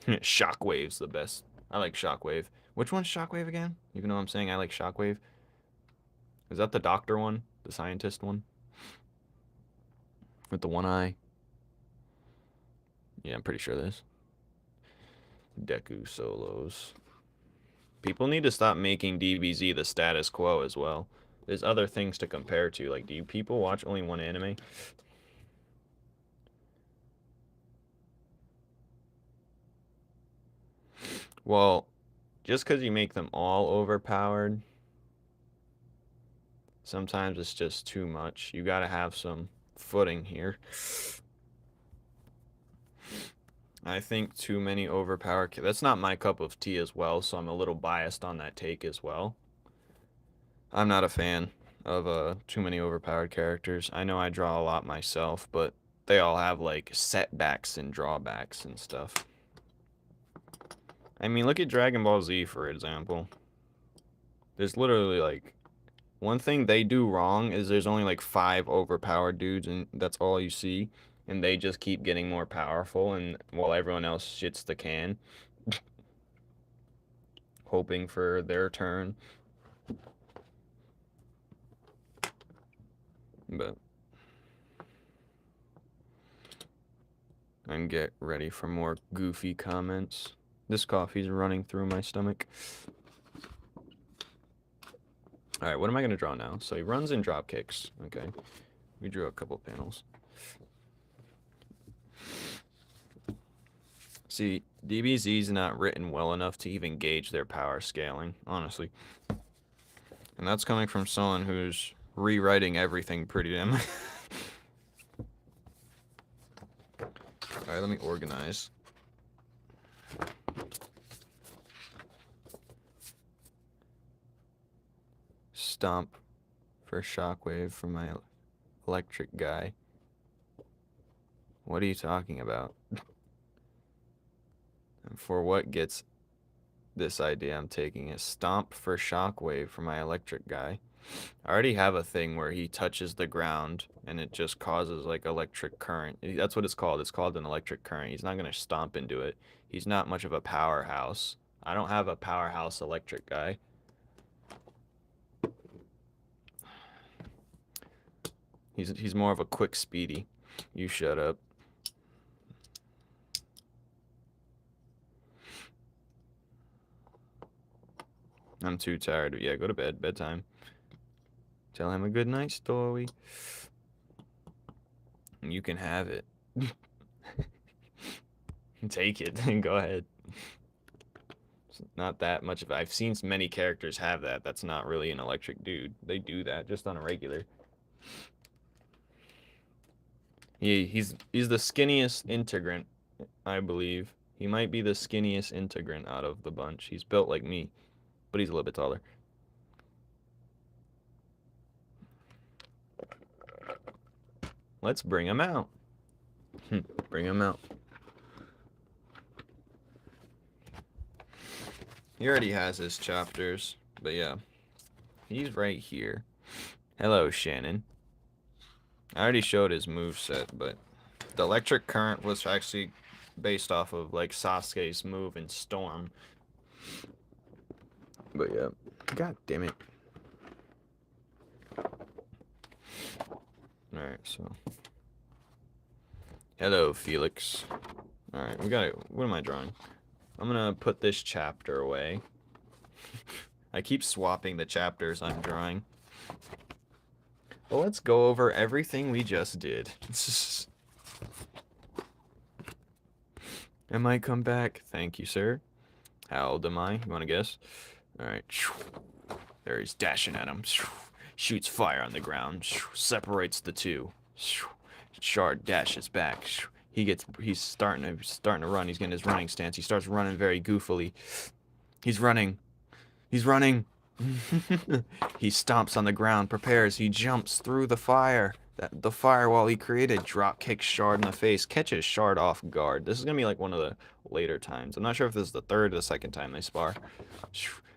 Shockwave's the best. I like Shockwave. Which one's Shockwave again? Even though I'm saying I like Shockwave. Is that the doctor one? The scientist one? With the one eye? Yeah, I'm pretty sure this. Deku solos. People need to stop making DBZ the status quo as well. There's other things to compare to. Like, do you people watch only one anime? Well, just because you make them all overpowered, sometimes it's just too much. You gotta have some footing here. I think too many overpowered... That's not my cup of tea as well, so I'm a little biased on that take as well. I'm not a fan of too many overpowered characters. I know I draw a lot myself, but they all have, like, setbacks and drawbacks and stuff. I mean, look at Dragon Ball Z, for example. There's literally, like... One thing they do wrong is there's only, like, 5 overpowered dudes, and that's all you see. And they just keep getting more powerful, and while everyone else shits the can. Hoping for their turn. But... and get ready for more goofy comments. This coffee's running through my stomach. Alright, what am I going to draw now? So he runs and drop kicks. Okay. We drew a couple panels. See, DBZ's not written well enough to even gauge their power scaling, honestly. And that's coming from someone who's rewriting everything pretty damn. Alright, let me organize. Stomp for Shockwave for my electric guy. What are you talking about? And for what gets this idea I'm taking is Stomp for Shockwave for my electric guy. I already have a thing where he touches the ground and it just causes like electric current. That's what it's called. It's called an electric current. He's not going to stomp into it. He's not much of a powerhouse. I don't have a powerhouse electric guy. He's more of a quick speedy. You shut up. I'm too tired. Yeah, go to bed. Bedtime. Tell him a good night story. You can have it. Take it and go ahead. It's not that much of... I've seen many characters have that. That's not really an electric dude. They do that just on a regular. He's the skinniest integrant, I believe. He might be the skinniest integrant out of the bunch. He's built like me, but he's a little bit taller. Let's bring him out. Bring him out. He already has his chapters, but yeah. He's right here. Hello, Shannon. I already showed his moveset, but the electric current was actually based off of like Sasuke's move in Storm. But yeah. God damn it. Alright, so. Hello, Felix. Alright, we got it. What am I drawing? I'm gonna put this chapter away. I keep swapping the chapters I'm drawing. Well, let's go over everything we just did. Am I come back? Thank you, sir. How old am I? You want to guess? Alright. There he's dashing at him. Shoots fire on the ground. Separates the two. Shard dashes back. He's starting to run. He's getting his running stance. He starts running very goofily. He's running. He's running. He stomps on the ground, prepares. He jumps through the fire. The firewall he created. Drop kicks Shard in the face. Catches Shard off guard. This is gonna be like one of the later times. I'm not sure if this is the third or the second time they spar.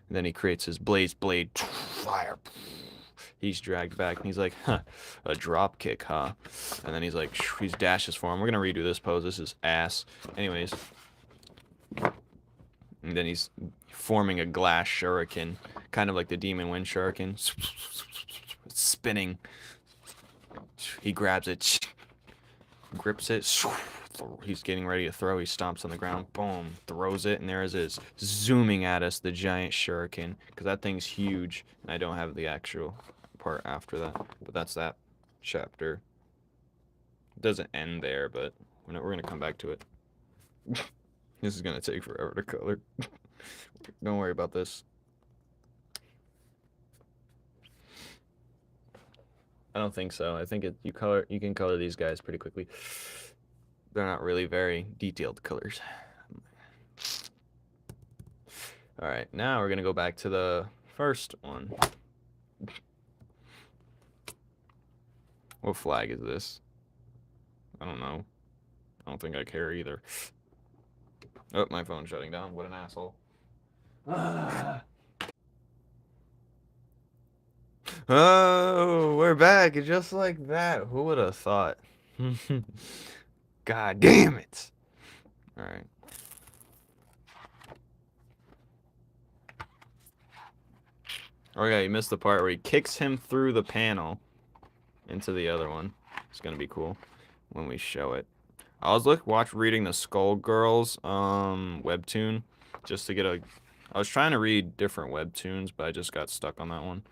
And then he creates his blaze blade. Fire. He's dragged back, and he's like, huh, a drop kick, huh? And then he's like, he dashes for him. We're gonna redo this pose. This is ass. Anyways. And then he's forming a glass shuriken, kind of like the demon wind shuriken. It's spinning. He grabs it, grips it. He's getting ready to throw. He stomps on the ground. Boom. Throws it, and there it is, zooming at us, the giant shuriken. Because that thing's huge, and I don't have the actual part after that. But that's that chapter. It doesn't end there, but we're going to come back to it. This is going to take forever to color. Don't worry about this. I don't think so. I think you can color these guys pretty quickly. They're not really very detailed colors. All right, now we're gonna go back to the first one. What flag is this? I don't know. I don't think I care either. Oh, my phone's shutting down. What an asshole. Oh, we're back. Just like that. Who would have thought? God damn it. All right. Oh yeah, you missed the part where he kicks him through the panel into the other one. It's gonna be cool when we show it. I was reading the Skullgirls webtoon just to get a. I was trying to read different webtoons, but I just got stuck on that one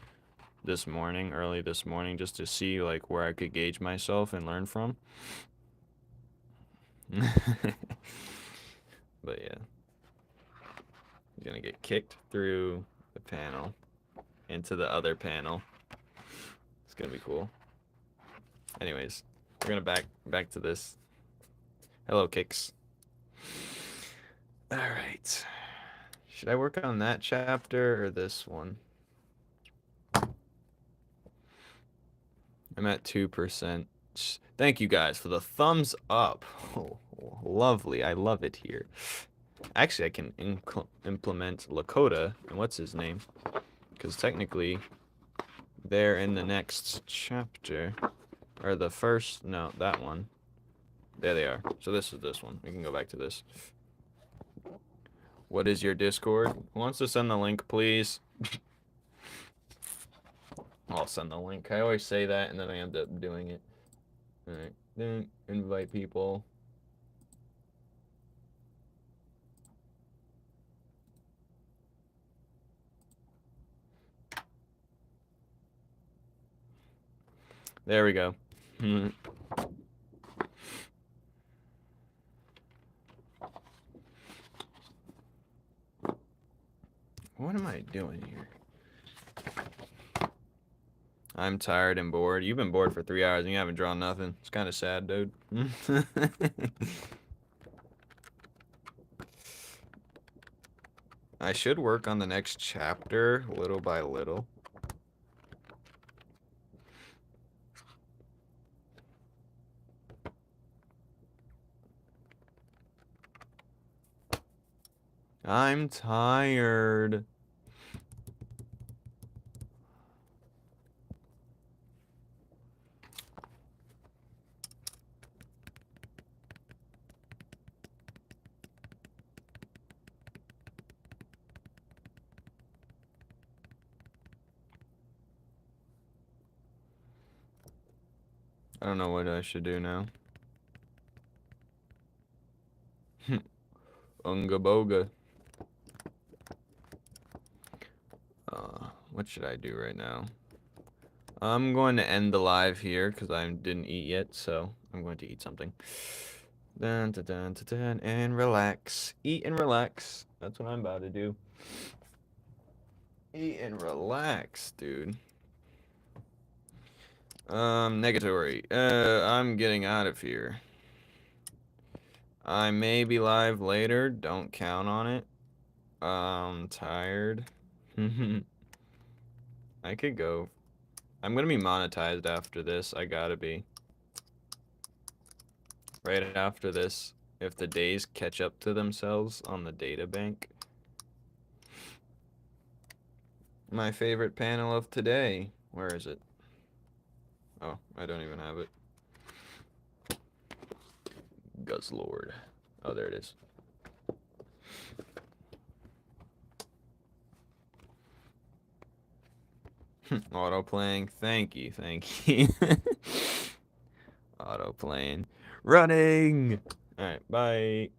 early this morning, just to see like where I could gauge myself and learn from. But yeah, he's gonna get kicked through the panel into the other panel. It's gonna be cool. Anyways, we're gonna back to this. Hello, Kicks. All right. Should I work on that chapter or this one? I'm at 2%. Thank you guys for the thumbs up. Oh, lovely. I love it here. Actually, I can implement Lakota and what's his name? Because technically, they're in the next chapter. Or the first, no, that one. There they are. So this is this one. We can go back to this. What is your Discord? Who wants to send the link, please? I'll send the link. I always say that, and then I end up doing it. Alright, then invite people. There we go. What am I doing here? I'm tired and bored. You've been bored for 3 hours and you haven't drawn nothing. It's kind of sad, dude. I should work on the next chapter little by little. I'm tired. I don't know what I should do now. Unga boga. What should I do right now? I'm going to end the live here because I didn't eat yet, so I'm going to eat something. Dun, dun, dun, dun, dun, and relax. Eat and relax. That's what I'm about to do. Eat and relax, dude. Negatory. I'm getting out of here. I may be live later. Don't count on it. Tired. I could go. I'm gonna be monetized after this. I gotta be. Right after this, if the days catch up to themselves on the data bank. My favorite panel of today. Where is it? Oh, I don't even have it. Guzzlord. Oh, there it is. Auto playing. Thank you. Thank you. Auto playing. Running. All right. Bye.